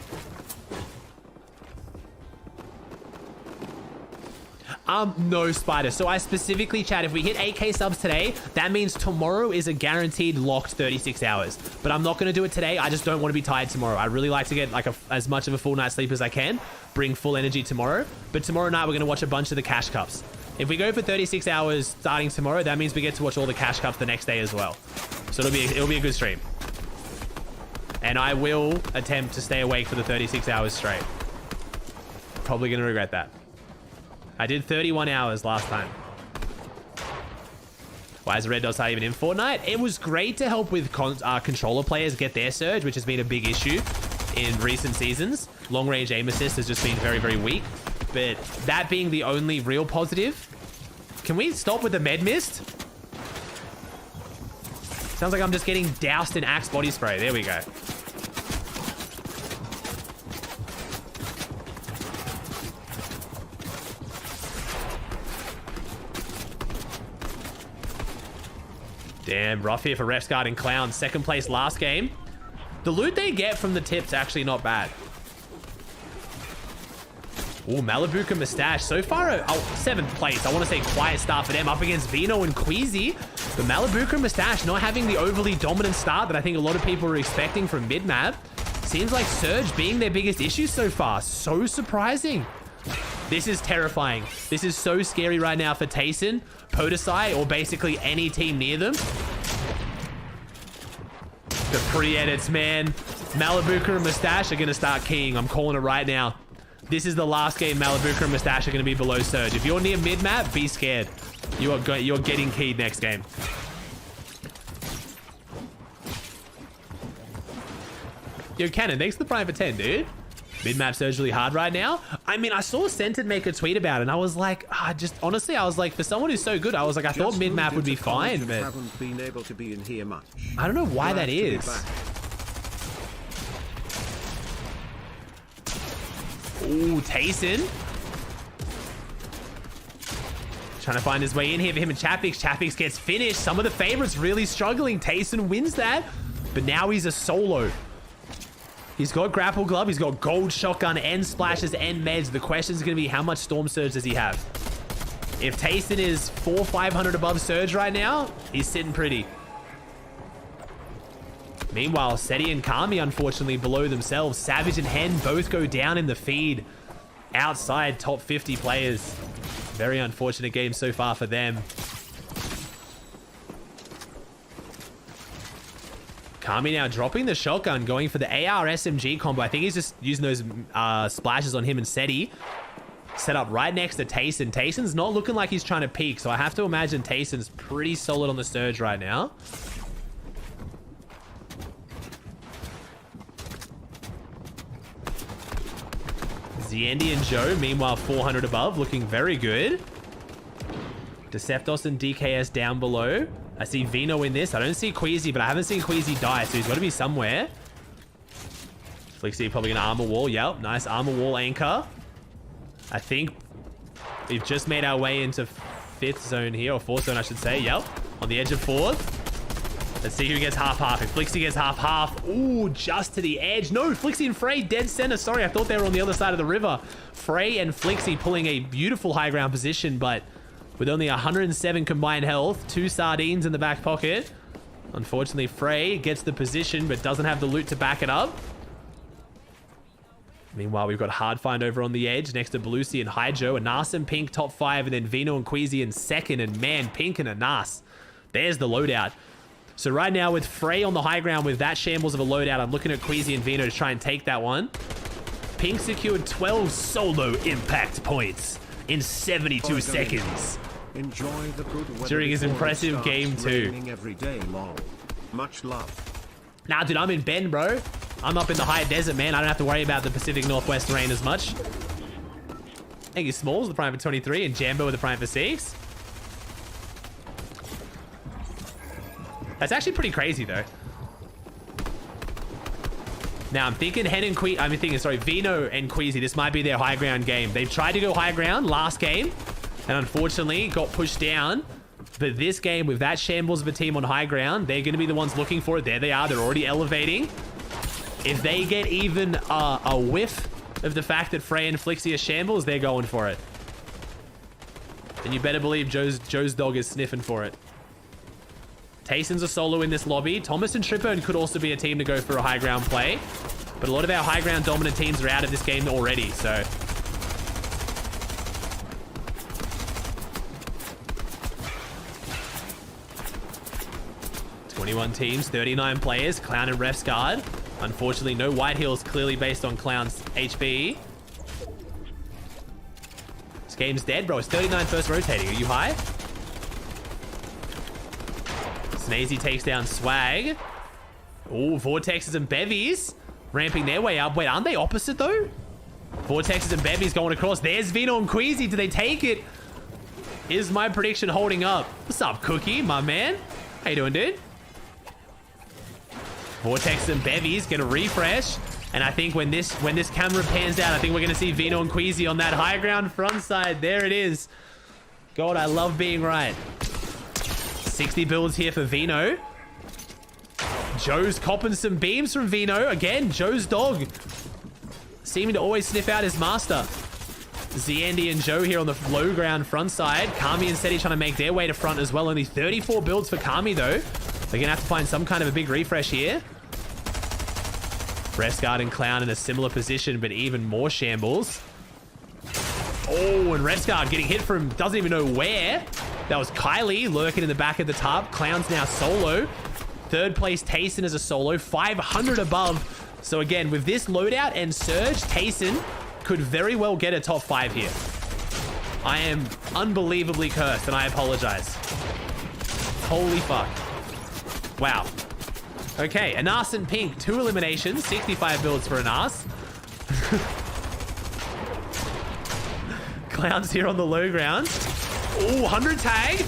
Speaker 1: No, Spider. So I specifically, chat, if we hit 8K subs today, that means tomorrow is a guaranteed locked 36 hours. But I'm not going to do it today. I just don't want to be tired tomorrow. I really like to get like as much of a full night's sleep as I can. Bring full energy tomorrow. But tomorrow night, we're going to watch a bunch of the cash cups. If we go for 36 hours starting tomorrow, that means we get to watch all the cash cups the next day as well. So it'll be a good stream. And I will attempt to stay awake for the 36 hours straight. Probably going to regret that. I did 31 hours last time. Why is Red Dot Star even in Fortnite? It was great to help with controller players get their surge, which has been a big issue in recent seasons. Long range aim assist has just been very, very weak. But that being the only real positive. Can we stop with the med mist? Sounds like I'm just getting doused in Axe body spray. There we go. Damn, rough here for Refsguard and Clown. Second place last game. The loot they get from the tip's actually not bad. Oh, Malibuca Mustache. So far, 7th place. I want to say quiet start for them up against Vino and Queasy. But Malibuca Mustache not having the overly dominant start that I think a lot of people are expecting from mid-map. Seems like Surge being their biggest issue so far. So surprising. This is terrifying. This is so scary right now for Tayson, Podesai, or basically any team near them. The pre-edits, man. Malibuca and Mustache are going to start keying. I'm calling it right now. This is the last game Malibuca and Mustache are going to be below Surge. If you're near mid-map, be scared. You're getting keyed next game. Yo, Cannon, thanks for the Prime for 10, dude. Mid-map Surge really hard right now. I mean, I saw Scented make a tweet about it, and I was like, honestly, I was like, for someone who's so good, I was like, I thought mid-map would be fine, but
Speaker 8: haven't been able to be in here much.
Speaker 1: I don't know why that is. Ooh, Tayson. Trying to find his way in here for him and Chapix. Chapix gets finished. Some of the favorites really struggling. Tayson wins that, but now he's a solo. He's got grapple glove. He's got gold shotgun and splashes and meds. The question is going to be how much storm surge does he have? If Tayson is 400-500 above surge right now, he's sitting pretty. Meanwhile, Seti and Kami, unfortunately, below themselves. Savage and Hen both go down in the feed. Outside top 50 players. Very unfortunate game so far for them. Kami now dropping the shotgun, going for the AR SMG combo. I think he's just using those splashes on him and Seti. Set up right next to Tayson. Tayson's not looking like he's trying to peek, so I have to imagine Tayson's pretty solid on the surge right now. Zandy and Joe, meanwhile, 400 above, looking very good. Deceptos and DKS down below. I see Vino in this. I don't see Queasy, but I haven't seen Queasy die, so he's got to be somewhere. Flixie probably an armor wall. Yep, nice armor wall anchor. I think we've just made our way into 5th zone here, or 4th zone, I should say. Yep, on the edge of 4th. Let's see who gets half-half. If Flixie gets half-half, ooh, just to the edge. No, Flixie and Frey dead center. Sorry, I thought they were on the other side of the river. Frey and Flixie pulling a beautiful high ground position, but with only 107 combined health, 2 sardines in the back pocket. Unfortunately, Frey gets the position, but doesn't have the loot to back it up. Meanwhile, we've got Hardfind over on the edge next to Belusi and Hyjo. Anas and Pink top 5, and then Vino and Queasy in 2nd. And man, Pink and Anas. There's the loadout. So right now with Frey on the high ground with that shambles of a loadout, I'm looking at Queasy and Vino to try and take that one. Pink secured 12 solo impact points in 72 seconds.
Speaker 8: Enjoy the good weather
Speaker 1: during his impressive game 2.
Speaker 8: Every day, lol. Much love.
Speaker 1: Nah, dude, I'm in Bend, bro. I'm up in the high desert, man. I don't have to worry about the Pacific Northwest rain as much. Thank you, Smalls, the prime for 23, and Jambo with the prime for 6. That's actually pretty crazy, though. Now, I'm thinking Vino and Queasy, this might be their high ground game. They've tried to go high ground last game, and unfortunately got pushed down. But this game, with that shambles of a team on high ground, they're going to be the ones looking for it. There they are. They're already elevating. If they get even a whiff of the fact that Frey and Flixie are shambles, they're going for it. And you better believe Joe's dog is sniffing for it. Tayson's a solo in this lobby. Thomas and Tripburn could also be a team to go for a high ground play. But a lot of our high ground dominant teams are out of this game already, so... ...21 teams, 39 players. Clown and Refs guard. Unfortunately, no white heals clearly based on Clown's HP. This game's dead, bro. It's 39 first rotating. Are you high? Snazy takes down Swag. Oh, Vortexes and Bevies ramping their way up. Wait, aren't they opposite though? Vortexes and Bevies going across. There's Vino and Queasy. Do they take it? Is my prediction holding up? What's up, Cookie, my man? How you doing, dude? Vortex and Bevies get a refresh. And I think when this camera pans out, I think we're going to see Vino and Queasy on that high ground front side. There it is. God, I love being right. 60 builds here for Vino. Joe's copping some beams from Vino. Again, Joe's dog seeming to always sniff out his master. Zandy and Joe here on the low ground front side. Kami and Seti trying to make their way to front as well. Only 34 builds for Kami though. They're going to have to find some kind of a big refresh here. Restguard and Clown in a similar position, but even more shambles. Oh, and Restguard getting hit from doesn't even know where. That was Kylie lurking in the back of the top. Clown's now solo. Third place, Tayson is a solo. 500 above. So again, with this loadout and Surge, Tayson could very well get a top 5 here. I am unbelievably cursed, and I apologize. Holy fuck. Wow. Okay, Anas and Pink, 2 eliminations, 65 builds for Anas. Clown's here on the low ground. Oh, 100 tag.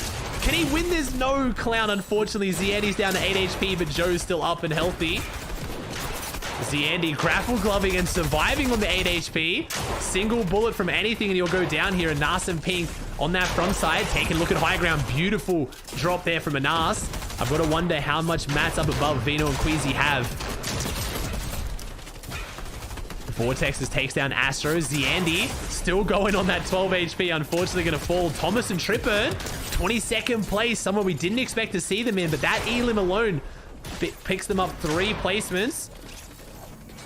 Speaker 1: Can he win this? No, Clown, unfortunately. Zandy's down to 8 HP, but Joe's still up and healthy. Zandy grapple gloving and surviving on the 8 HP. Single bullet from anything and he'll go down here. Anas and Pink on that front side. Taking a look at high ground. Beautiful drop there from Anas. I've got to wonder how much mats up above Vino and Queasy have. Vortexes takes down Astro. Zandy still going on that 12 HP. Unfortunately going to fall. Thomas and Tripper, 22nd place. Somewhere we didn't expect to see them in, but that elim alone picks them up 3 placements.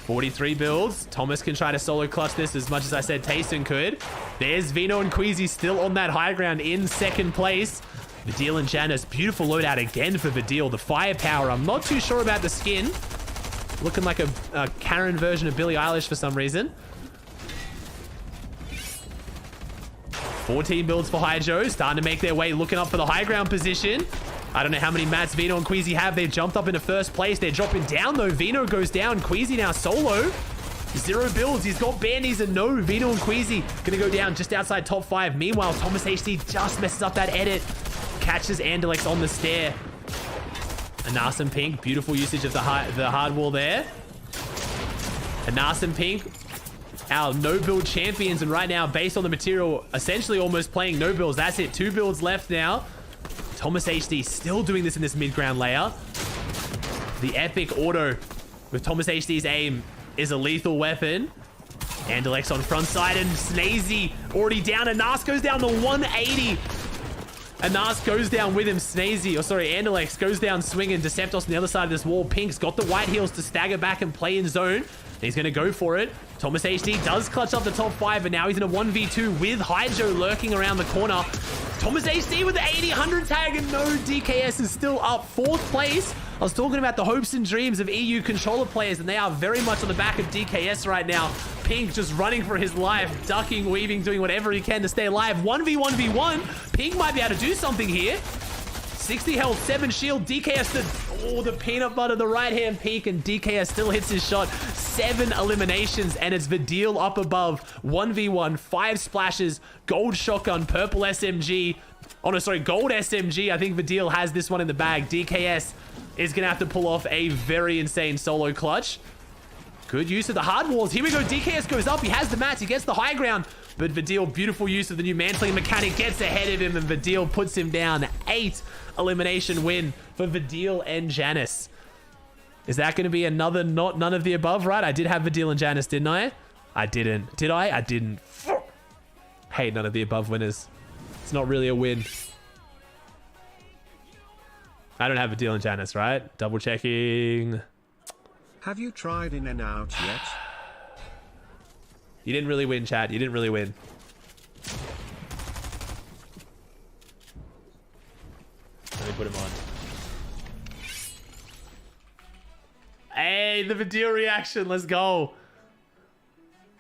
Speaker 1: 43 builds. Thomas can try to solo clutch this as much as I said Tayson could. There's Vino and Queasy still on that high ground in 2nd place. Vidil and Janice, beautiful loadout again for Vidil. The firepower, I'm not too sure about the skin. Looking like a Karen version of Billie Eilish for some reason. 14 builds for High Joe, starting to make their way, looking up for the high ground position. I don't know how many mats Vino and Queasy have. They jumped up into 1st place. They're dropping down though. Vino goes down. Queasy now solo. 0 builds. He's got bandies and no. Vino and Queasy gonna go down just outside top 5. Meanwhile, Thomas HD just messes up that edit. Catches Andalex on the stair. Anas and Pink, beautiful usage of the hard wall there. Anas and Pink, our no build champions, and right now based on the material, essentially almost playing no builds. That's it, 2 builds left now. Thomas HD still doing this in this mid-ground layer. The epic auto with Thomas HD's aim is a lethal weapon. Andalex on front side and Snazy already down. Anas goes down to 180. Anas goes down with him. Snazy, or sorry, Andalex goes down swinging. Deceptos on the other side of this wall. Pink's got the white heels to stagger back and play in zone. He's going to go for it. Thomas HD does clutch up the top 5, and now he's in a 1v2 with Hydro lurking around the corner. Thomas HD with the 80, 100 tag, and no, DKS is still up 4th place. I was talking about the hopes and dreams of EU controller players, and they are very much on the back of DKS right now. Pink just running for his life, ducking, weaving, doing whatever he can to stay alive. 1v1v1. Pink might be able to do something here. 60 health, 7 shield. DKS, the peanut butter, the right-hand peek, and DKS still hits his shot. 7 eliminations, and it's Vidil up above. 1v1, 5 splashes, gold shotgun, purple SMG. Oh, no, sorry, gold SMG. I think Vidil has this one in the bag. DKS is going to have to pull off a very insane solo clutch. Good use of the hard walls. Here we go. DKS goes up. He has the mats. He gets the high ground. But Vidil, beautiful use of the new mantling mechanic, gets ahead of him, and Vidil puts him down. 8 elimination win for Vidil and Janice. Is that going to be another none of the above, right? I did have Vidil and Janice, didn't I? I didn't. Did I? I didn't. Hate none of the above winners. It's not really a win. I don't have Vidil and Janice, right? Double checking.
Speaker 8: Have you tried in and out yet?
Speaker 1: You didn't really win, chat. You didn't really win. Let me put him on. Hey, the video reaction. Let's go.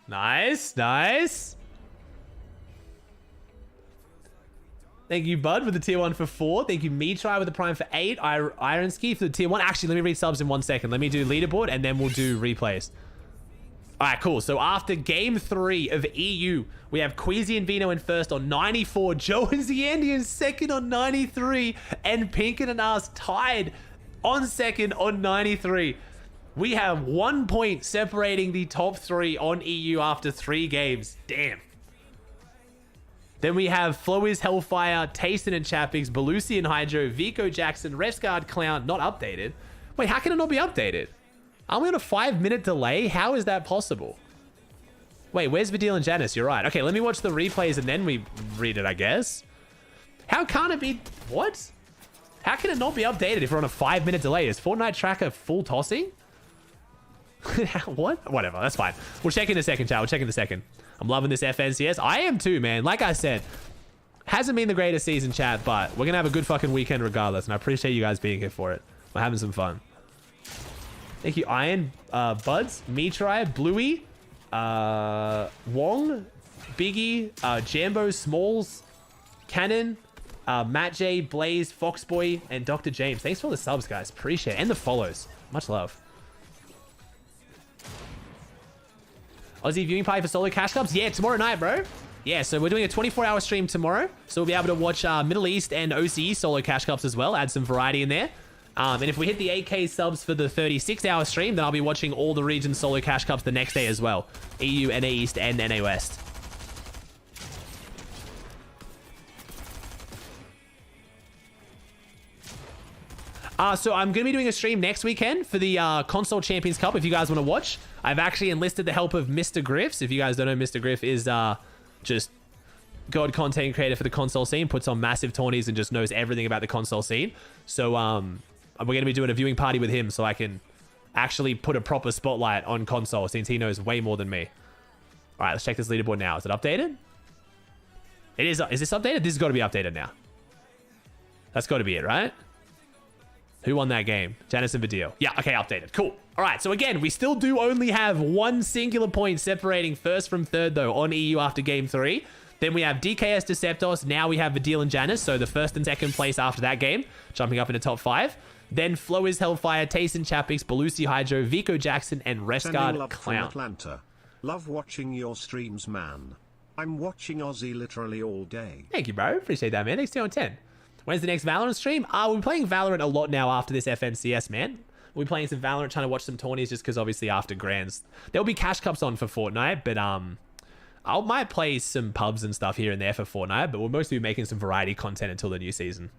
Speaker 1: Nice, nice. Thank you, Bud, with the tier 1 for 4. Thank you, Me Try with the prime for 8. Iron Ski for the tier 1. Actually, let me read subs in 1 second. Let me do leaderboard and then we'll do replays. All right, cool. So after game 3 of EU, we have Queasy and Vino in first on 94. Joe and Zandy in second on 93. And Pinkin and us tied on second on 93. We have 1 point separating the top 3 on EU after 3 games. Damn. Then we have Flowiz, Hellfire, Tayson and Chapix, Belusi and Hydro, Vico Jackson, Refsguard Clown, not updated. Wait, how can it not be updated? Are we on a 5-minute delay? How is that possible? Wait, where's Vidil and Janice? You're right. Okay, let me watch the replays and then we read it, I guess. How can't it be... What? How can it not be updated if we're on a 5-minute delay? Is Fortnite tracker full tossing? What? Whatever, that's fine. We'll check in a second, chat. We'll check in a second. I'm loving this FNCS. I am too, man. Like I said, hasn't been the greatest season, chat, but we're going to have a good fucking weekend regardless, and I appreciate you guys being here for it. We're having some fun. Thank you, Iron, Buds, Me Try, Bluey, Wong, Biggie, Jambo, Smalls, Cannon, Matt J, Blaze, Foxboy, and Dr. James. Thanks for all the subs, guys. Appreciate it. And the follows. Much love. Aussie viewing party for solo cash cups? Yeah, tomorrow night, bro. Yeah, so we're doing a 24-hour stream tomorrow. So we'll be able to watch Middle East and OCE solo cash cups as well. Add some variety in there. And if we hit the 8K subs for the 36-hour stream, then I'll be watching all the region solo cash cups the next day as well. EU, NA East, and NA West. So I'm going to be doing a stream next weekend for the Console Champions Cup if you guys want to watch. I've actually enlisted the help of Mr. Griffs. If you guys don't know, Mr. Griff is just god content creator for the console scene, puts on massive tourneys and just knows everything about the console scene. So we're going to be doing a viewing party with him so I can actually put a proper spotlight on console since he knows way more than me. All right, let's check this leaderboard now. Is it updated? It is. Is this updated? This has got to be updated now. That's got to be it, right? Who won that game? Janice and Vidil. Yeah, okay, updated. Cool. All right, so again, we still do only have 1 singular point separating first from third, though, on EU after game 3. Then we have DKS Deceptos. Now we have Vidil and Janice, so the first and second place after that game, jumping up into top 5. Then Flowiz, Hellfire, Tayson, Chapix, Belusi, Hydro, Vico Jackson, and Rescard Clown.
Speaker 8: Atlanta. Love watching your streams, man. I'm watching Aussie literally all day.
Speaker 1: Thank you, bro. Appreciate that, man. Thanks, 2 on 10. When's the next Valorant stream? We're playing Valorant a lot now after this FNCS, man. We're playing some Valorant, trying to watch some tourneys just because obviously after Grands. There'll be cash cups on for Fortnite, but I might play some pubs and stuff here and there for Fortnite, but we'll mostly be making some variety content until the new season.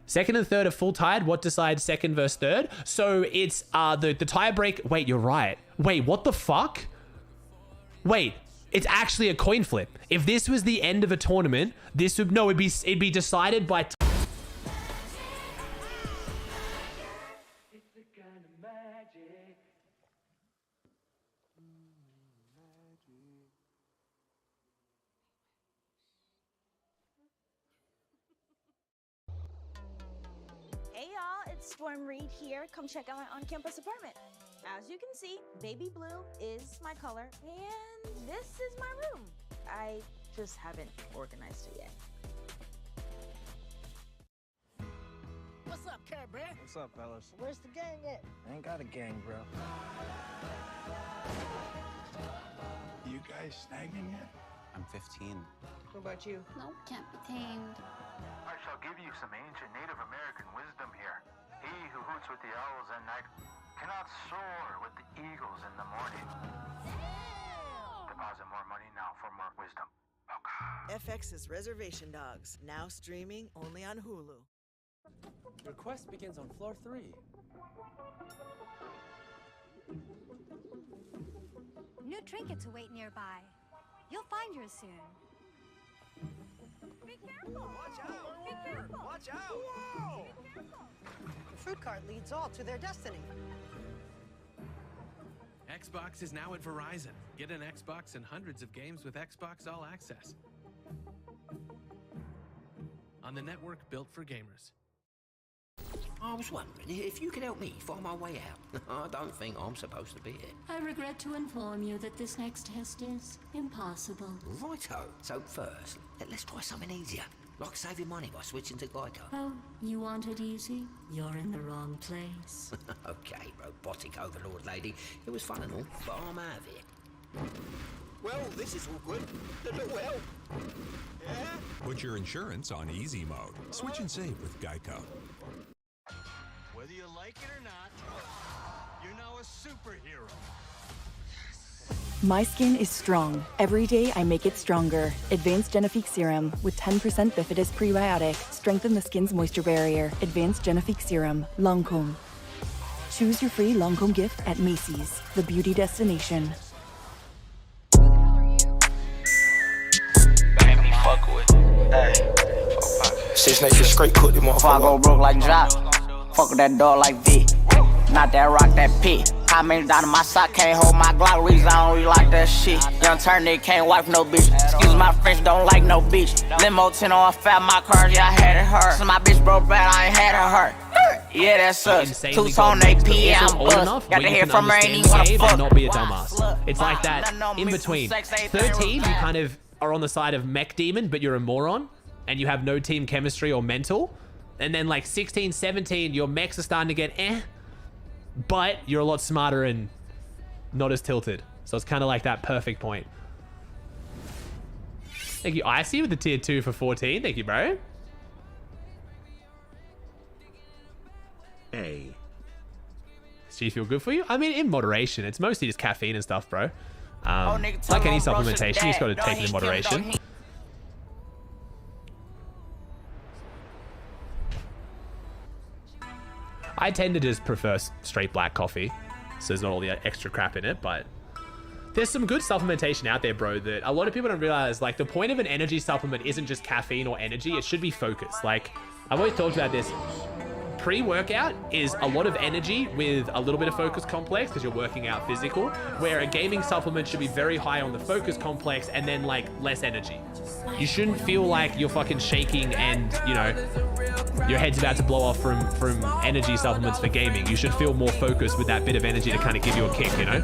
Speaker 1: Second and third are full tied. What decides second versus third? So it's the tie break. Wait, you're right. Wait, what the fuck? Wait. It's actually a coin flip. If this was the end of a tournament, this would it'd be decided by
Speaker 2: Hey y'all, it's Storm Reed here. Come check out my on-campus apartment. As you can see, baby blue is my color, and this is my room. I just haven't organized it yet.
Speaker 17: What's up, Care Bear?
Speaker 10: What's up, fellas?
Speaker 17: Where's the gang at?
Speaker 10: I ain't got a gang, bro.
Speaker 23: You guys snagging yet?
Speaker 11: I'm 15.
Speaker 14: What about you?
Speaker 19: Nope, can't be tamed.
Speaker 15: I shall give you some ancient Native American wisdom here. He who hoots with the owls at night cannot soar with the eagles in the morning. Deposit more money now for more wisdom.
Speaker 16: FX's Reservation Dogs, now streaming only on Hulu.
Speaker 3: Your quest begins on floor 3.
Speaker 20: New trinkets await nearby. You'll find yours soon.
Speaker 17: Be careful! Watch out! Be careful! Watch out! Whoa!
Speaker 20: Be careful!
Speaker 24: The fruit cart leads all to their destiny.
Speaker 25: Xbox is now at Verizon. Get an Xbox and hundreds of games with Xbox All Access. On the network built for gamers.
Speaker 5: I was wondering if you could help me find my way out. I don't think I'm supposed to be here.
Speaker 14: I regret to inform you that this next test is impossible.
Speaker 5: Righto. So first, let's try something easier. Like saving money by switching to Geico.
Speaker 14: Oh, you want it easy? You're in the wrong place.
Speaker 5: Okay, robotic overlord lady. It was fun and all, but I'm out of here. Well, this is awkward. Well. Yeah?
Speaker 6: Put your insurance on easy mode. Switch and save with Geico.
Speaker 17: Whether you like it or not, you're now a superhero.
Speaker 9: My skin is strong. Every day I make it stronger. Advanced Genifique Serum with 10% bifidus prebiotic. Strengthen the skin's moisture barrier. Advanced Genifique Serum. Lancome. Choose your free Lancome gift at Macy's, the beauty destination.
Speaker 13: Six niggas straight cook them motherfuckers. I go broke like Jock. Fuck with that dog like V. Not that rock, that pit. I mean down in my sock, can't hold my Glock. Reason I don't really like that shit. Young turn nigga can't wipe no bitch. Excuse my French, don't like no bitch. Limo 10 on fat, my cars, yeah, I had it hurt. So my bitch broke bad, I ain't had it hurt. Yeah, that sucks. Two-tone AP, yeah, I'm bust. Got to hear from her, ain't even wanna fuck.
Speaker 1: And not be a dumbass. It's like that in between. 13, you kind of are on the side of mech demon, but you're a moron. And you have no team chemistry or mental. And then like 16, 17, your mechs are starting to get but you're a lot smarter and not as tilted. So it's kind of like that perfect point. Thank you, Icy, with the tier 2 for 14. Thank you, bro.
Speaker 8: A.
Speaker 1: Do you feel good for you? I mean, in moderation. It's mostly just caffeine and stuff, bro. Like any supplementation, you just got to take it in moderation. I tend to just prefer straight black coffee, so there's not all the extra crap in it, but there's some good supplementation out there, bro, that a lot of people don't realize. Like, the point of an energy supplement isn't just caffeine or energy, it should be focus. Like, I've always talked about this. Pre-workout is a lot of energy with a little bit of focus complex because you're working out physical, where a gaming supplement should be very high on the focus complex and then like less energy. You shouldn't feel like you're fucking shaking and, you know, your head's about to blow off from energy supplements for gaming. You should feel more focused with that bit of energy to kind of give you a kick, you know?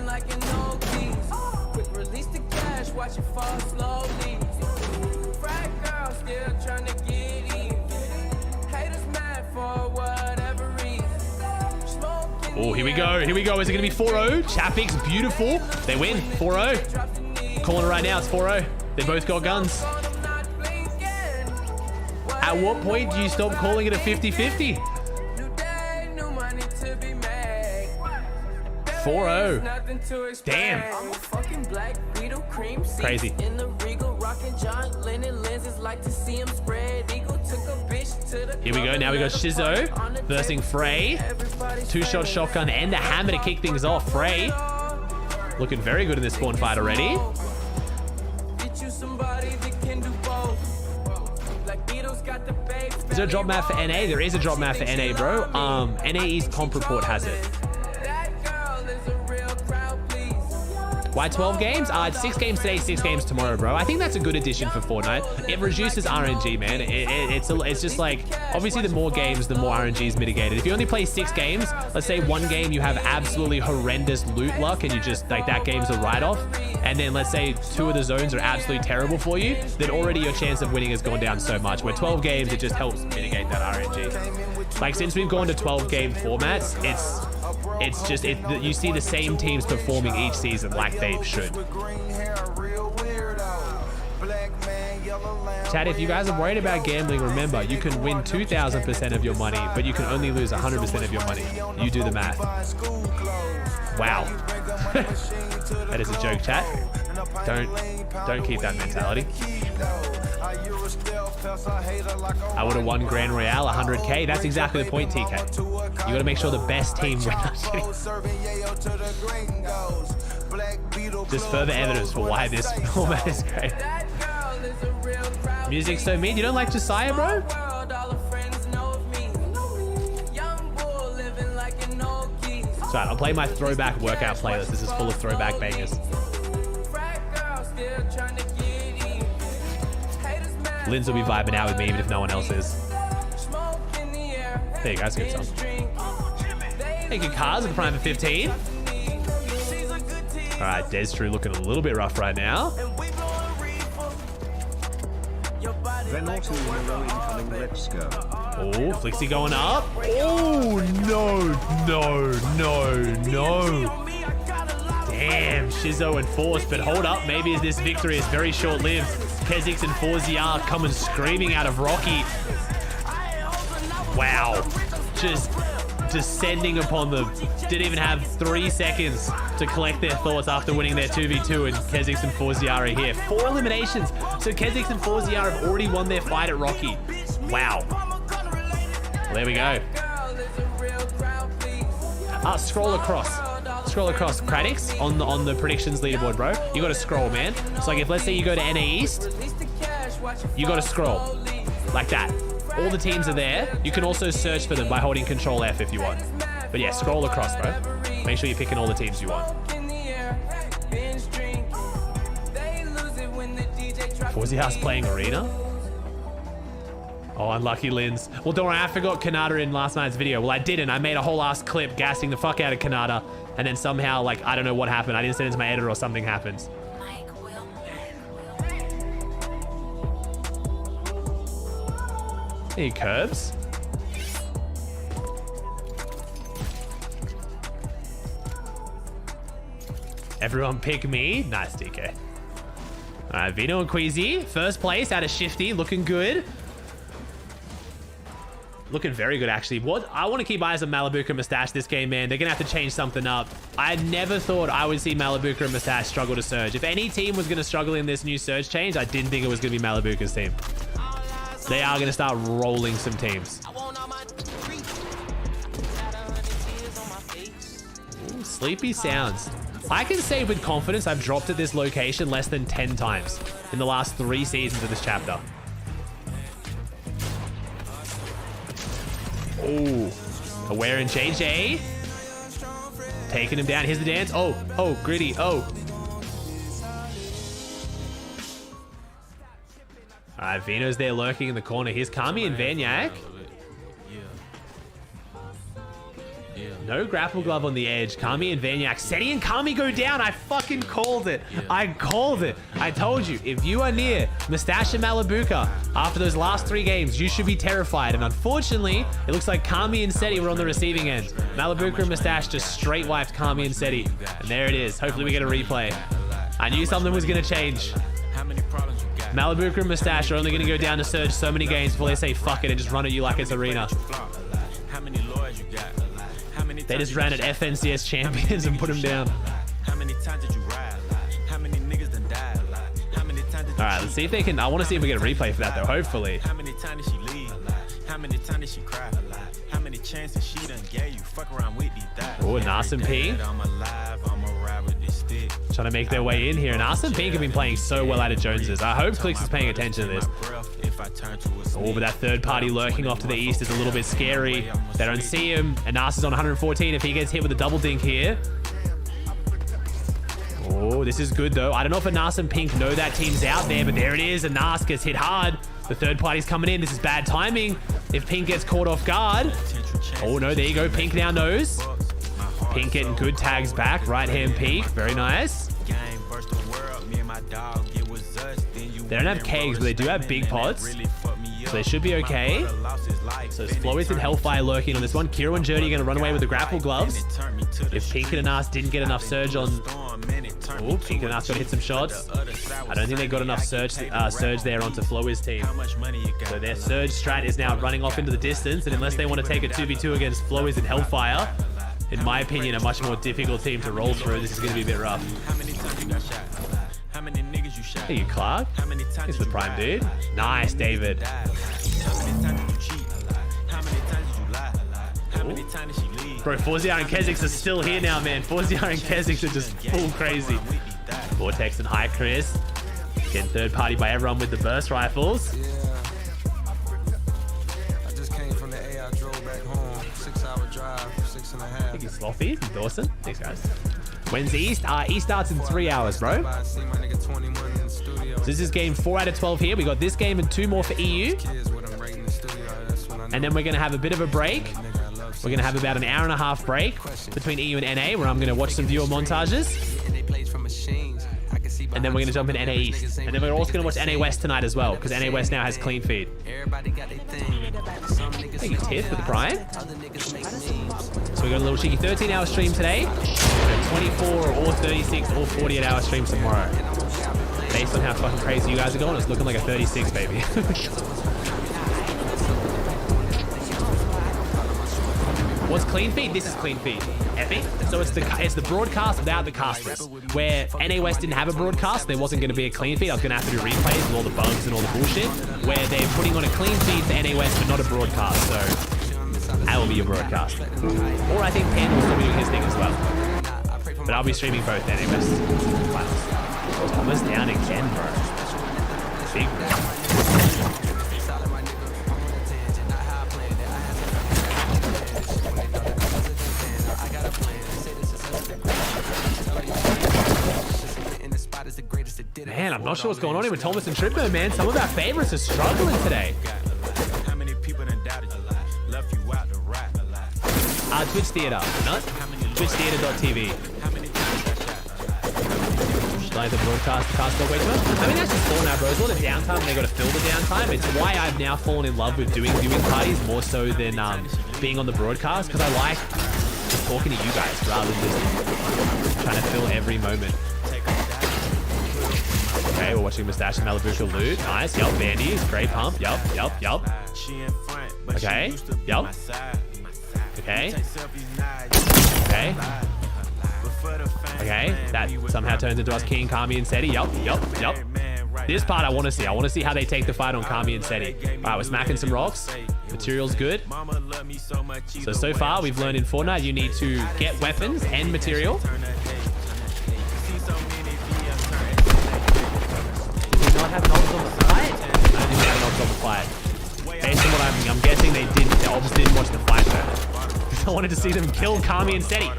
Speaker 1: Oh, here we go. Here we go. Is it going to be 4-0? Chapik's beautiful. They win. 4-0. Calling it right now. It's 4-0. They both got guns. At what point do you stop calling it a 50-50? 4-0. Damn. Crazy. Here we go. Now we got Shizzo versing Frey. Two-shot shotgun and a hammer to kick things off. Frey looking very good in this spawn fight already. Is there a drop map for NA? There is a drop map for NA, bro. NA East Comp Report has it. Why 12 games? It's 6 games today, 6 games tomorrow, bro. I think that's a good addition for Fortnite. It reduces RNG, man. It's just like, obviously the more games, the more RNG is mitigated. If you only play 6 games, let's say one game you have absolutely horrendous loot luck and you just, like, that game's a write-off. And then let's say 2 of the zones are absolutely terrible for you, then already your chance of winning has gone down so much. Where 12 games, it just helps mitigate that RNG. Like, since we've gone to 12 game formats, it's just, you see the same teams performing each season like they should. Chad, if you guys are worried about gambling, remember, you can win 2,000% of your money, but you can only lose 100% of your money. You do the math. Wow. That is a joke, chat. Don't keep that mentality. I would have won Grand Royale 100K. That's exactly the point, TK. You got to make sure the best team wins. Just further evidence for why this format is great. Music's so mean. You don't like Josiah, bro? That's right. I'll play my throwback workout playlist. This is full of throwback bangers. Linz will be vibing out with me even if no one else is. There you go, that's a good song. Hey, good cards at the prime for 15. All right, Desdrew looking a little bit rough right now.
Speaker 8: Then all two in a row incoming, let's go.
Speaker 1: Oh, Flixie going up. Oh, no. Damn, Shizzo and Force, but hold up. Maybe this victory is very short-lived. Kezix and Forziar coming screaming out of Rocky. Wow. Just descending upon them. Didn't even have 3 seconds to collect their thoughts after winning their 2v2, and Kezix and Forziar are here. 4 eliminations. So Kezix and Forziar have already won their fight at Rocky. Wow. Well, there we go. Scroll across. Cradix on the predictions leaderboard, bro. You got to scroll, man. So like if let's say you go to NA East, you got to scroll like that. All the teams are there. You can also search for them by holding Control F if you want. But yeah, scroll across, bro. Make sure you're picking all the teams you want. Forziar's playing Arena. Oh, unlucky Lins. Well, don't worry, I forgot Kanata in last night's video. Well, I didn't. I made a whole ass clip gassing the fuck out of Kanata, and then somehow, like, I don't know what happened. I didn't send it to my editor or something happened. Hey, Curbs. Everyone pick me. Nice, DK. All right, Vino and Queasy, first place out of Shifty, looking good. Looking very good, actually. What I want to keep eyes on Malibuca and Mustache this game, man. They're going to have to change something up. I never thought I would see Malibuca and Mustache struggle to Surge. If any team was going to struggle in this new Surge change, I didn't think it was going to be Malibuca's team. They are going to start rolling some teams. Ooh, sleepy sounds. I can say with confidence I've dropped at this location less than 10 times in the last 3 seasons of this chapter. Oh, Aware and JJ. Taking him down. Here's the dance. Oh, Gritty. Oh. All right, Vino's there lurking in the corner. Here's Kami and Vanyak. No grapple glove on the edge. Kami and Vanyak. Seti and Kami go down. I fucking called it. I called it. I told you, if you are near Mustache and Malibuca after those last 3 games, you should be terrified. And unfortunately, it looks like Kami and Seti were on the receiving end. Malibuca and Mustache just straight wiped Kami and Seti. And there it is. Hopefully we get a replay. I knew something was going to change. Malibuca and Mustache are only going to go down to Surge so many games before they say fuck it and just run at you like it's Arena. They just ran at FNCS champions and put them down. All right, let's see if they can. I want to see if we get a replay for that though. Hopefully.
Speaker 4: How many times did she leave? How many times did she cry? How many chances she done gave you? Fuck around with these thighs.
Speaker 1: Oh, Nas and P. Trying to make their way in here. And Nas and Pink have been playing so well out of Joneses. I hope Clicks is paying attention to this. Oh, but that third party lurking off to the east is a little bit scary. They don't see him. And Nas is on 114 if he gets hit with a double dink here. Oh, this is good though. I don't know if Anas and Pink know that team's out there, but there it is. Anas gets hit hard. The third party's coming in. This is bad timing if Pink gets caught off guard. Oh no, there you go. Pink now knows. Pink getting good tags back. Right hand peek. Very nice. They don't have kegs, but they do have big pots. So they should be okay. So it's Flowith and Hellfire lurking on this one. Kiro and Jerdy are going to run away with the grapple gloves. If Pink and Anas didn't get enough surge on... Oh, Pink and Anas got to hit some shots. I don't think they got enough surge there onto Flowith's team. So their surge strat is now running off into the distance. And unless they want to take a 2v2 against Flowith and Hellfire, in my opinion, a much more difficult team to roll through. This is going to be a bit rough. Hey, you Clark. It's the prime dude. Nice, David. Bro, Forziar and Kezix are still here now, man. Forziar and Kezix are just full crazy. Vortex and High Chris. Getting third party by everyone with the burst rifles.
Speaker 7: I just came from the A. I drove back home. 6-hour drive, 6.5.
Speaker 1: I think he's Sloppy from Dawson. Thanks, guys. When's East? East starts in 3 hours, bro. So this is game 4 out of 12 here. We got this game and 2 more for EU. And then we're going to have a bit of a break. We're going to have about an hour and a half break between EU and NA, where I'm going to watch some viewer montages. And then we're going to jump in NA East. And then we're also going to watch NA West tonight as well, because NA West now has clean feed. Thank you, Tiff, for the prime. So we got a little cheeky 13-hour stream today. 24 or 36 or 48-hour stream tomorrow. Based on how fucking crazy you guys are going, it's looking like a 36, baby. What's clean feed? This is clean feed. Epic. So it's the broadcast without the casters. Where NA West didn't have a broadcast, there wasn't going to be a clean feed. I was going to have to do replays with all the bugs and all the bullshit. Where they're putting on a clean feed for NA West, but not a broadcast. So that will be your broadcast. Or I think Pan will still be doing his thing as well. But I'll be streaming both NA West. Wow. Thomas down again, bro. Big. Man, I'm not sure what's going on here with Thomas and Tripper, man. Some of our favorites are struggling today. Twitch Theater, not twitchtheater.tv. Like the broadcast, the cast way too much. I mean, that's just cool now, bro. It's all the downtime, and they got to fill the downtime. It's why I've now fallen in love with doing viewing parties more so than being on the broadcast, because I like just talking to you guys rather than just trying to fill every moment. Okay, we're watching Mustache and Malibuka loot. Nice. Yup, Bandy. Great pump. Yup. Okay. Yup. Okay. Okay. Okay. That somehow turns into us King, Kami, and Seti. Yup. This part I want to see. I want to see how they take the fight on Kami and Seti. Alright, we're smacking some rocks. Material's good. So far, we've learned in Fortnite you need to get weapons and material. Not have knobs on the fight? I don't think they have knobs on the fight. Based on what I'm guessing, they obviously didn't watch the fight though. I wanted to see them kill Kami and Seti.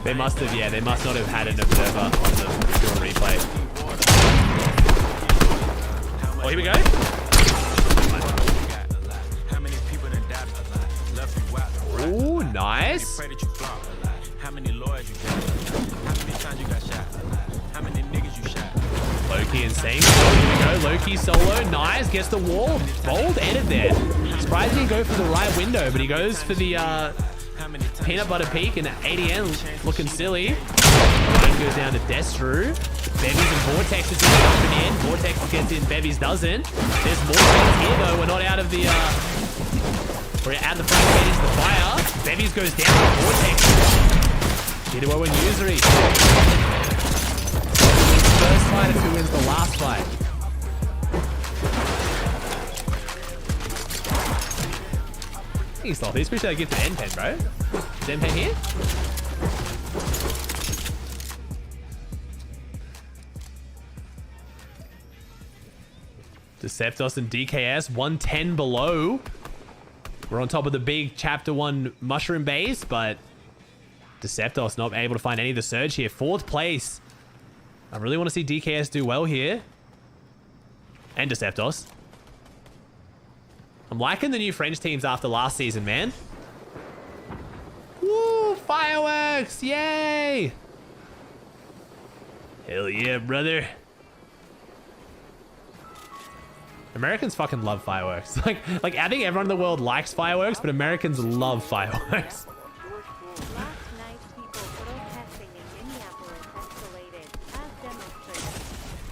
Speaker 1: They must have, yeah, they must not have had an observer on the replay. Oh, here we go. Oh, nice. Loki and Sing. Oh, here we go. Loki solo. Nice. Gets the wall. Bold ended there. Surprised he didn't go for the right window, but he goes for the peanut butter peak and ADN looking silly. Ryan goes down to Destru. Bevies and Vortex is jumping in. Vortex gets in. Bevies doesn't. There's more things here though. We're not out of the we're out of the front gate into the fire. Bevies goes down to Vortex. Kiddo and Usury. First fight is who wins the last fight. Thanks, Sloth. He's pretty sure I give to N-Pen, bro. Is N-Pen here? Deceptos and DKS, 110 below. We're on top of the big Chapter 1 mushroom base, but Deceptos not able to find any of the surge here. 4th place. I really want to see DKS do well here. And Deceptos. I'm liking the new French teams after last season, man. Woo! Fireworks! Yay! Hell yeah, brother. Americans fucking love fireworks. Like I think everyone in the world likes fireworks, but Americans love fireworks.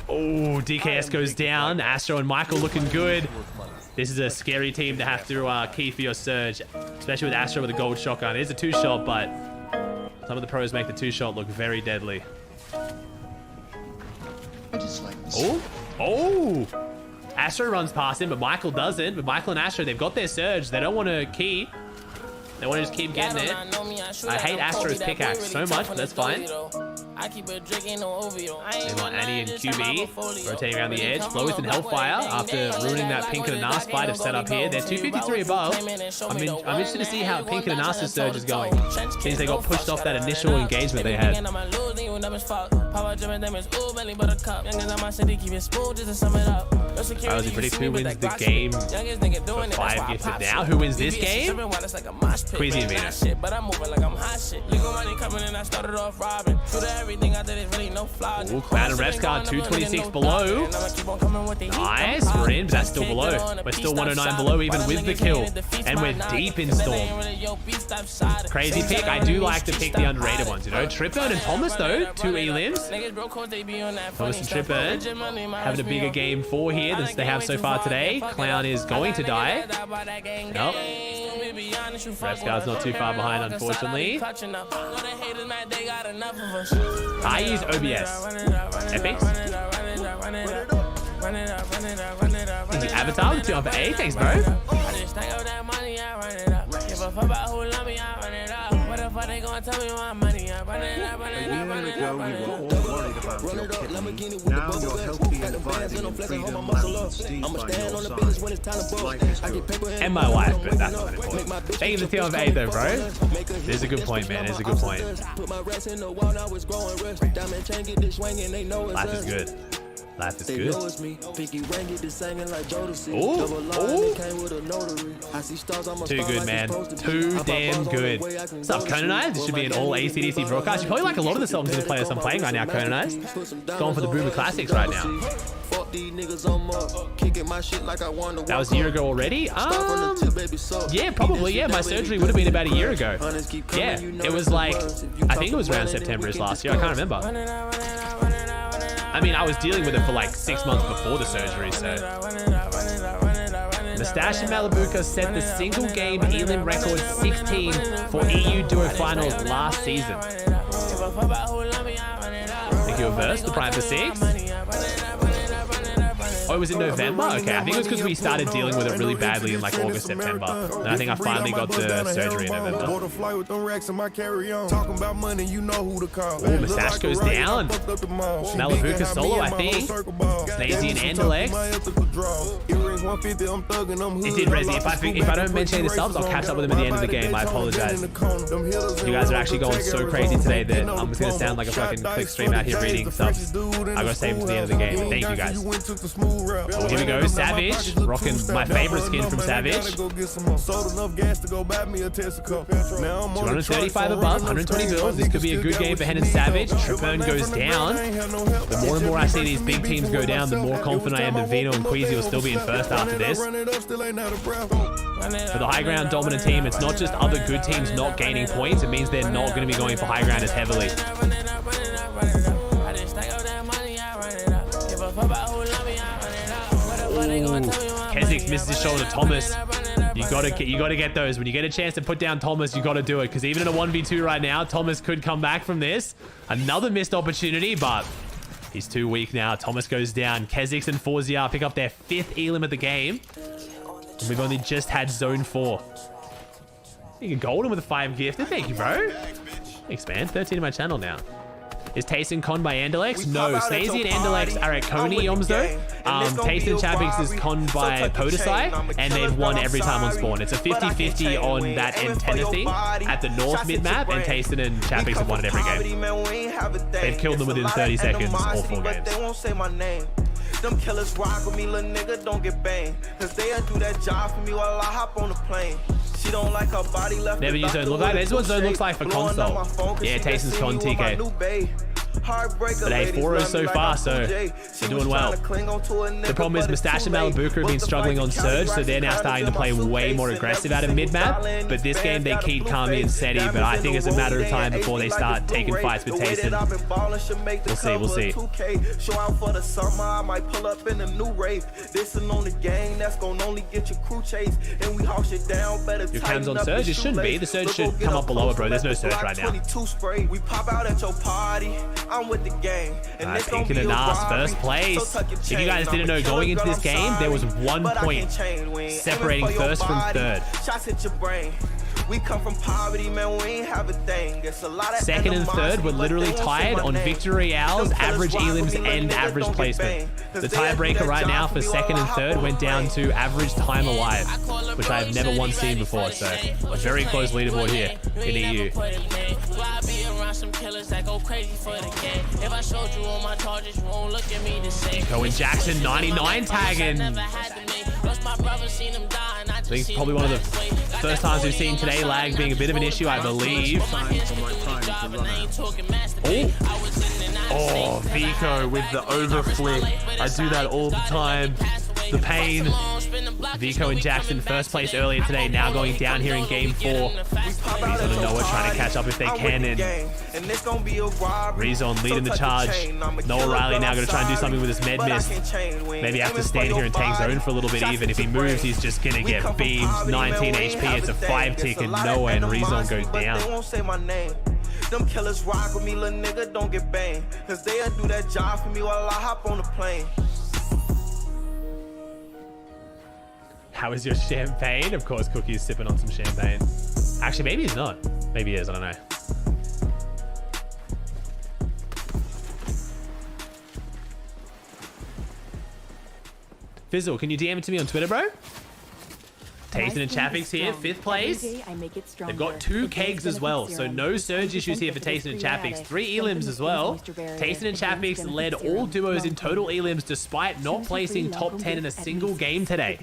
Speaker 1: Oh, DKS goes down. Astro and Michael looking good. This is a scary team to have to key for your surge, especially with Astro with a gold shotgun. It is a 2-shot, but some of the pros make the 2-shot look very deadly. Oh! Astro runs past him, but Michael doesn't. But Michael and Astro, they've got their surge. They don't want to key. They want to just keep getting it. I hate Astro's pickaxe so much, but that's fine.
Speaker 2: I keep a drinking on OVO.
Speaker 1: They want Annie and QB rotating around the edge. Flowist and Hellfire after ruining that Pink and Anas fight have set up here. They're 253 above. I'm interested to see how Pink and Anas's surge is going since they got pushed off that initial engagement they had. Ozzy predicts who wins the game for 5 gifted now. Who wins this game? Queasy and Vino. Ooh, Cloud and Repscar 226 below. Nice, we're in, but that's still below. We're still 109 below even with the kill. And we're deep in Storm. Crazy pick. I do like to pick the underrated ones, you know. Tripburn and Thomas though, 2 elims. Thomas and Tripburn having a bigger game 4 here than they have so far today. Clown is going to die. Nope. Repscar's not too far behind, unfortunately. I use OBS. Epics. Thank you, Avatar, with 2 for 8. Thanks, bro.
Speaker 8: A year ago, we were all worried about your kidney. Now you're healthy and vibing in freedom, land and Steve by your side. Life is good.
Speaker 1: And my wife, but that's not important. Thank you for the 2 for 8 though, bro. There's a good point, man. There's a good point. Life is good. Life is good. Ooh. Too good, man. Too damn good. What's up, Conan? This should be an all ACDC broadcast. You probably like a lot of the songs in the playlist I'm playing right now, Conan. Going for the Boomer Classics right now. That was a year ago already? Yeah, probably. Yeah, my surgery would have been about a year ago. Yeah, it was like, I think it was around September-ish last year. I can't remember. I mean, I was dealing with it for like 6 months before the surgery, so. Mustache and Malabuka set the single game Elim record 16 for EU Duo Finals last season. Thank you, Averse, the Prime for 6. Oh, it was in November? Okay, I think it was because we started dealing with it really badly in like August, September. And I think I finally got the surgery in November. Oh, Mustache goes down. Malabuka solo, I think. Snazy and Andalex. It did, Resi. If I don't mention any subs, I'll catch up with them at the end of the game. I apologize. You guys are actually going so crazy today that I'm just going to sound like a fucking click stream out here reading subs. I got to save them to the end of the game. Thank you guys. Oh, here we go, Savage, rocking my favorite skin from Savage. 235 above, 120 builds. This could be a good game for Hen and Savage. Tripburn goes down. The more and more I see these big teams go down, the more confident I am that Vino and Queasy will still be in first after this. For the high ground dominant team, it's not just other good teams not gaining points. It means they're not going to be going for high ground as heavily. Kesix misses his shoulder. Thomas, you gotta get those. When you get a chance to put down Thomas, you gotta do it, because even in a 1v2 right now, Thomas could come back from this. Another missed opportunity, but he's too weak now. Thomas goes down. Kesix and Forzia pick up their 5th elim of the game, and we've only just had zone 4. You can golden with a 5 gifted. Thank you, bro. Thanks, man. 13 in my channel now. Is Tayson conned by Andalex? No, Snazy and Andalex are at Coney Yoms though. Tayson Chabix is conned by Podesai, and they've won every time on spawn. It's a 50-50 on that antenna thing at the north mid-map, and Tayson and Chabix have won it every game. They've killed them within 30 seconds all 4 games.
Speaker 12: Them killers rock with me, little nigga, don't get banged. Cause they'll do that job for me while I hop on the plane. She don't like her body left.
Speaker 1: Never use Zone look like. This is what Zone looks like for console. Yeah, Tayson's con TK. But hey, 4-0 so far, so they're doing well. The problem is Mustache and Malabuka have been struggling on Surge, so they're now starting to play way more aggressive out of mid-map. But this game, they keep Kami and Seti, but I think it's a matter of time before they start taking fights with Tayson. We'll see.
Speaker 12: Show out for the summer, I might pull up in a new rave. This is on the gang, that's gonna only get your crew chase. And we hawk shit down, better
Speaker 1: your cam's on Surge? It shouldn't be. The Surge should come up below it, bro. There's no Surge right now.
Speaker 12: We pop out at your party. I'm with the gang.
Speaker 1: And Pink and Anas first place. If you guys didn't know, going into this game, there was 1 point separating first from third.
Speaker 12: Shots hit your brain. We come from poverty, man, we ain't have a thing. It's a lot of
Speaker 1: second and third were literally tied on victory royales, average elims, and average placement. The tiebreaker right now for second and third went down to average time alive, which I have never once seen before. So a very close leaderboard here in EU. Nico and Jackson 99 tagging. I think it's probably one of the first times we've seen today lag being a bit of an issue, I believe. Oh, Vico with the overflip. I do that all the time. The pain. Vico and Jackson first place earlier today, now going down here in game 4. Rezon and Noah trying to catch up if they can, and Rezon leading the charge. Noah Riley now going to try and do something with his med mist. Maybe have to stand here and tank zone for a little bit even. If he moves, he's just going to get beamed. 19 HP, it's a 5-tick, and Noah and Rezon goes down.
Speaker 12: Them killers rock with me, little nigga, don't get banged. Cause they'll do that job for me while I hop on the plane.
Speaker 1: How is your champagne? Of course, Cookie's sipping on some champagne. Actually, maybe he's not. Maybe he is, I don't know. Fizzle, can you DM it to me on Twitter, bro? Tayson and Chapix here, 5th place. They've got 2 kegs as well, so no surge issues here for Tayson and Chapix. 3 elims as well. Tayson and Chapix led all duos in total elims despite not placing top 10 in a single game today.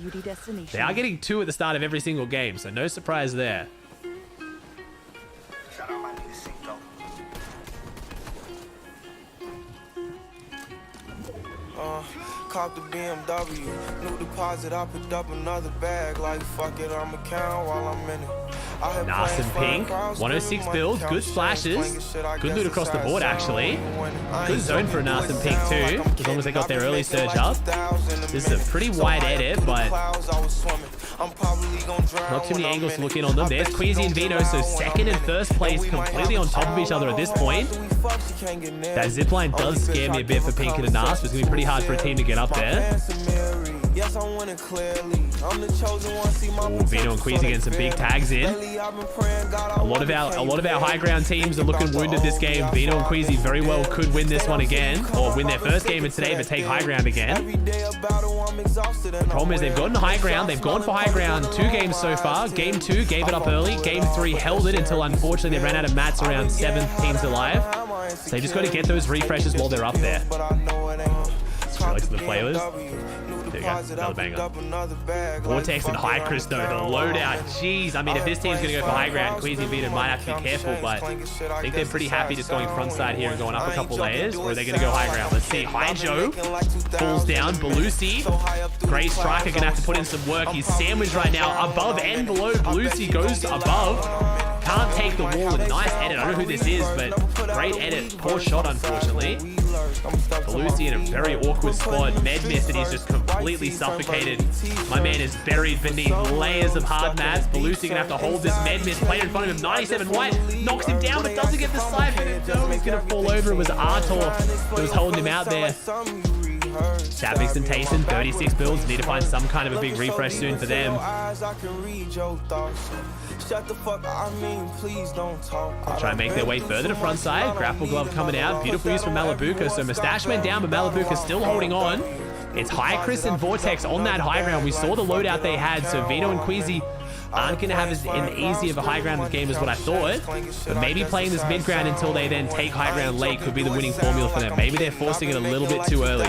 Speaker 1: They are getting 2 at the start of every single game, so no surprise there.
Speaker 12: Cop the BMW, new deposit, I picked up another bag, like fuck it, I'ma count while I'm in it.
Speaker 1: Nas and Pink, 106 builds, good splashes, good loot across the board actually. Good zone for Nas and Pink too, as long as they got their early surge up. This is a pretty wide edit, but not too many angles to look in on them. There's Queasy and Vino, so second and first place completely on top of each other at this point. That zipline does scare me a bit for Pink and Nas, but it's going to be pretty hard for a team to get up there. Ooh, Vino and Queasy getting some big tags in. A lot of our high ground teams are looking wounded this game. Vino and Queasy very well could win this one again, or win their first game of today, but take high ground again. The problem is they've gotten high ground. They've gone for high ground 2 games so far. Game 2 gave it up early. Game 3 held it until unfortunately they ran out of mats around 7th teams alive. So they just got to get those refreshes while they're up there. Let's relax to the playlist. There you go, another banger. Vortex and High Chris though, the loadout. Jeez, I mean, if this team's going to go for high ground, Queasy and Vito might have to be careful, but I think they're pretty happy just going front side here and going up a couple layers, or are they going to go high ground? Let's see. High Joe falls down. Belusi, great striker, going to have to put in some work. He's sandwiched right now, above and below. Belusi goes above. Can't take the wall. A nice edit. I don't know who this is, but great edit. Poor shot, unfortunately. Belusi in a very awkward spot. Med missed and he's just completely suffocated. My man is buried beneath layers of hard mats. Belusi gonna have to hold this med miss. Player in front of him. 97 White knocks him down, but doesn't get the side. He's gonna fall over. It was Artor that was holding him out there. Chapix and Tayson, 36 builds. Need to find some kind of a big refresh soon for them. They'll try and make their way further to front side. Grapple glove coming out. Beautiful use from Malabuka. So Mustache went down, but Malabuka's still holding on. It's High Chris and Vortex on that high ground. We saw the loadout they had, so Vino and Queasy aren't going to have as easy of a high ground game as what I thought. But maybe playing this mid ground until they then take high ground late could be the winning formula for them. Maybe they're forcing it a little bit too early.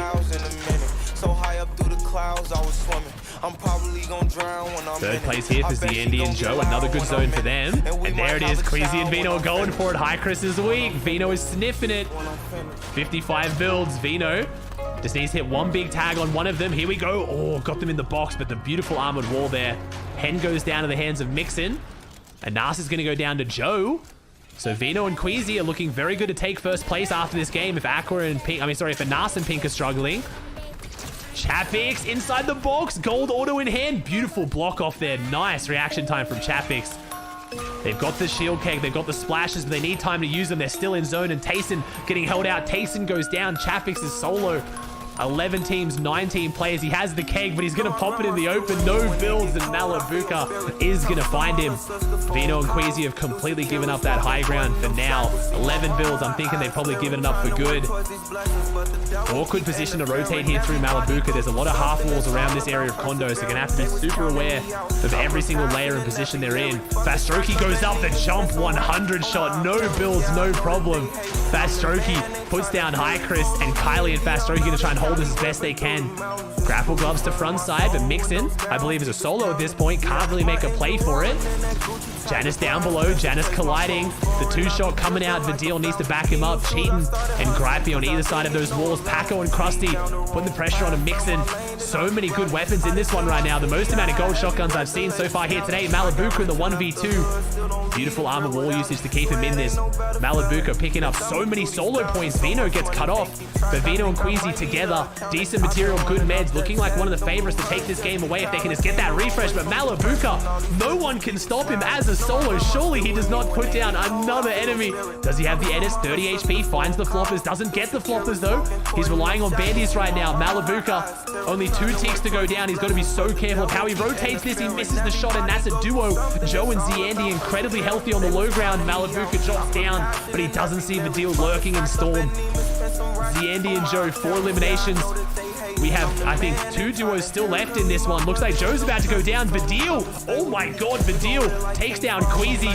Speaker 1: Third place here for Zandy and Joe. Another good zone for them. And there it is. Queasy and Vino are going for it. High Chris is weak. Vino is sniffing it. 55 builds. Vino just needs to hit one big tag on one of them. Here we go. Oh, got them in the box, but the beautiful armored wall there. Hen goes down to the hands of Mixon. And Nas is going to go down to Joe. So Vino and Queasy are looking very good to take first place after this game. If if Nas and Pink are struggling. Chapix inside the box. Gold auto in hand. Beautiful block off there. Nice reaction time from Chapix. They've got the shield keg. They've got the splashes, but they need time to use them. They're still in zone, and Tayson getting held out. Tayson goes down. Chapix is solo. 11 teams, 19 players. He has the keg, but he's going to pop it in the open. No builds, and Malabuka is going to find him. Vino and Queasy have completely given up that high ground for now. 11 builds. I'm thinking they've probably given it up for good. Awkward position to rotate here through Malabuka. There's a lot of half walls around this area of condo, so you're going to have to be super aware of every single layer and position they're in. Fastroki goes up the jump 100 shot. No builds, no problem. Fastroki puts down High Chris, and Kylie and Fastroki going to try and hold this as best they can. Grapple gloves to front side, but Mixin, I believe, is a solo at this point. Can't really make a play for it. Janice down below. Janice colliding. The two-shot coming out. Vidil needs to back him up. Cheating and Gripey on either side of those walls. Paco and Krusty putting the pressure on a Mixin. So many good weapons in this one right now. The most amount of gold shotguns I've seen so far here today. Malabuka in the 1v2. Beautiful armor wall usage to keep him in this. Malabuka picking up so many solo points. Vino gets cut off, but Vino and Queasy together. Decent material, good meds. Looking like one of the favorites to take this game away if they can just get that refresh. But Malabuka, no one can stop him as a solo. Surely he does not put down another enemy. Does he have the Ennis? 30 HP, finds the floppers. Doesn't get the floppers though. He's relying on Bandies right now. Malabuka, only 2 ticks to go down. He's got to be so careful of how he rotates this. He misses the shot, and that's a duo. Joe and Zandy incredibly healthy on the low ground. Malabuka drops down, but he doesn't see the deal lurking in Storm. Zandy and Joe, 4 eliminations. We have, I think, 2 duos still left in this one. Looks like Joe's about to go down. Vidil, oh my god, Vidil takes down Queasy.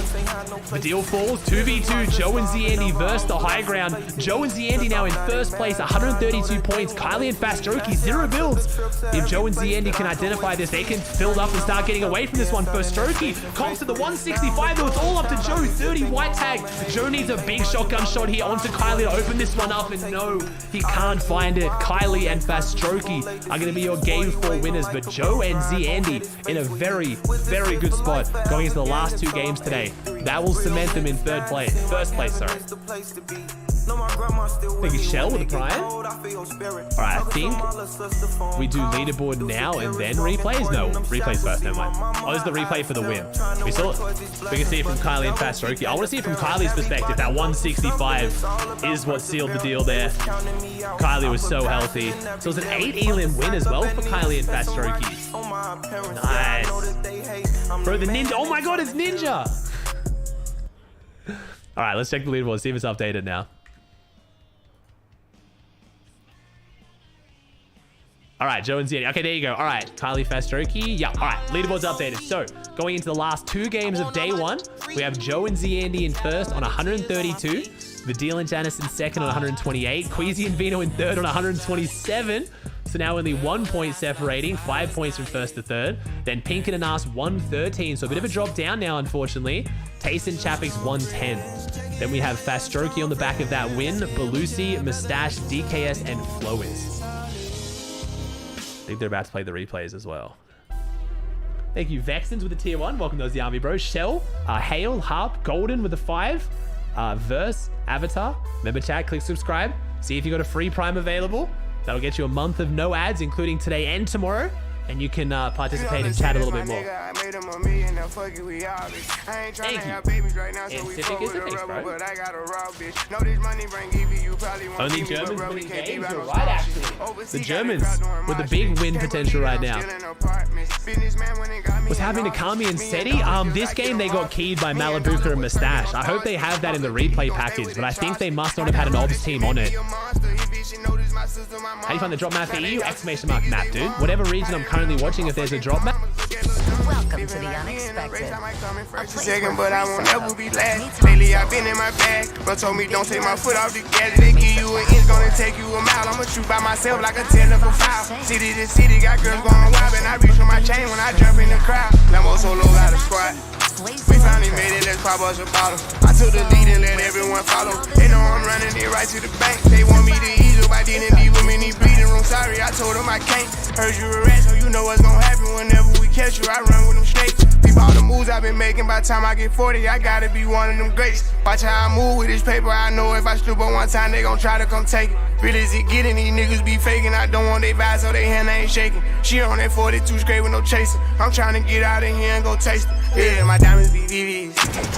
Speaker 1: Vidil falls, 2v2. Joe and Zandy versus the high ground. Joe and Zandy now in first place, 132 points. Kylie and Fastroki, 0 builds. If Joe and Zandy can identify this, they can build up and start getting away from this one. Fastroki comps to the 165, though. It's all up to Joe. 30 white tag. Joe needs a big shotgun shot here onto Kylie to open this one up, and no, he can't find it. Kylie and Fastroki are going to be your game 4 winners, but Joe and Zandy in a very, very good spot going into the last 2 games today. That will cement them in first place, sorry. I think it's Shell with a prime. Alright, I think we do leaderboard now and then replays. No, replays first, never mind. Oh, this is the replay for the win. We saw it. We can see it from Kylie and Fastroki. I want to see it from Kylie's perspective. That 165 is what sealed the deal there. Kylie was so healthy. So it's an 8 elim win as well for Kylie and Fastroki. Nice. Bro, the ninja. Oh my god, it's Ninja. Alright, let's check the leaderboard, see if it's updated now. All right, Joe and Zandy. Okay, there you go. All right, Kylie Fastroki. Yeah, all right, leaderboard's updated. So, going into the last 2 games of day 1, we have Joe and Zandy in first on 132. Vidil and Janice in second on 128. Queasy and Vino in third on 127. So now only 1 point separating, 5 points from first to third. Then Pink and Anas 113. So a bit of a drop down now, unfortunately. Taste and Chapix 110. Then we have Fastroki on the back of that win. Belusi, Mustache, DKS, and Flois. I think they're about to play the replays as well. Thank you, Vexens with the tier 1. Welcome those the army, bro. Shell, Hale, Harp, Golden with the 5. Verse, Avatar. Remember chat, click subscribe. See if you got a free prime available. That'll get you a month of no ads, including today and tomorrow. And you can participate and chat a little bit more. Thank you. And Civic is the face, bro. Only Germans winning games? You're right, actually. The Germans with the big win potential right now. What's happening to Kami and Seti? This game they got keyed by Malabuka and Mustache. I hope they have that in the replay package, but I think they must not have had an OBS team on it. How do you find the drop map for EU? Exclamation mark map, dude. Whatever region I'm currently watching, if there's a drop map.
Speaker 10: Welcome to the unexpected.
Speaker 18: Second, but I won't ever be last. Lately I've been in my bag. Bro told me don't take my foot off the gas. They give you an inch, gonna take you a mile. I'ma shoot by myself like a 10 for foul. City to city, got girls going wild, and I reach for my chain when I jump in the crowd. Lambo solo out of squad. We finally made it, let's pop us a bottle. I took the lead and let everyone follow. They know I'm running it right to the bank. They want me to ease up, I didn't leave them in the bleeding room. Sorry, I told them I can't. Heard you a rat, so you know what's gonna happen whenever we catch you. I run run with them snakes. Peep all the moves I've been making. By the time I get 40, I gotta be one of them greats. Watch how I move with this paper. I know if I slip on one time, they gon' try to come take it. Really as it getting, these niggas be faking. I don't want they vibes, so they hand ain't shaking. She on that 42 straight with no chasing. I'm trying to get out of here and go taste it. Yeah, my diamonds be VVs.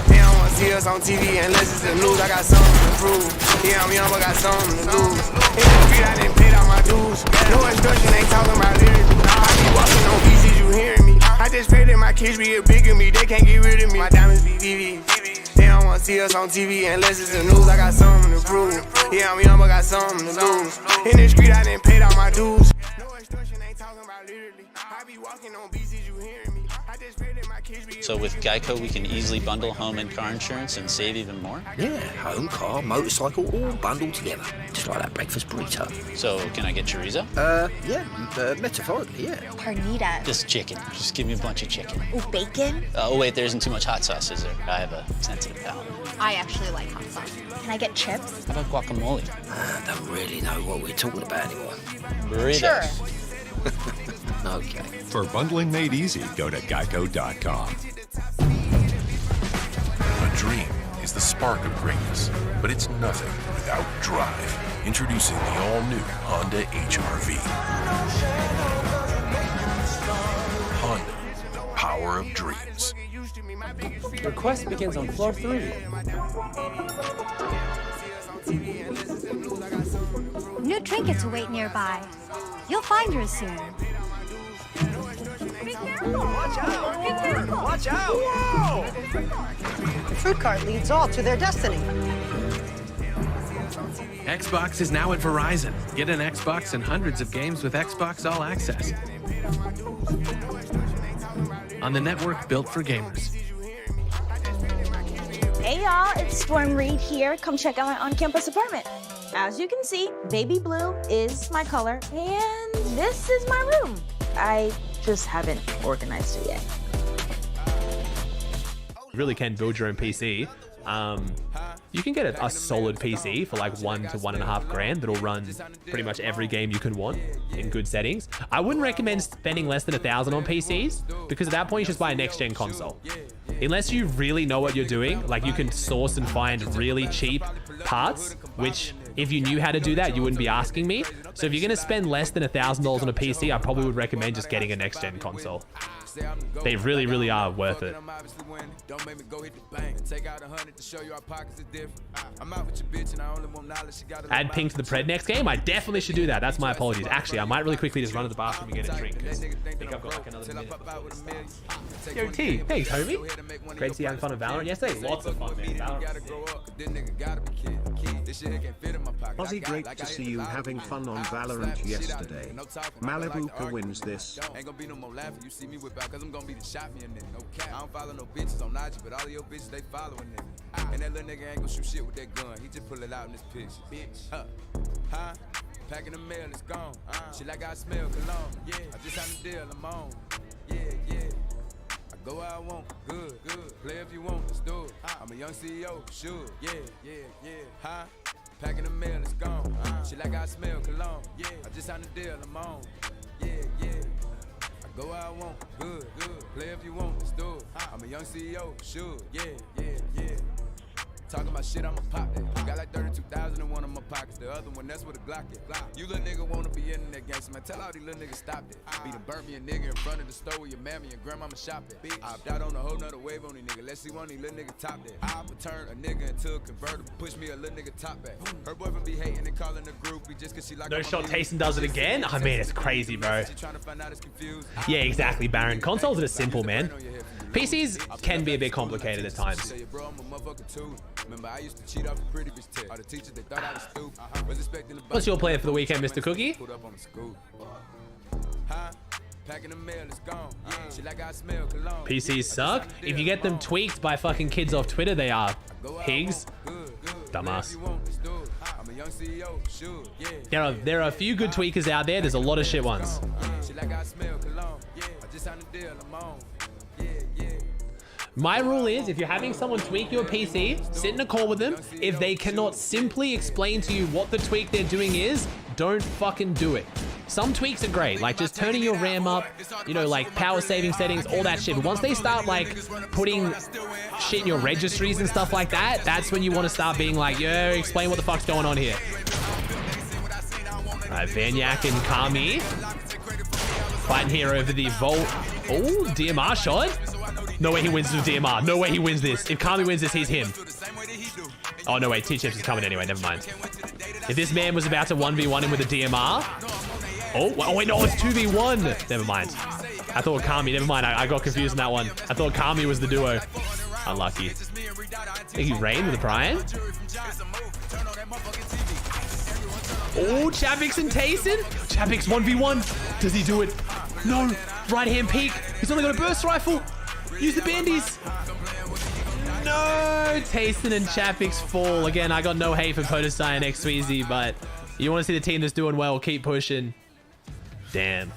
Speaker 18: They don't wanna see us on TV unless it's the news. I got something to prove. Yeah, I'm young, but got something to lose. In the street, I didn't pay out my dues. No instruction, ain't talking about lyrics. I be walking on pieces, you hearing me. I just pray that my kids be a bigger me. They can't get rid of me. My diamonds be VVs. They don't wanna see us on TV unless it's the news. I got something to prove. Yeah, I'm young, but got something to lose. In the street, I didn't pay out my dues. No instruction, ain't talking about literally. I be walking on pieces, you hearing me. I just pray that my kids be.
Speaker 11: So with Geico, we can easily bundle home and car insurance and save even more?
Speaker 5: Yeah, home, car, motorcycle, all bundled together. Just like that breakfast burrito.
Speaker 11: So can I get chorizo?
Speaker 5: Yeah, metaphorically, yeah.
Speaker 20: Carnitas.
Speaker 11: Just chicken. Just give me a bunch of chicken.
Speaker 20: Ooh, bacon?
Speaker 11: Oh, wait, there isn't too much hot sauce, is there? I have a sensitive palate.
Speaker 20: I actually like hot sauce. Can I get chips?
Speaker 11: How about guacamole?
Speaker 5: I don't really know what we're talking about anymore.
Speaker 11: Burritos.
Speaker 20: Sure.
Speaker 5: Okay.
Speaker 6: For bundling made easy, go to geico.com.
Speaker 19: A dream is the spark of greatness, but it's nothing without drive. Introducing the all-new Honda HR-V. Honda, the power of dreams.
Speaker 3: Your quest begins on floor 3.
Speaker 20: New trinkets await nearby. You'll find yours soon.
Speaker 24: Watch out! Be careful! Watch out! Whoa! The fruit cart leads all to their destiny.
Speaker 25: Xbox is now at Verizon. Get an Xbox and hundreds of games with Xbox All Access. On the network built for gamers.
Speaker 21: Hey y'all, it's Storm Reed here. Come check out my on-campus apartment. As you can see, baby blue is my color, and this is my room. I just haven't organized it yet.
Speaker 1: You really can build your own PC. You can get a solid PC for like $1 to $1.5 grand that'll run pretty much every game you can want in good settings. I wouldn't recommend spending less than $1,000 on PCs because at that point you just buy a next-gen console. Unless you really know what you're doing, like you can source and find really cheap parts, which if you knew how to do that, you wouldn't be asking me. So if you're gonna spend less than $1,000 on a PC, I probably would recommend just getting a next-gen console. They really, really are worth it. Add ping to the pred next game? I definitely should do that. That's my apologies. Actually, I might really quickly just run to the bathroom and get a drink because I think I've got like another minute. Yo, T, thanks, homie. Great to see you having fun with Valorant yesterday. Lots of fun, man.
Speaker 8: Ozzy, great to see you having fun on Valorant yesterday. Malibu wins this.
Speaker 22: Ain't gonna be no more laughing. You see me whip out, cause I'm gonna be the shot me a nigga. No cap. I don't follow no bitches on IG, but all of your bitches, they following nigga. And that little nigga ain't gonna shoot shit with that gun. He just pull it out in this picture. Bitch. Huh? Packing the mail, it's gone. Shit like I smell cologne. Yeah. I just signed a deal, I'm on. Yeah, yeah. I go where I want, good. Play if you want, let's do it. I'm a young CEO, sure. Yeah, yeah, yeah. Huh? Packing the mail, it's gone. Shit like I smell cologne. Yeah. I just signed a deal, I'm on. Yeah, yeah. Go where I want, good. Play if you want, let's do it. I'm a young CEO, sure. Yeah, yeah, yeah. Talking about shit, I'ma pop that. Got like 32,000 in one of my pockets. The other one, that's where the Glock is. You little nigga wanna be in that gangster, man. Tell all these little niggas stop that. Be the burn me a nigga in front of the store where your mammy and grandmama shop at. I opt out on a whole nother wave on these niggas. Let's see one of these little niggas top that. I turn a nigga into a convertible. Push me a little nigga top back. Her boyfriend be hating and calling the groupie just cause she like.
Speaker 1: No shot Tayson does it again? I mean, it's crazy, bro. Yeah, exactly, Baron. Consoles are simple, man. PCs can be a bit complicated at times. What's your plan for the weekend, Mr. Cookie? PCs suck. If you get them tweaked by fucking kids off Twitter, they are pigs. Dumbass. There are a few good tweakers out there. There's a lot of shit ones. My rule is, if you're having someone tweak your PC, sit in a call with them. If they cannot simply explain to you what the tweak they're doing is, don't fucking do it. Some tweaks are great, like just turning your RAM up, you know, like power saving settings, all that shit. But once they start like putting shit in your registries and stuff like that, that's when you want to start being like, yo, explain what the fuck's going on here. All right, Vanyak and Kami fighting here over the Volt. Oh, DMR shot. No way he wins with DMR. No way he wins this. If Kami wins this, he's him. Oh, no, wait. T-Chips is coming anyway. Never mind. If this man was about to 1v1 him with a DMR. Oh, wait, no, it's 2v1. Never mind. I thought Kami. Never mind. I got confused in that one. I thought Kami was the duo. Unlucky. I think he reigned with the Prime. Oh, Chapix and Tayson. Chapix 1v1. Does he do it? No. Right-hand peek. He's only got a burst rifle. Use the bandies. No. Tayson and Chapix fall. Again, I got no hate for Podesai and X-Sweezy, but you want to see the team that's doing well, keep pushing. Damn.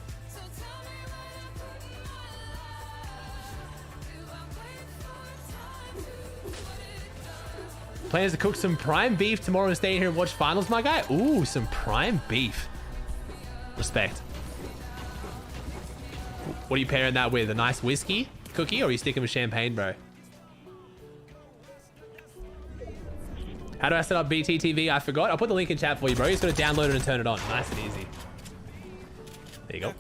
Speaker 1: Plans to cook some prime beef tomorrow and stay here and watch finals, my guy. Ooh, some prime beef. Respect. What are you pairing that with? A nice whiskey cookie, or are you sticking with champagne, bro? How do I set up BTTV? I forgot. I'll put the link in chat for you, bro. You just got to download it and turn it on. Nice and easy. There you go.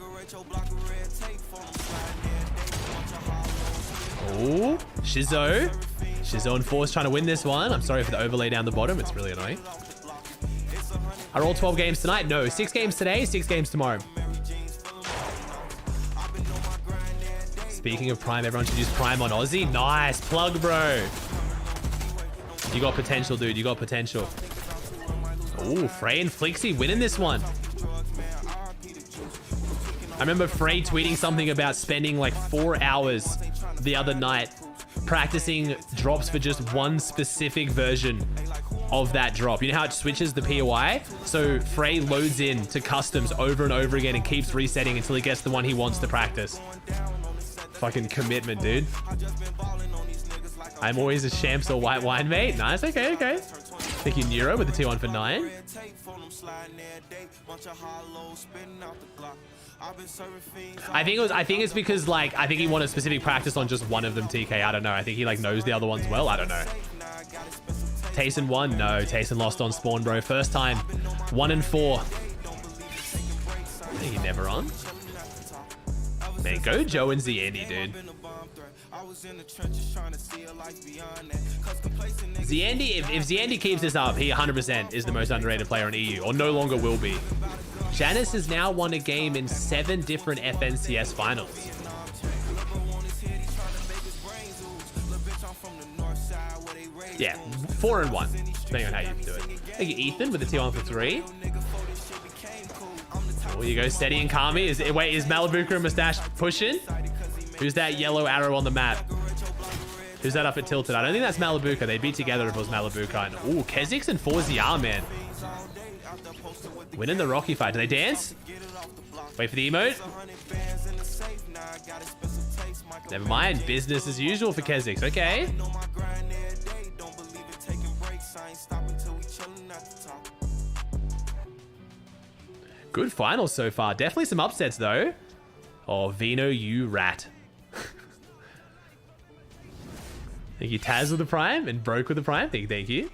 Speaker 1: Oh, Shizzo. Shizzo and Force trying to win this one. I'm sorry for the overlay down the bottom. It's really annoying. Are all 12 games tonight? No, 6 games today, 6 games tomorrow. Speaking of Prime, everyone should use Prime on Aussie. Nice plug, bro. You got potential, dude. You got potential. Oh, Frey and Flixie winning this one. I remember Frey tweeting something about spending like 4 hours the other night practicing drops for just one specific version of that drop. You know how it switches the POI? So Frey loads in to customs over and over again and keeps resetting until he gets the one he wants to practice. Fucking commitment, dude. I'm always a Champs or white wine, mate. Nice, okay. Thank you, Nero, with the T1 for 9. I think it's because like I think he wanted specific practice on just one of them. TK, I don't know. I think he like knows the other ones well. I don't know. Tayson won. No, Tayson lost on spawn, bro. First time. 1 and 4. I think he never on. Man, go Joe and Zandy, dude. Zandy, if Zandy keeps this up, he 100% is the most underrated player in EU, or no longer will be. Janice has now won a game in 7 different FNCS finals. Yeah, 4 and 1, depending on how you do it. Thank you, Ethan, with the T1 for 3. Oh, you go, Steady and Kami. Wait, is Malibuka and Mustache pushing? Who's that yellow arrow on the map? Who's that up at Tilted? I don't think that's Malibuka. They'd be together if it was Malibuka. Ooh, Kezix and 4ZR, man. Winning the Rocky fight. Do they dance? Wait for the emote. Never mind. Business as usual for Kezix. Okay. Good finals so far. Definitely some upsets, though. Oh, Vino, you rat. Thank you, Taz with the Prime and Broke with the Prime. Thank you.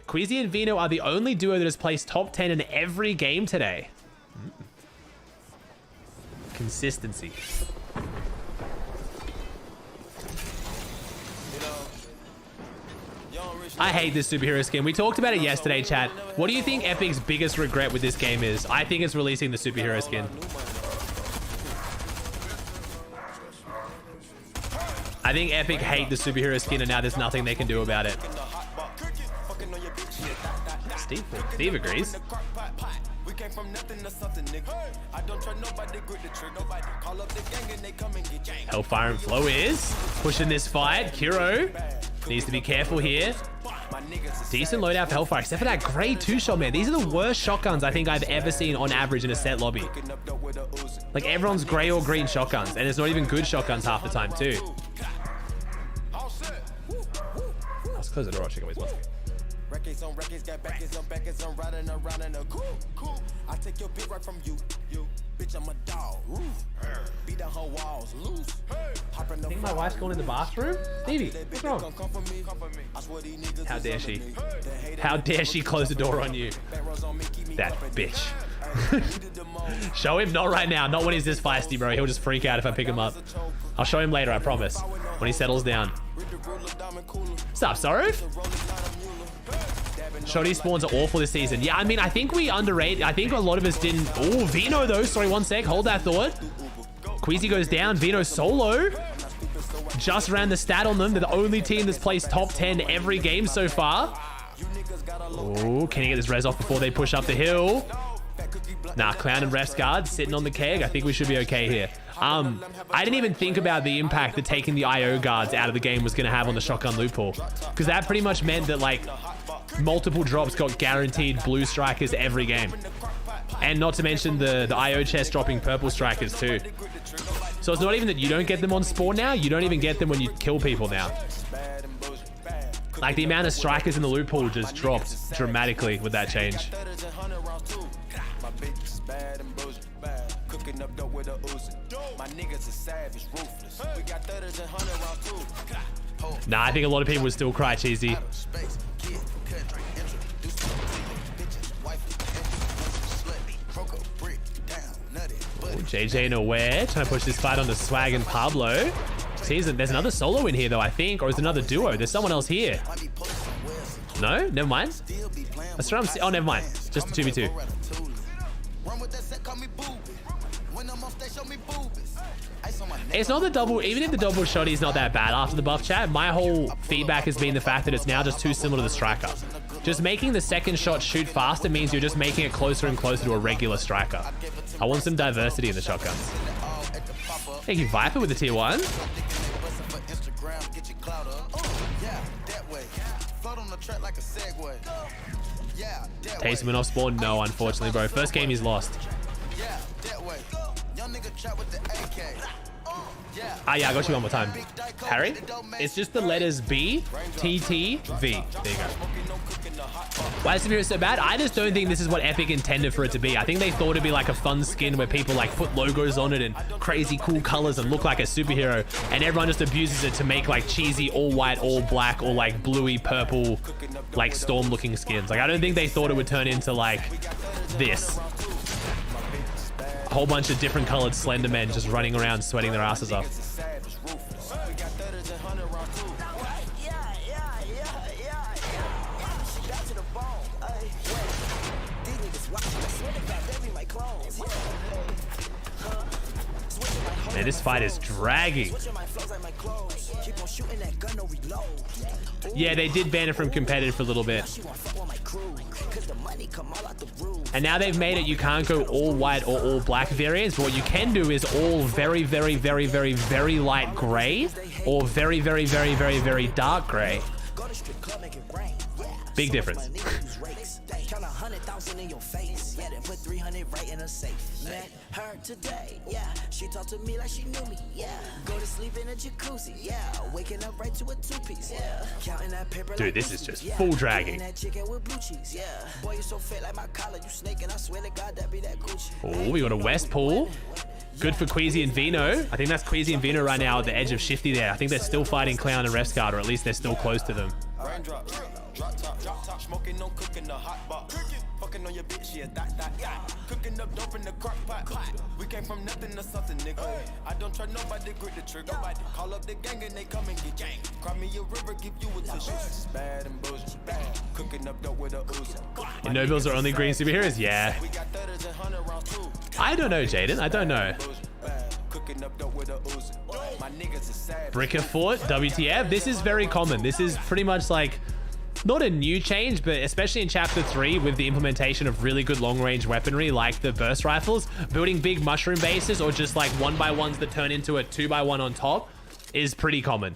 Speaker 1: Queasy and Vino are the only duo that has placed top 10 in every game today. Consistency. I hate this superhero skin. We talked about it yesterday, chat. What do you think Epic's biggest regret with this game is? I think it's releasing the superhero skin. I think Epic hate the superhero skin and now there's nothing they can do about it. Steve agrees. Hellfire and Flow is pushing this fight. Kiro needs to be careful here. Decent loadout for Hellfire, except for that grey 2-shot, man. These are the worst shotguns I think I've ever seen on average in a set lobby. Like, everyone's grey or green shotguns, and it's not even good shotguns half the time, too. Let's close the door. I'll check it. Wait, one second.
Speaker 12: Records on records, got backers on backers, I'm riding around in a cool. I take your bitch right from you. Bitch, I'm a dog. Beat down her walls, loose. Hop in the
Speaker 1: I think my wife's going in the bathroom. Stevie, what's wrong? How dare she? How dare she close the door on you? That bitch. Show him, not right now. Not when he's this feisty, bro. He'll just freak out if I pick him up. I'll show him later, I promise. When he settles down. What's up, Soruf? Shoddy spawns are awful this season. Yeah, I mean, I think we underrated. I think a lot of us didn't. Oh, Vino though. Sorry, one sec. Hold that thought. Queasy goes down. Vino solo. Just ran the stat on them. They're the only team that's placed top 10 every game so far. Oh, can he get this res off before they push up the hill? Nah, Clown and Ref's guard sitting on the keg. I think we should be okay here. I didn't even think about the impact that taking the IO guards out of the game was going to have on the shotgun loophole. Because that pretty much meant that, like, multiple drops got guaranteed blue strikers every game. And not to mention the IO chest dropping purple strikers too. So it's not even that you don't get them on spawn now. You don't even get them when you kill people now. Like, the amount of strikers in the loophole just dropped dramatically with that change. Nah, I think a lot of people would still cry cheesy. JJ nowhere, trying to push this fight onto Swag and Pablo. See, there's another solo in here though, I think, or is another duo? There's someone else here. No, never mind. Let's try. Oh, never mind. Just the 2v2. It's not the double, even if the double shotty is not that bad after the buff chat, my whole feedback has been the fact that it's now just too similar to the striker. Just making the second shot shoot faster means you're just making it closer and closer to a regular striker. I want some diversity in the shotguns. Thank you, Viper, with the tier 1. Tasteman off spawn? No, unfortunately, bro. First game he's lost. Ah, yeah, I got you one more time. Harry? It's just the letters B, T, T, V. There you go. Why is Superhero so bad? I just don't think this is what Epic intended for it to be. I think they thought it'd be like a fun skin where people like put logos on it and crazy cool colors and look like a superhero, and everyone just abuses it to make like cheesy all white, all black, or like bluey purple, like storm looking skins. Like, I don't think they thought it would turn into like this. A whole bunch of different colored Slender Men just running around sweating their asses off. Man, this fight is dragging. Yeah, they did ban it from competitive for a little bit. And now they've made it you can't go all white or all black variants, but what you can do is all very, very, very, very, very light gray or very, very, very, very, very dark gray. Big difference. Count 100,000 in your face. Yeah, then put 300 right in a safe. Met her today. Yeah, she talked to me like she knew me. Yeah, go to sleep in a jacuzzi. Yeah, waking up right to a two-piece. Yeah, counting that paper. Dude, this is just full dragging. That chicken with blue cheese. Yeah, boy, you so fit like my collar. You snake and I swear to God that be that Gucci. Oh, we got a West pool. Good for Queasy and Vino. I think that's Queasy and Vino right now at the edge of Shifty there. I think they're still fighting Clown and Refscard, or at least they're still close to them. Drop top, smoking, no cooking the hot box. Fucking on your bitch, yeah, that. Cooking up dope in the crock pot. We came from nothing to something, nigga. I don't try nobody, grip the trigger. Call up the gang and they come and get gang. Cry me a river, give you a tissue. Bad and bullshit, bad. Cooking up dope with a ooze. And Nobles are only green superheroes? Yeah. I don't know, Jaden. I don't know. Bricker Fort, WTF. This is very common. This is pretty much like not a new change, but especially in chapter 3 with the implementation of really good long range weaponry like the burst rifles, building big mushroom bases or just like 1x1s that turn into a 2x1 on top is pretty common.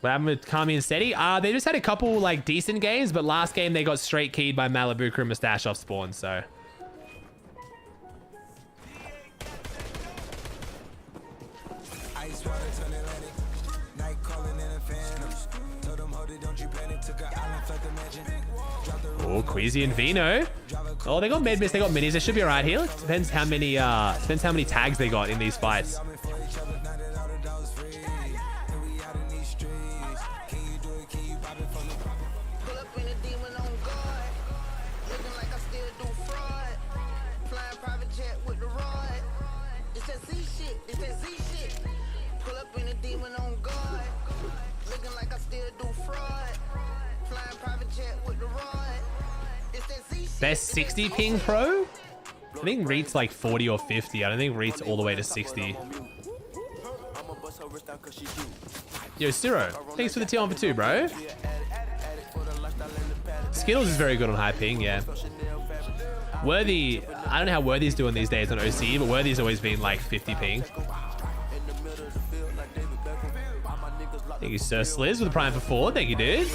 Speaker 1: What happened with Kami and Steady? They just had a couple like decent games, but last game they got straight keyed by Malibuka and Mustache off spawn, so. Oh, Queasy and Vino. Oh, they got med miss, they got minis. They should be alright here. Depends how many tags they got in these fights. Best 60 ping pro? I think Reet's like 40 or 50. I don't think Reet's all the way to 60. Yo, Ciro, thanks for the tier on for 2, bro. Skittles is very good on high ping, yeah. Worthy, I don't know how Worthy's doing these days on OC, but Worthy's always been like 50 ping. Thank you, Sir Sliz, with the Prime for 4. Thank you, dude.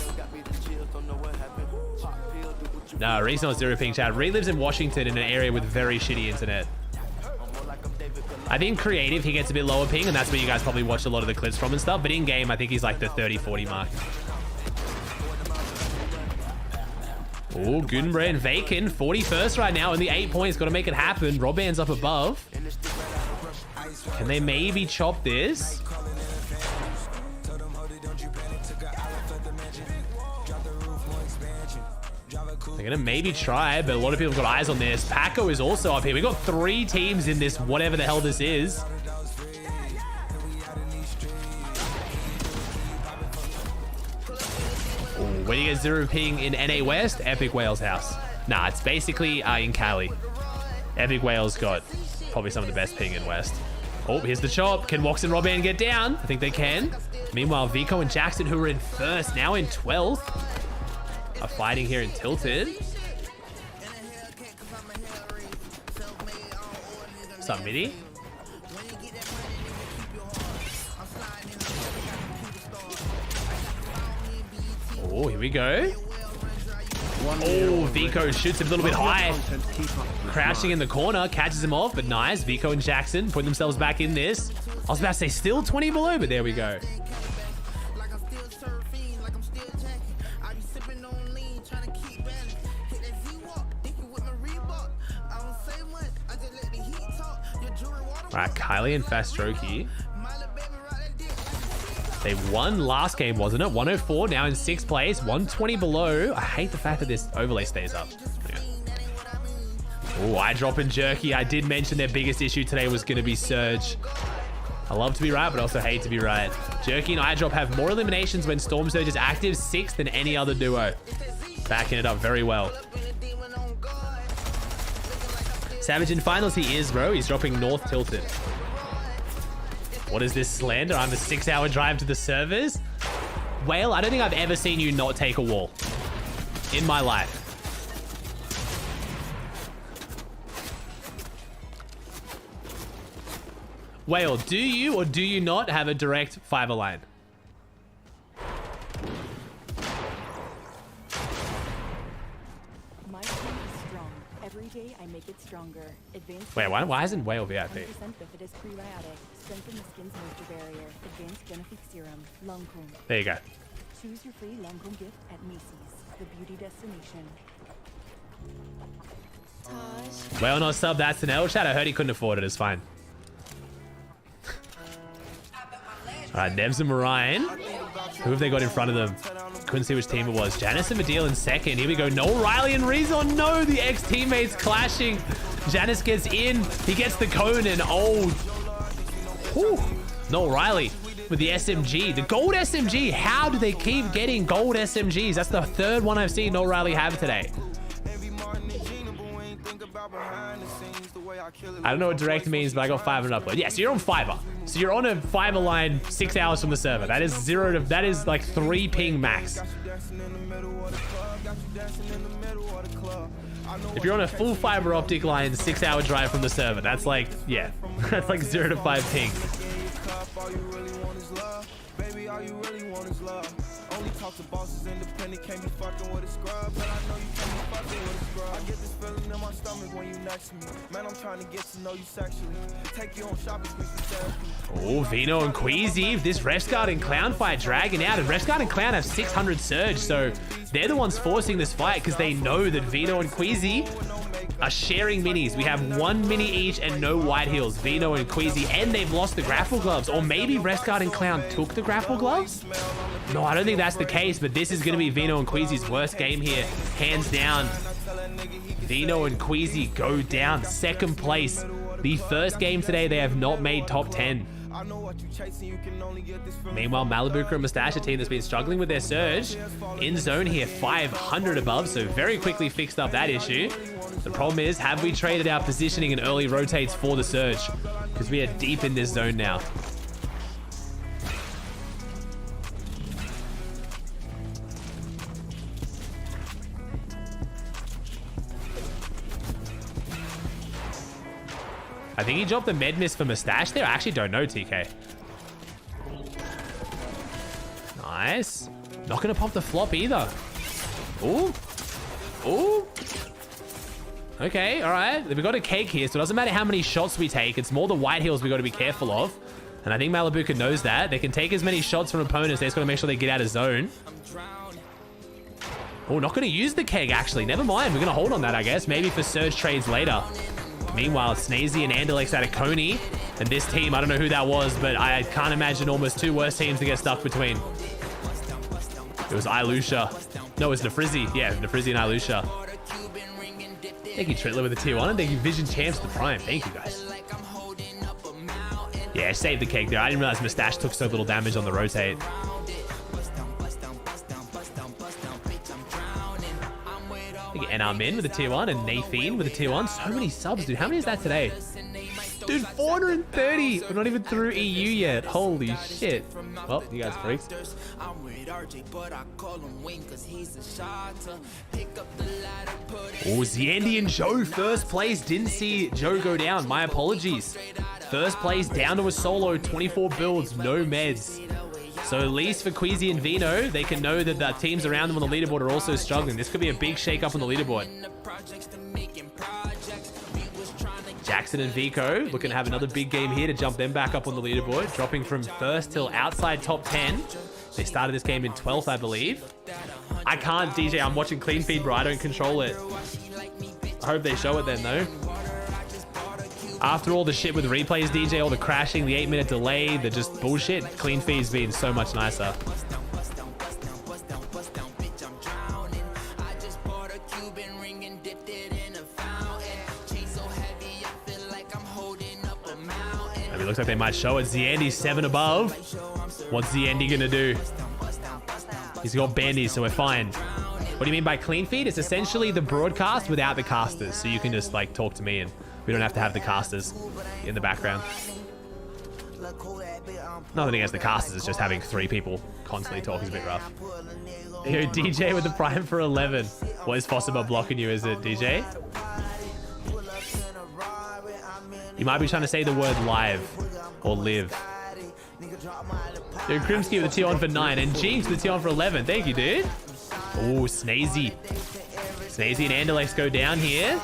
Speaker 1: No, Reese not 0 ping, chat. Reed lives in Washington in an area with very shitty internet. I think creative, he gets a bit lower ping, and that's where you guys probably watch a lot of the clips from and stuff. But in game, I think he's like the 30-40 mark. Oh, Gutenberg and Vacan, 41st right now, and the 8 points. Got to make it happen. Robban's up above. Can they maybe chop this? They're gonna maybe try, but a lot of people have got eyes on this. Paco is also up here. We got 3 teams in this, whatever the hell this is. Ooh, where do you get 0 ping in NA West? Epic Whales house. Nah, it's basically in Cali. Epic Whales got probably some of the best ping in West. Oh, here's the chop. Can Wox and Robban get down? I think they can. Meanwhile, Vico and Jackson, who were in 1st, now in 12th. Are fighting here in Tilted. What's up, Midi? Oh, here we go. Oh, Vico shoots him a little bit high. Crouching in the corner, catches him off, but nice. Vico and Jackson put themselves back in this. I was about to say still 20 below, but there we go. All right, Kylie and Fastroki. They won last game, wasn't it? 104, now in 6th place, 120 below. I hate the fact that this overlay stays up. Yeah. Oh, eye drop and Jerky. I did mention their biggest issue today was going to be Surge. I love to be right, but also hate to be right. Jerky and eye drop have more eliminations when Storm Surge is active, 6th than any other duo. Backing it up very well. Savage in finals, he is, bro. He's dropping North Tilted. What is this slander? I'm a 6-hour drive to the servers. Whale, I don't think I've ever seen you not take a wall in my life. Whale, do you or do you not have a direct fiber line?
Speaker 9: I make it stronger. Advanced
Speaker 1: Wait, why isn't Whale VIP?
Speaker 9: 100% bifidus prebiotic. Strengthen the skin's moisture barrier. Advanced Genifique serum. Lancome.
Speaker 1: There you go.
Speaker 9: Choose your free Lancome gift at Macy's, the beauty destination.
Speaker 1: Whale not sub, that's an L chat. I heard he couldn't afford it. It's fine. All right, Nevs and Marion. Who have they got in front of them? Couldn't see which team it was. Janice and Medeal in 2nd. Here we go. No Riley and Rezon. No, the ex-teammates clashing. Janice gets in. He gets the cone and oh. Whew. No Riley with the SMG. The gold SMG. How do they keep getting gold SMGs? That's the 3rd one I've seen No Riley have today. I don't know what direct means, but I got 5 and upload. Yeah, so you're on fiber. So you're on a fiber line 6 hours from the server. That is 0 to, that is like 3 ping max. If you're on a full fiber optic line, 6-hour drive from the server, that's like, yeah, that's like 0 to 5 ping. Only talk to bosses, independent, can't be fucking with a scrub. But I know you can't be fucking with a scrub. I get this feeling in my stomach when you next to me. Man, I'm trying to get to know you sexually. Take you on shopping, we can therapy. Oh, Vino and Queasy. This Refsguard and Clown fight dragging out. And Refsguard and Clown have 600 Surge. So they're the ones forcing this fight because they know that Vino and Queasy are sharing minis. We have 1 mini each and no white heels. Vino and Queasy. And they've lost the grapple gloves. Or maybe Refsguard and Clown took the grapple gloves? No, I don't think that's the case. But this is going to be Vino and Queasy's worst game here. Hands down. Vino and Queasy go down. Second place. The first game today, they have not made top 10. Meanwhile, Malibuca and Mustache, a team that's been struggling with their surge, in zone here, 500 above, so very quickly fixed up that issue. The problem is, have we traded our positioning and early rotates for the surge? Because we are deep in this zone now. I think he dropped the med miss for Mustache there. I actually don't know, TK. Nice. Not going to pop the flop either. Ooh. Ooh. Okay, all right. We've got a cake here, so it doesn't matter how many shots we take. It's more the white heels we got to be careful of. And I think Malibuca knows that. They can take as many shots from opponents. They just got to make sure they get out of zone. Oh, not going to use the keg, actually. Never mind. We're going to hold on that, I guess. Maybe for surge trades later. Meanwhile, Snazy and Andalex out of Coney. And this team, I don't know who that was, but I can't imagine almost 2 worse teams to get stuck between. It was Ilusha. No, it was Nefrizzi. Yeah, Nefrizzi and Ilusha. Thank you, Tritler, with the tier 1. And thank you, Vision Champs, the Prime. Thank you, guys. Yeah, saved the cake there. I didn't realize Mustache took so little damage on the rotate. NR Min with a tier 1 and Nathan with a tier 1. So many subs, dude. How many is that today? Dude, 430. We're not even through EU yet. Holy shit. Well, you guys freaks. Oh, Zandy and Joe first place. Didn't see Joe go down. My apologies. First place down to a solo. 24 builds, no meds. So at least for Queasy and Vino, they can know that the teams around them on the leaderboard are also struggling. This could be a big shake up on the leaderboard. Jackson and Vico looking to have another big game here to jump them back up on the leaderboard, dropping from first till outside top 10. They started this game in 12th, I believe. I can't, DJ. I'm watching clean feed, bro. I don't control it. I hope they show it then, though. After all the shit with replays, DJ, all the crashing, the 8-minute delay, the just bullshit, clean feed's been so much nicer. It looks like they might show it. Zandy's 7 above. What's Zandy gonna do? He's got bandies, so we're fine. What do you mean by clean feed? It's essentially the broadcast without the casters, so you can just like talk to me and we don't have to have the casters in the background. Nothing against the casters, it's just having 3 people constantly talk is a bit rough. Yo, DJ with the prime for 11. What is Fossiba blocking you, is it, DJ? You might be trying to say the word live or live. Yo, Krimsky with the tier 1 for 9 and Jinx with the tier 1 for 11. Thank you, dude. Oh, Snazy. Snazy and Andalex go down here.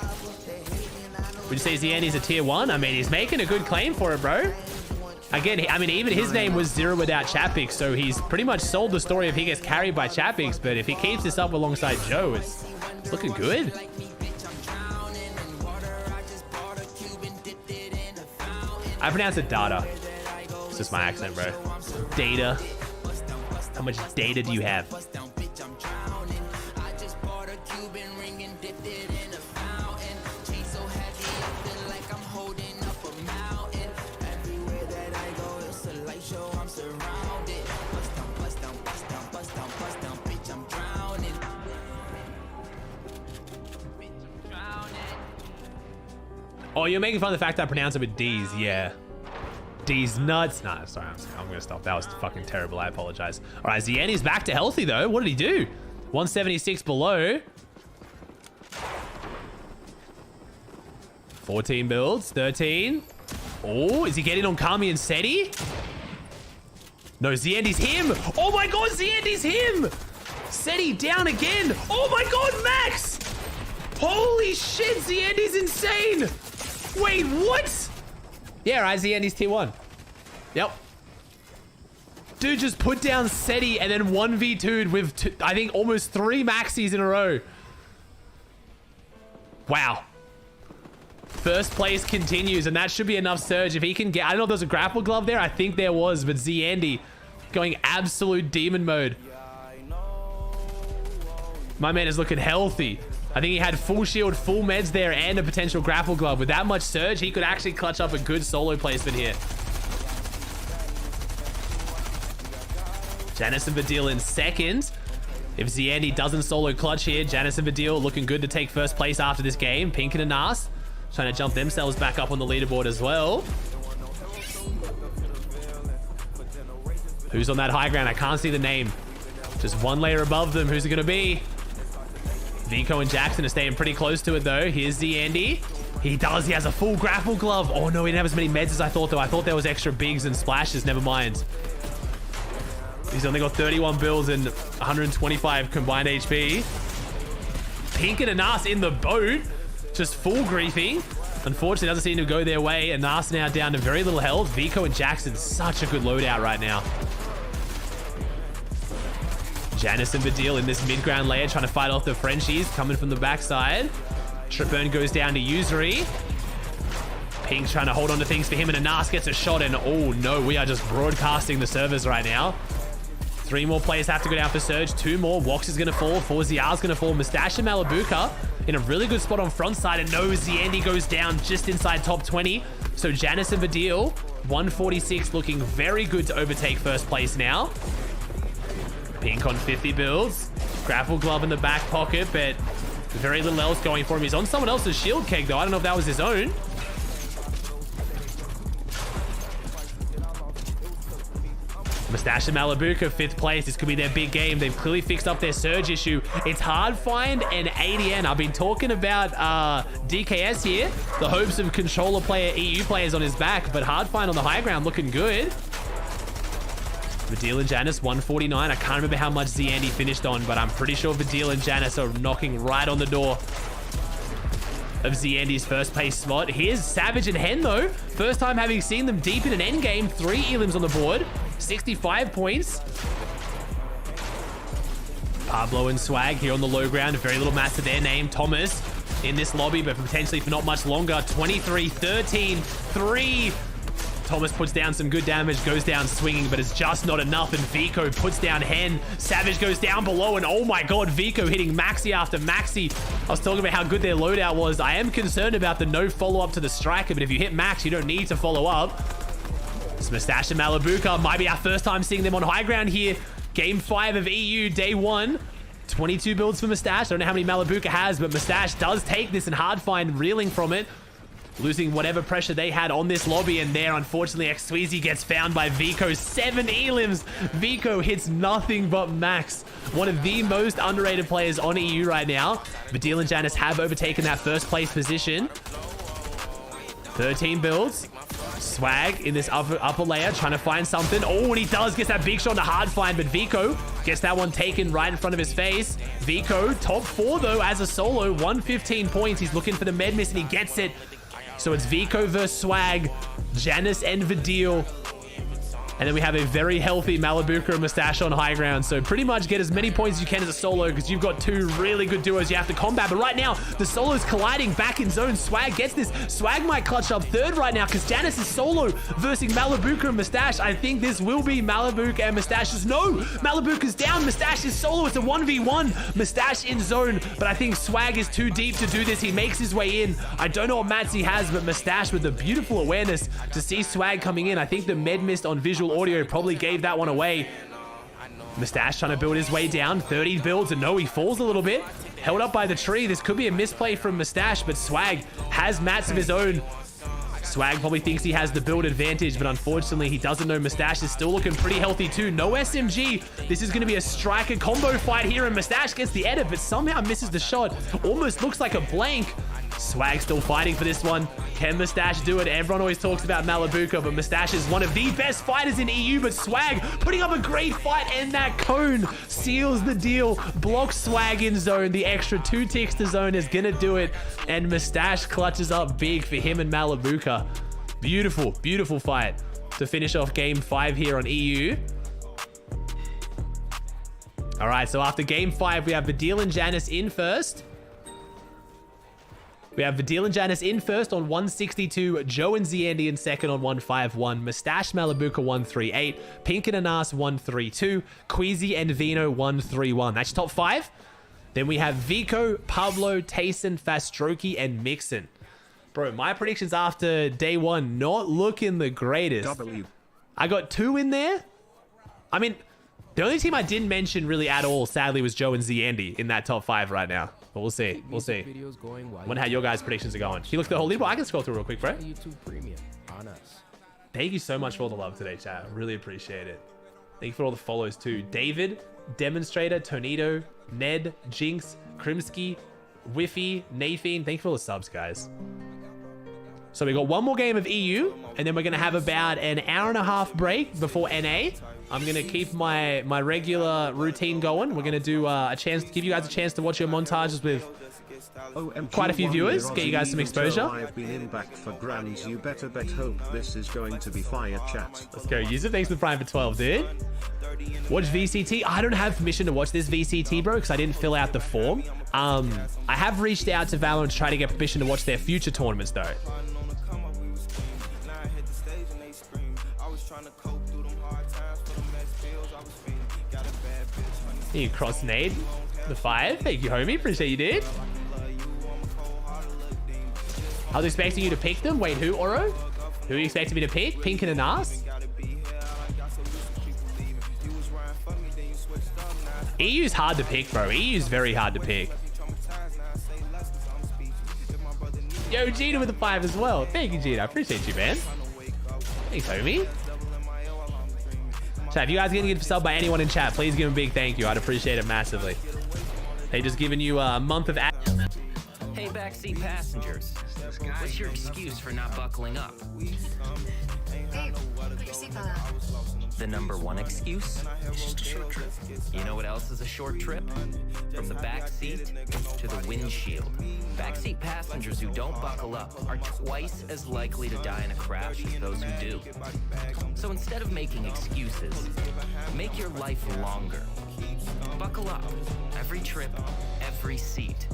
Speaker 1: Would you say Zandy's a tier 1? I mean, he's making a good claim for it, bro. Again, I mean, even his name was 0 without Chapix, so he's pretty much sold the story if he gets carried by Chapix, but if he keeps this up alongside Joe, it's looking good. I pronounce it data. It's just my accent, bro. Data. How much data do you have? Oh, you're making fun of the fact that I pronounce it with D's. Yeah. D's nuts. Nah, sorry. I'm going to stop. That was fucking terrible. I apologize. All right, Zandy's back to healthy, though. What did he do? 176 below. 14 builds. 13. Oh, is he getting on Kami and Seti? No, Zandy's him. Oh, my God. Zandy's him. Seti down again. Oh, my God, Max. Holy shit. Zandy's insane. Wait, what? Yeah, right, Zandy's tier 1. Yep. Dude just put down SETI and then 1v2'd with, I think, almost 3 maxis in a row. Wow. First place continues, and that should be enough surge. If he can get... I don't know if there's a grapple glove there. I think there was, but Zandy going absolute demon mode. My man is looking healthy. I think he had full shield, full meds there, and a potential grapple glove. With that much surge, he could actually clutch up a good solo placement here. Janice and Vidil in second. If Zandy doesn't solo clutch here, Janice and Vidil looking good to take first place after this game. Pink and Anas trying to jump themselves back up on the leaderboard as well. Who's on that high ground? I can't see the name. Just one layer above them. Who's it going to be? Vico and Jackson are staying pretty close to it, though. Here's Zandy. He does. He has a full grapple glove. Oh, no, he didn't have as many meds as I thought, though. I thought there was extra bigs and splashes. Never mind. He's only got 31 builds and 125 combined HP. Pink and Anas in the boat. Just full griefing. Unfortunately, doesn't seem to go their way. Anas now down to very little health. Vico and Jackson, such a good loadout right now. Janice and Vidil in this mid-ground layer trying to fight off the Frenchies coming from the backside. Tripburn goes down to Usury. Pink trying to hold on to things for him, and Anas gets a shot, and oh no, we are just broadcasting the servers right now. 3 more players have to go down for Surge. 2 more. Wox is going to fall. 4 ZR's going to fall. Mustache and Malibuka in a really good spot on front side, and no, Zandy goes down just inside top 20. So Janice and Vidil, 146, looking very good to overtake first place now. Pink on 50 builds. Grapple glove in the back pocket, but very little else going for him. He's on someone else's shield keg, though. I don't know if that was his own. Mustache and Malibuka, 5th place. This could be their big game. They've clearly fixed up their surge issue. It's Hardfind and ADN. I've been talking about DKS here. The hopes of controller player, EU players on his back, but Hardfind on the high ground looking good. Vidil and Janice, 149. I can't remember how much Zandy finished on, but I'm pretty sure Vidil and Janice are knocking right on the door of Zandy's first place spot. Here's Savage and Hen, though. First time having seen them deep in an endgame. 3 elims on the board. 65 points. Pablo and Swag here on the low ground. Very little match to their name. Thomas in this lobby, but potentially for not much longer. 23, 13, 3. Thomas puts down some good damage, goes down swinging, but it's just not enough, and Vico puts down Hen. Savage goes down below, and oh my god, Vico hitting Maxi after Maxi. I was talking about how good their loadout was. I am concerned about the no follow-up to the striker, but if you hit Max, you don't need to follow up. It's Mustache and Malibuka. Might be our first time seeing them on high ground here. Game 5 of EU, day 1. 22 builds for Mustache. I don't know how many Malibuka has, but Mustache does take this, and Hardfind reeling from it. Losing whatever pressure they had on this lobby, and there, unfortunately, Xweezy gets found by Vico. 7 elims. Vico hits nothing but max. One of the most underrated players on EU right now. Vidil and Janice have overtaken that first place position. 13 builds. Swag in this upper layer, trying to find something. Oh, and he does. Gets that big shot to Hardfind, but Vico gets that one taken right in front of his face. Vico, top 4, though, as a solo. 115 points. He's looking for the med miss, and he gets it. So it's Vico versus Swag, Janice and Vidil. And then we have a very healthy Malibuka and Mustache on high ground. So pretty much get as many points as you can as a solo, because you've got 2 really good duos you have to combat. But right now, the solo's colliding back in zone. Swag gets this. Swag might clutch up 3rd right now, because Janice is solo versus Malibuka and Mustache. I think this will be Malibuka and Mustache's. No! Malibuka's down. Mustache is solo. It's a 1v1. Mustache in zone. But I think Swag is too deep to do this. He makes his way in. I don't know what mats he has, but Mustache with the beautiful awareness to see Swag coming in. I think the med mist on visual audio probably gave that one away. Mustache trying to build his way down. 30 builds, and no, he falls a little bit. Held up by the tree. This could be a misplay from Mustache, but Swag has mats of his own. Swag probably thinks he has the build advantage, but unfortunately, he doesn't know Mustache is still looking pretty healthy too. No SMG. This is going to be a striker combo fight here, and Mustache gets the edit, but somehow misses the shot. Almost looks like a blank. Swag still fighting for this one. Can Mustache do it? Everyone always talks about Malibuka, but Mustache is one of the best fighters in EU, but Swag putting up a great fight, and that cone seals the deal. Blocks Swag in zone. The extra 2 ticks to zone is gonna do it, and Mustache clutches up big for him and Malibuka. Beautiful, beautiful fight. to finish off game 5 here on EU. All right, so after game 5, we have Vidil and Janice in first. We have Vidil and Janice in first on 162. Joe and Zandy in second on 151. Mustache Malabuka 138. Pink and Anas 132. Queasy and Vino 131. That's your top 5. Then we have Vico, Pablo, Tayson, Fastroki, and Mixon. Bro, my predictions after day 1 not looking the greatest. I got 2 in there. I mean, the only team I didn't mention really at all, sadly, was Joe and Zandy in that top 5 right now. But we'll see. We'll see. Wonder how your guys' predictions are going. Can you look at the whole leaderboard? I can scroll through real quick, bro.
Speaker 3: YouTube Premium on us.
Speaker 1: Thank you so much for all the love today, chat. Really appreciate it. Thank you for all the follows too. David, Demonstrator, Tornado, Ned, Jinx, Krimsky, Whiffy, Nathan. Thank you for all the subs, guys. So we got one more game of EU, and then we're going to have about an hour and a half break before NA. I'm going to keep my regular routine going. We're going to do give you guys a chance to watch your montages with quite a few viewers, get you guys some exposure.
Speaker 8: I've been in back for grands. You better bet hope this is going to be fire, chat.
Speaker 1: Let's go. User, thanks for Prime for 12, dude. Watch VCT. I don't have permission to watch this VCT, bro, because I didn't fill out the form. I have reached out to Valorant to try to get permission to watch their future tournaments, though. You cross nade the 5. Thank you, homie. Appreciate you, dude. I was expecting you to pick them. Wait, who, Oro? Who are you expecting me to pick? Pink and Anas? EU's hard to pick, bro. EU's very hard to pick. Yo, Gina with the 5 as well. Thank you, Gina. I appreciate you, man. Thanks, homie. Chat, if you guys are getting a sub by anyone in chat, please give them a big thank you. I'd appreciate it massively. They just given you a month of...
Speaker 14: Hey, backseat passengers. What's your excuse for not buckling up? The number 1 excuse? It's just a short trip. You know what else is a short trip? From the back seat to the windshield. Backseat passengers who don't buckle up are twice as likely to die in a crash as those who do. So instead of making excuses, make your life longer. Buckle up. Every trip, every seat.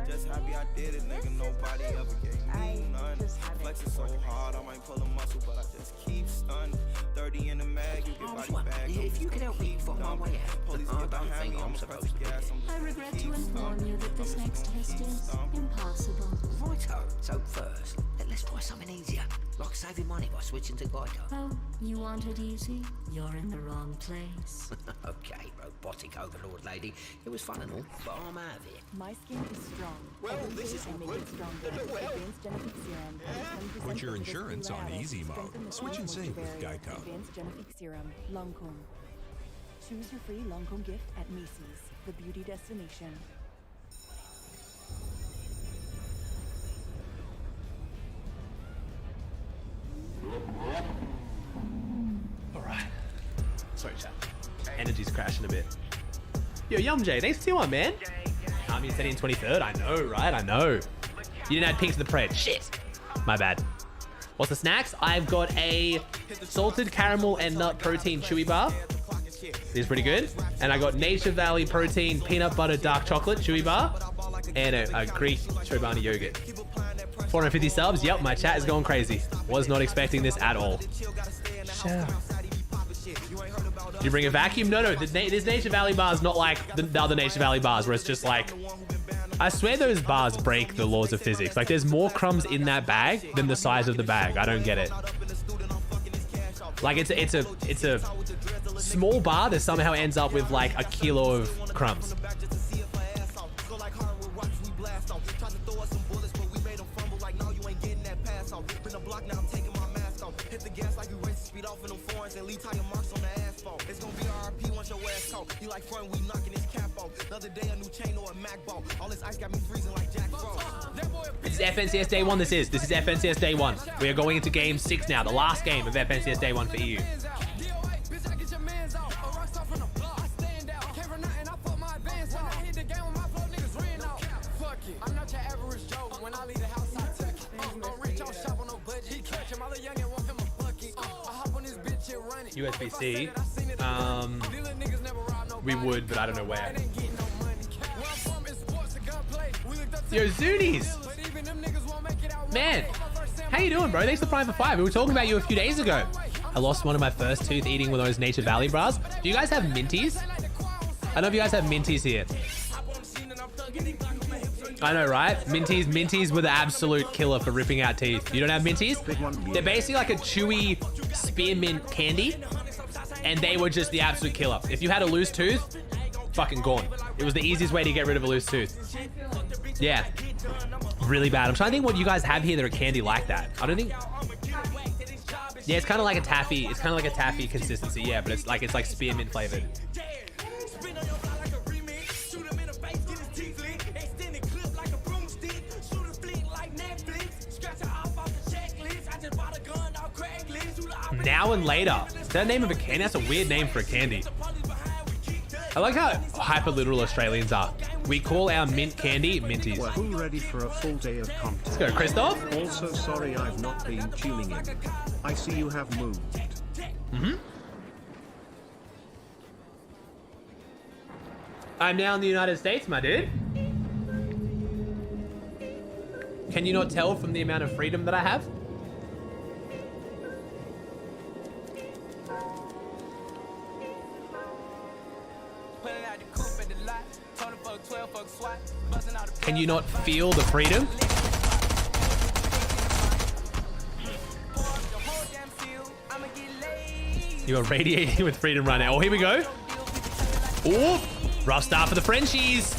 Speaker 12: Just happy I did it, nigga. Nobody ever gave me none. Flexing so hard, I might pull a muscle, but I just keep stunning. 30 in the mag, you get body bag.
Speaker 5: If you could help me find my way out, I don't think I'm supposed to be here.
Speaker 15: I regret to inform you that this next test is impossible.
Speaker 5: Righto. So first, let's try something easier, like saving money by switching to Geico.
Speaker 15: Oh, you want it easy? You're in the wrong place.
Speaker 5: Okay, robotic overlord lady. It was fun and all, but I'm out of here.
Speaker 9: My skin is strong.
Speaker 5: Well, this is
Speaker 9: I make it stronger. Advanced Genifique Serum.
Speaker 6: Put your insurance on easy mode. Switch and save with Geico.
Speaker 9: Advanced Genifique Serum. Lancome. Choose your free Lancome gift at Macy's, the beauty destination.
Speaker 1: Alright. Sorry, chat. Energy's crashing a bit. Yo, Yum J, thanks for T1, man. I'm setting in 23rd. I know, right? I know. You didn't add pink to the pred. Shit. My bad. What's the snacks? I've got a salted caramel and nut protein chewy bar. This is pretty good. And I got Nature Valley protein peanut butter dark chocolate chewy bar. And a Greek Chobani yogurt. 450 subs. Yep, my chat is going crazy. Was not expecting this at all. Shout out. You bring a vacuum? No. This Nature Valley bar is not like the other Nature Valley bars where it's just like, I swear those bars break the laws of physics. Like there's more crumbs in that bag than the size of the bag. I don't get it. Like it's a small bar that somehow ends up with like a kilo of crumbs. This is FNCS Day 1, this is FNCS Day 1. We are going into Game 6 now, the last game of FNCS Day 1 for EU. USB-C. We would, but I don't know where. Yo, Zoonies! Man, how you doing, bro? Thanks for Prime for 5. We were talking about you a few days ago. I lost one of my first tooth eating one of those Nature Valley bras. Do you guys have minties? I don't know if you guys have minties here. I know, right? Minties were the absolute killer for ripping out teeth. You don't have minties? They're basically like a chewy spearmint candy, and they were just the absolute killer. If you had a loose tooth, fucking gone. It was the easiest way to get rid of a loose tooth. Yeah, really bad. I'm trying to think what you guys have here that are candy like that. I don't think. Yeah, it's kind of like a taffy. It's kind of like a taffy consistency. Yeah, but it's like spearmint flavored. Now and Later. Is that the name of a candy? That's a weird name for a candy. I like how hyper literal Australians are. We call our mint candy minties.
Speaker 8: We're all ready for a full day of content.
Speaker 1: Let's go, Christoph.
Speaker 8: Also, sorry I've not been tuning in. I see you have moved.
Speaker 1: I'm now in the United States, my dude. Can you not tell from the amount of freedom that I have? Can you not feel the freedom? You are radiating with freedom right now. Oh, here we go. Oh, rough start for the Frenchies.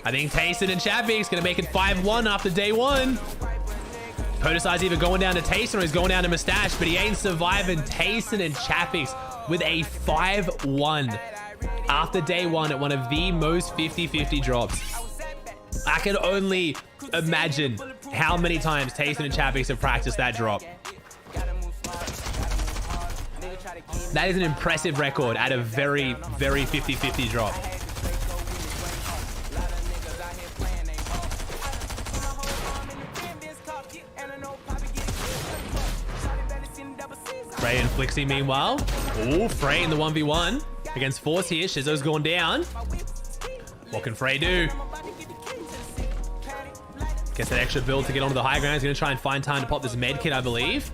Speaker 1: I think Tayson and Chapvik's gonna make it 5-1 after day 1. Podesai's either going down to Tayson or he's going down to Mustache, but he ain't surviving Tayson and Chapvik's with a 5-1 after day 1 at one of the most 50-50 drops. I can only imagine how many times Tayson and Chapvik's have practiced that drop. That is an impressive record at a very, very 50-50 drop. Frey and Flixie meanwhile. Oh, Frey in the 1v1 against Force here. Shizzo's gone down. What can Frey do? Gets that extra build to get onto the high ground. He's going to try and find time to pop this med kit, I believe.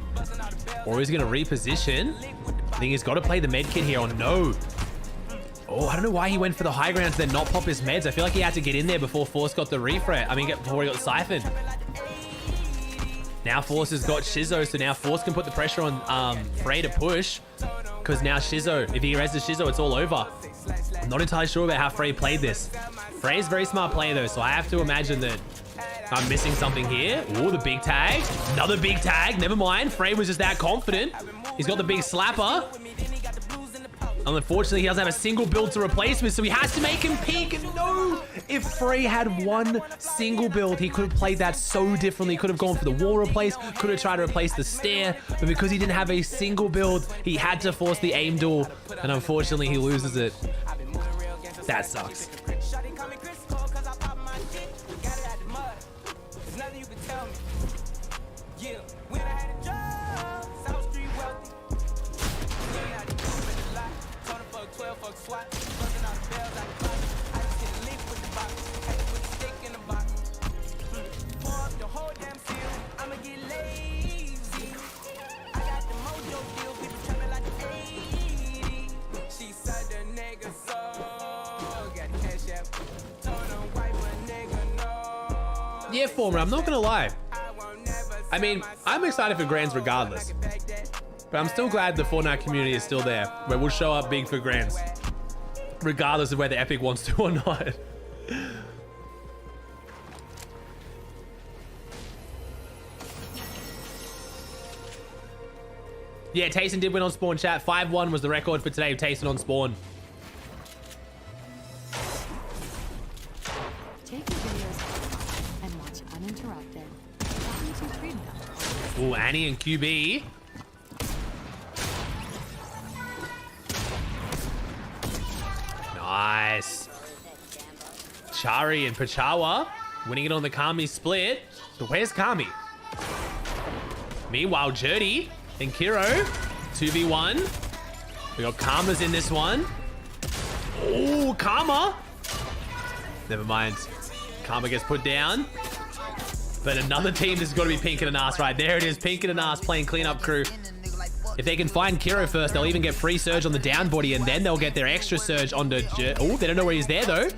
Speaker 1: Or he's going to reposition. I think he's got to play the med kit here. Oh, no. Oh, I don't know why he went for the high ground to then not pop his meds. I feel like he had to get in there before Force got the refresh. I mean, before he got siphoned. Now Force has got Shizzo, so now Force can put the pressure on Frey to push. Because now Shizzo, if he rests Shizzo, it's all over. I'm not entirely sure about how Frey played this. Frey's a very smart player though, so I have to imagine that I'm missing something here. Oh, the big tag. Another big tag. Never mind. Frey was just that confident. He's got the big slapper. And unfortunately, he doesn't have a single build to replace with, so he has to make him peak. And no! If Frey had one single build, he could have played that so differently. He could have gone for the wall replace, could have tried to replace the stair, but because he didn't have a single build, he had to force the aim duel, and unfortunately, he loses it. That sucks. Yeah, Former, I'm not gonna lie. I mean, I'm excited for Grands regardless. But I'm still glad the Fortnite community is still there, where we'll show up big for Grands, regardless of whether Epic wants to or not. Yeah, Tayson did win on Spawn, chat. 5-1 was the record for today of Tayson on Spawn.
Speaker 15: Take your videos and watch uninterrupted.
Speaker 1: Ooh, Annie and QB. Nice. Chari and Pachawa winning it on the Kami split. But where's Kami? Meanwhile, Jerdy and Kiro, 2v1. We got Karma's in this one. Oh, Karma. Never mind. Karma gets put down. But another team, this has got to be Pink and Anas, right? There it is, Pink and Anas playing cleanup crew. If they can find Kiro first, they'll even get free surge on the down body, and then they'll get their extra surge onto oh, they don't know where he's there, though.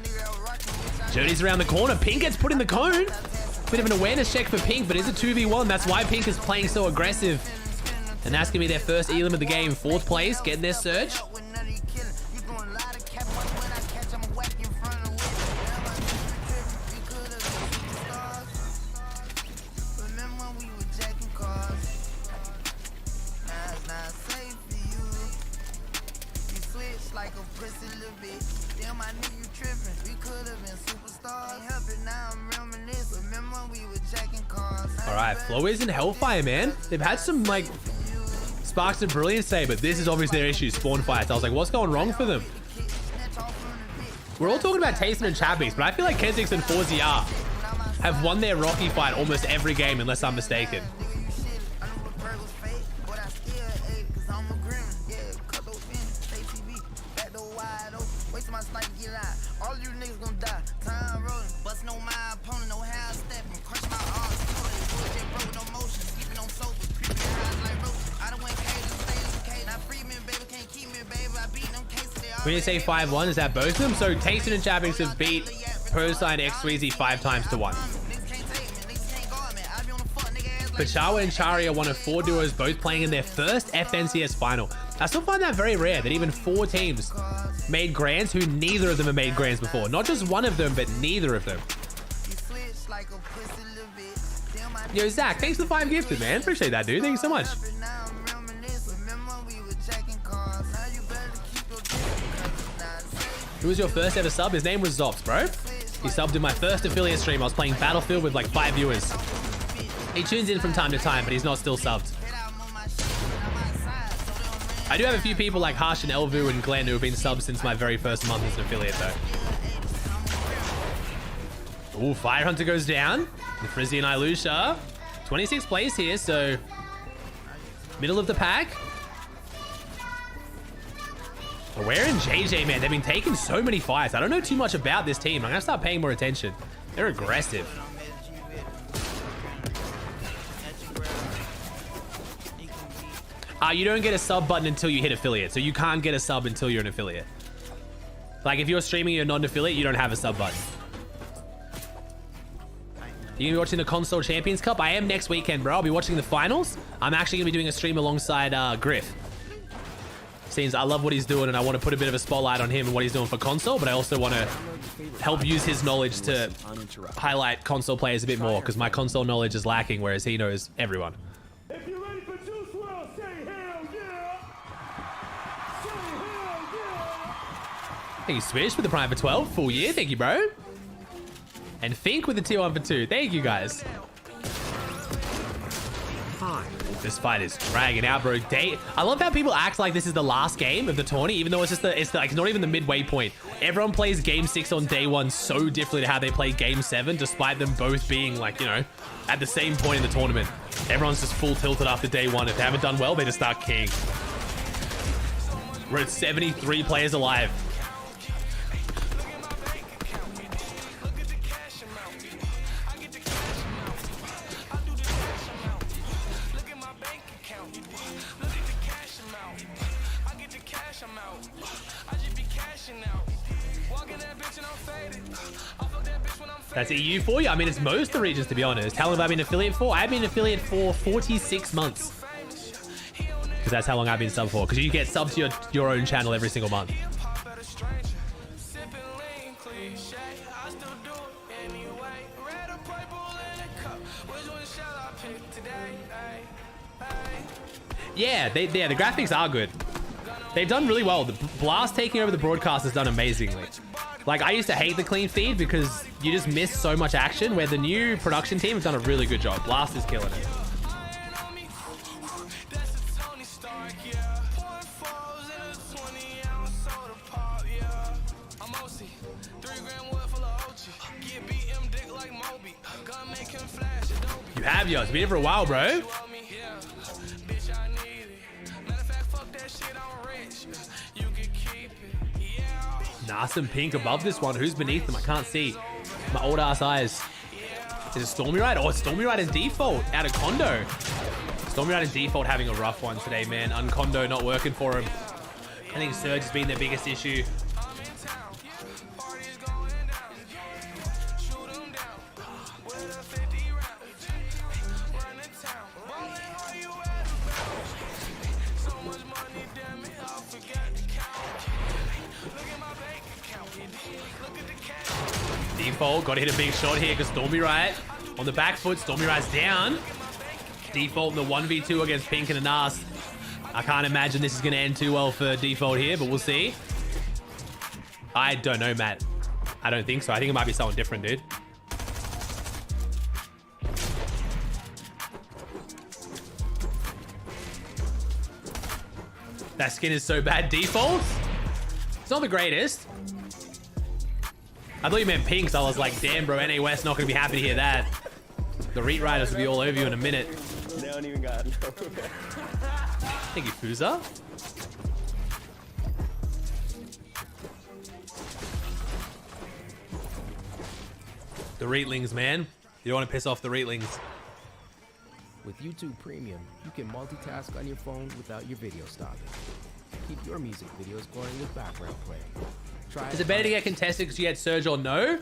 Speaker 1: Journey's around the corner. Pink gets put in the cone. Bit of an awareness check for Pink, but it's a 2v1. That's why Pink is playing so aggressive. And that's going to be their first elim of the game. 4th place, getting their surge. Alright, Flowers and Hellfire, man. They've had some, like, sparks of brilliance today, but this is obviously their issue, spawn fights. I was like, what's going wrong for them? We're all talking about Tayson and Chabbies, but I feel like Kha'Zix and 4ZR have won their Rocky fight almost every game, unless I'm mistaken. When you say 5-1, is that both of them? So Tayson and Chabbies have beat ProSign X Sweezy 5 times to 1. Pachawa and Chari are one of 4 duos both playing in their first FNCS final. I still find that very rare that even 4 teams made Grands who neither of them have made Grands before. Not just one of them, but neither of them. Yo, Zach, thanks for the 5 gifted, man. Appreciate that, dude. Thank you so much. Who was your first ever sub? His name was Zops, bro. He subbed in my first affiliate stream. I was playing Battlefield with like 5 viewers. He tunes in from time to time, but he's not still subbed. I do have a few people like Harsh and Elvu and Glenn who have been subbed since my very first month as an affiliate, though. Ooh, Fire Hunter goes down. The Frizzy and Ilusha. 26th place here, so middle of the pack. Aware and JJ, man, they've been taking so many fights. I don't know too much about this team. I'm gonna start paying more attention. They're aggressive. You don't get a sub button until you hit affiliate, so you can't get a sub until you're an affiliate. Like if you're streaming you're not an affiliate, you don't have a sub button. You gonna be watching the Console Champions Cup? I am next weekend, bro. I'll be watching the finals. I'm actually gonna be doing a stream alongside Griff. Seems I love what he's doing and I want to put a bit of a spotlight on him and what he's doing for console, but I also want to help use his knowledge to highlight console players a bit more because my console knowledge is lacking, whereas he knows everyone.
Speaker 4: If you're ready for Juice WRLD, say hell yeah! Say hell yeah!
Speaker 1: Thank you, Swish, with the Prime for 12. Full year. Thank you, bro. And Fink with the tier 1 for 2. Thank you, guys.
Speaker 8: Hi.
Speaker 1: This fight is dragging out, bro. I love how people act like this is the last game of the tourney, even though it's just like not even the midway point. Everyone plays game 6 on day 1 so differently to how they play game 7, despite them both being like, you know, at the same point in the tournament. Everyone's just full tilted after day 1. If they haven't done well, they just start king. We're at 73 players alive.
Speaker 12: I just be cashing out. Walking that bitch and I'm faded. Off of that bitch when I'm faded.
Speaker 1: That's EU for you. I mean, it's most of the regions, to be honest. How long have I been affiliate for? I've been affiliate for 46 months. Because that's how long I've been sub for. Because you get sub to your own channel every single month. Yeah, the graphics are good. They've done really well. The Blast taking over the broadcast has done amazingly. Like, I used to hate the clean feed because you just miss so much action, where the new production team have done a really good job. Blast is killing it. You have yours. Been here for a while, bro. Nice and pink above this one. Who's beneath them? I can't see. My old ass eyes. Is it Stormy Ride? Oh, it's Stormy Ride in default out of Kondo. Stormy Ride in default having a rough one today, man. Unkondo not working for him. I think Surge has been their biggest issue. Default, got to hit a big shot here because Stormy Riot on the back foot. Stormy Riot's down. Default in the 1v2 against Pink and Anas. I can't imagine this is going to end too well for Default here, but we'll see. I don't know, Matt. I don't think so. I think it might be someone different, dude. That skin is so bad. Default? It's not the greatest. I thought you meant Pink, so I was like, damn, bro, NA West not going to be happy to hear that. The Reet Riders will be all over you in a minute.
Speaker 7: They don't even got no.
Speaker 1: Thank you, Fuza. The Reetlings, man. You don't want to piss off the Reetlings.
Speaker 3: With YouTube Premium, you can multitask on your phone without your video stopping. Keep your music videos going with background play.
Speaker 1: Is it better to get contested because you get Surge or no?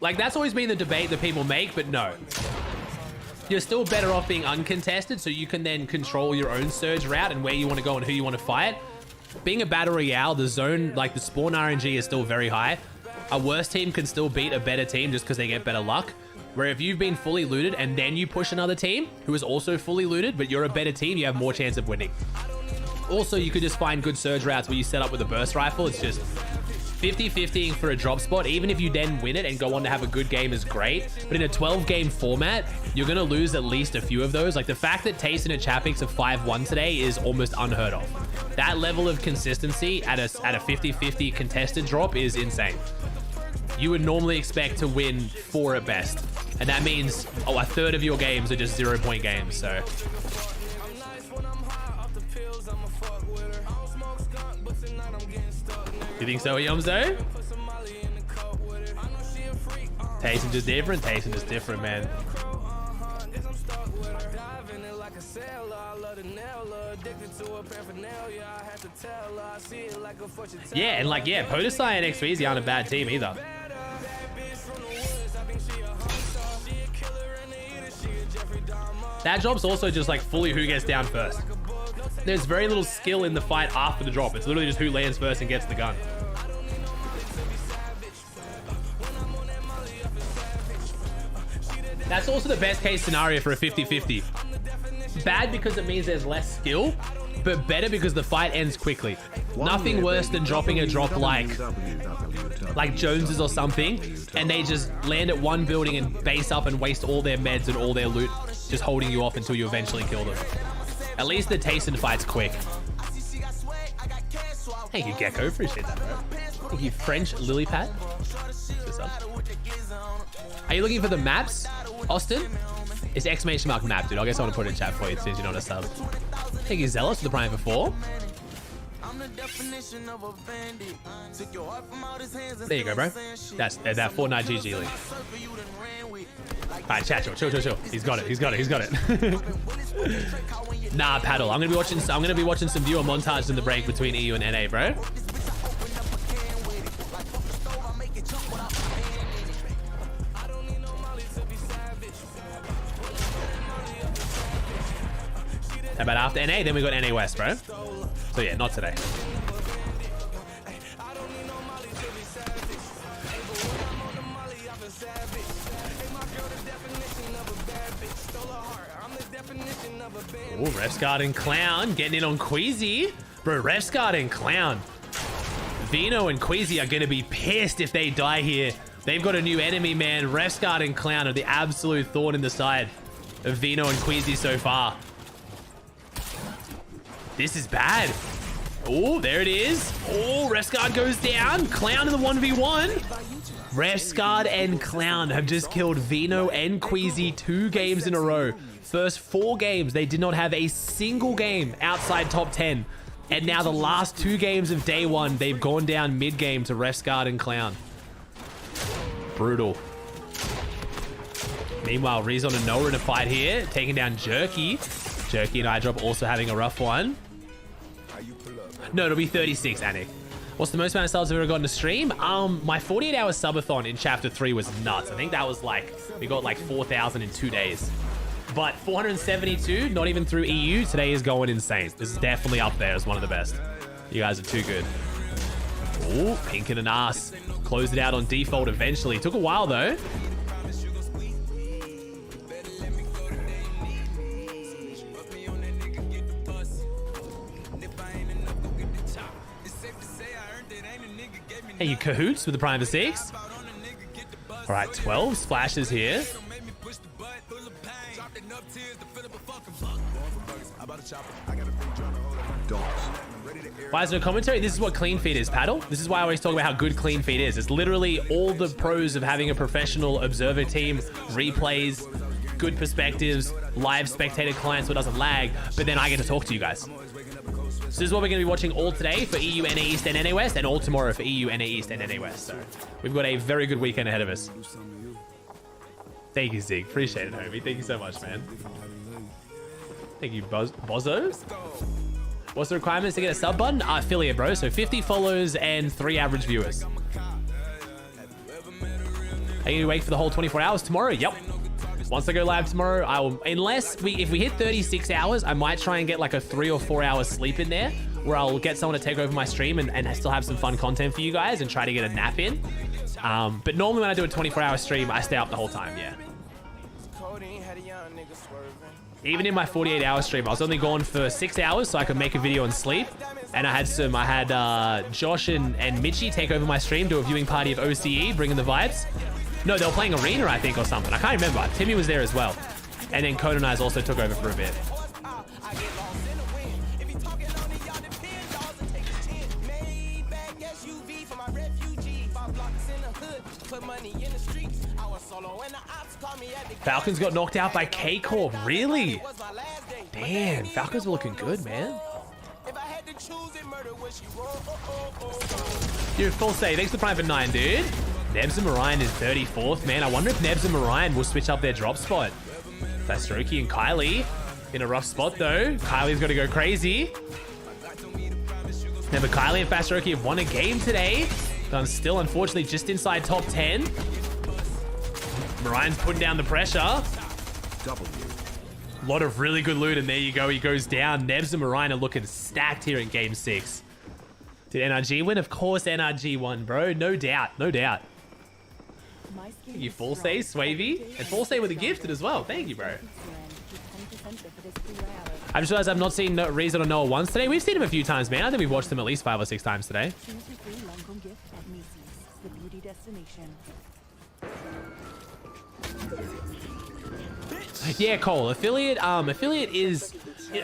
Speaker 1: Like, that's always been the debate that people make, but no. You're still better off being uncontested, so you can then control your own Surge route and where you want to go and who you want to fight. Being a Battle Royale, the zone, like the spawn RNG is still very high. A worse team can still beat a better team just because they get better luck. Where if you've been fully looted and then you push another team who is also fully looted, but you're a better team, you have more chance of winning. Also, you could just find good Surge routes where you set up with a burst rifle. It's just 50-50ing for a drop spot. Even if you then win it and go on to have a good game is great. But in a 12-game format, you're going to lose at least a few of those. Like the fact that Tayson and Chapix are 5-1 today is almost unheard of. That level of consistency at a 50-50 contested drop is insane. You would normally expect to win 4 at best. And that means, oh, a third of your games are just 0-point games, so... You think so, Yumzo? Tayson just different? Tayson just different, man. Yeah, and like, yeah, Podesai and XVZ aren't a bad team either. That drop's also just like fully who gets down first. There's very little skill in the fight after the drop. It's literally just who lands first and gets the gun. That's also the best case scenario for a 50-50. Bad because it means there's less skill, but better because the fight ends quickly. Nothing worse than dropping a drop like Jones's or something, and they just land at one building and base up and waste all their meds and all their loot, just holding you off until you eventually kill them. At least the Tayson fight's quick. Thank you, Gecko. Appreciate that, bro. Thank you, French Lilypad. Are you looking for the maps, Austin? It's exclamation mark map, dude. I guess I want to put it in chat for you since you're not a sub. Thank you, Zealous, for the Prime for 4. There you go, bro. That's that Fortnite GG league. Alright, chat, chill. He's got it. Nah, paddle. I'm gonna be watching some viewer montages in the break between EU and NA, bro. How about after NA? Then we got NA West, bro. So yeah, not today. Oh, Refsguard and Clown getting in on Queasy. Bro, Refsguard and Clown. Vino and Queasy are going to be pissed if they die here. They've got a new enemy, man. Refsguard and Clown are the absolute thorn in the side of Vino and Queasy so far. This is bad. Oh, there it is. Oh, Refsguard goes down. Clown in the 1v1. Refsguard and Clown have just killed Vino and Queasy 2 games in a row. First 4 games, they did not have a single game outside top 10. And now the last 2 games of day 1, they've gone down mid-game to Refsguard and Clown. Brutal. Meanwhile, Rezon and Noah in a fight here, taking down Jerky. Jerky and iDrop also having a rough one. No, it'll be 36, Anik. What's the most amount of subs I've ever gotten to stream? My 48-hour subathon in Chapter 3 was nuts. I think that was like, we got like 4,000 in 2 days. But 472, not even through EU, today is going insane. This is definitely up there as one of the best. You guys are too good. Ooh, pink and an ass. Closed it out on default eventually. Took a while though. Hey, you cahoots with the Prime for 6? All right, 12 splashes here. Why is there no commentary? This is what clean feed is, Paddle. This is why I always talk about how good clean feed is. It's literally all the pros of having a professional observer team, replays, good perspectives, live spectator clients so it doesn't lag, but then I get to talk to you guys. So this is what we're going to be watching all today for EU, NA East, and NA West, and all tomorrow for EU, NA East, and NA West. So we've got a very good weekend ahead of us. Thank you, Zig. Appreciate it, homie. Thank you so much, man. Thank you, Bozo. What's the requirements to get a sub button? Affiliate, bro. So 50 follows and 3 average viewers. Are you awake for the whole 24 hours tomorrow? Yep. Once I go live tomorrow, I will, if we hit 36 hours, I might try and get like a 3 or 4 hours sleep in there where I'll get someone to take over my stream and still have some fun content for you guys and try to get a nap in. But normally when I do a 24-hour stream, I stay up the whole time, yeah. Even in my 48-hour stream, I was only gone for 6 hours so I could make a video and sleep. And I had Josh and Mitchie take over my stream, do a viewing party of OCE, bringing the vibes. No, they were playing Arena, I think, or something. I can't remember. Timmy was there as well. And then Conan Eyes also took over for a bit. Falcons got knocked out by K-Corp. Really? Damn, Falcons were looking good, man. Dude, full save. Thanks for the Prime for 9, dude. Nebs and Marion is 34th, man. I wonder if Nebs and Marion will switch up their drop spot. Fastroki and Kylie in a rough spot, though. Kylie's got to go crazy. Remember, Kylie and Fastroki have won a game today. Done still, unfortunately, just inside top 10. Marion's putting down the pressure. A lot of really good loot, and there you go. He goes down. Nebs and Marion are looking stacked here in Game 6. Did NRG win? Of course NRG won, bro. No doubt. No doubt. You full save, Swavey. And full save with a gifted as well. Thank you, bro. I just realized I've not seen Rezon or Noah once today. We've seen him a few times, man. I think we've watched him at least 5 or 6 times today. Yeah, Cole. Affiliate is...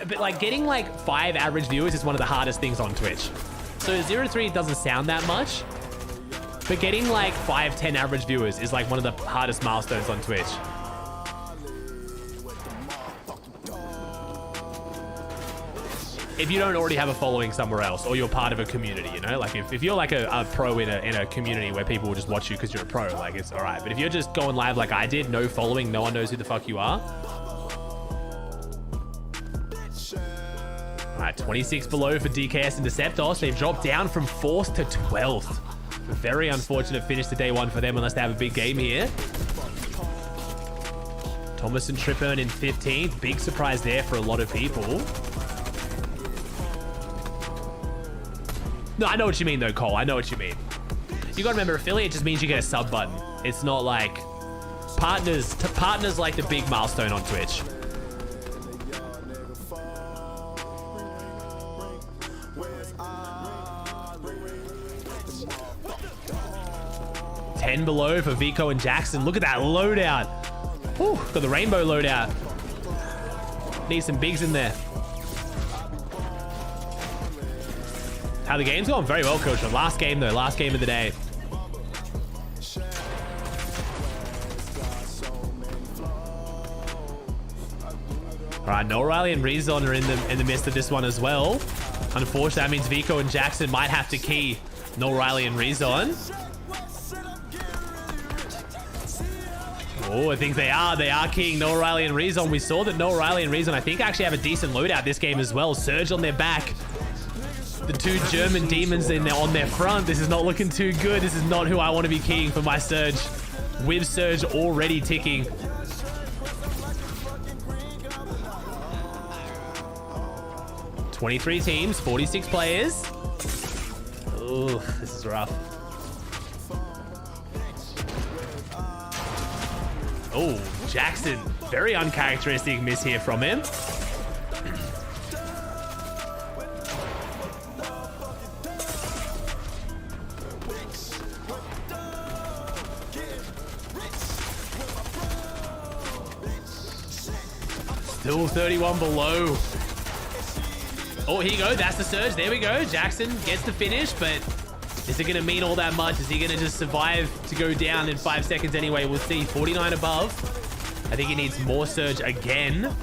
Speaker 1: But like getting like 5 average viewers is one of the hardest things on Twitch. So 0 to 3 doesn't sound that much. But getting like 5, 10 average viewers is like one of the hardest milestones on Twitch. If you don't already have a following somewhere else, or you're part of a community, you know? Like if you're like a pro in a community where people will just watch you because you're a pro, like it's all right. But if you're just going live like I did, no following, no one knows who the fuck you are. All right, 26 below for DKS and Deceptos. They've dropped down from 4th to 12th. A very unfortunate finish to day 1 for them unless they have a big game here. Thomas and Tripburn in 15th. Big surprise there for a lot of people. No, I know what you mean though, Cole. I know what you mean. You gotta remember, affiliate just means you get a sub button. It's not like partners. Partners like the big milestone on Twitch. $10 below for Vico and Jackson. Look at that loadout. Whew, got the rainbow loadout. Need some bigs in there. How the game's going? Very well, Coach. Last game though. Last game of the day. All right, Noah Riley and Rezon are in the midst of this one as well. Unfortunately, that means Vico and Jackson might have to key Noah Riley and Rezon. Oh, I think they are. They are keying Noah Riley and Rezon. We saw that Noah Riley and Rezon, I think, actually have a decent loadout this game as well. Surge on their back. The two German demons in there on their front. This is not looking too good. This is not who I want to be keying for my Surge. With Surge already ticking. $23 teams, 46 players. Ooh, this is rough. Oh, Jackson. Very uncharacteristic miss here from him. Still 31 below. Oh, here you go. That's the Surge. There we go. Jackson gets the finish, but is it going to mean all that much? Is he going to just survive to go down in 5 seconds anyway? We'll see. 49 above. I think he needs more Surge again.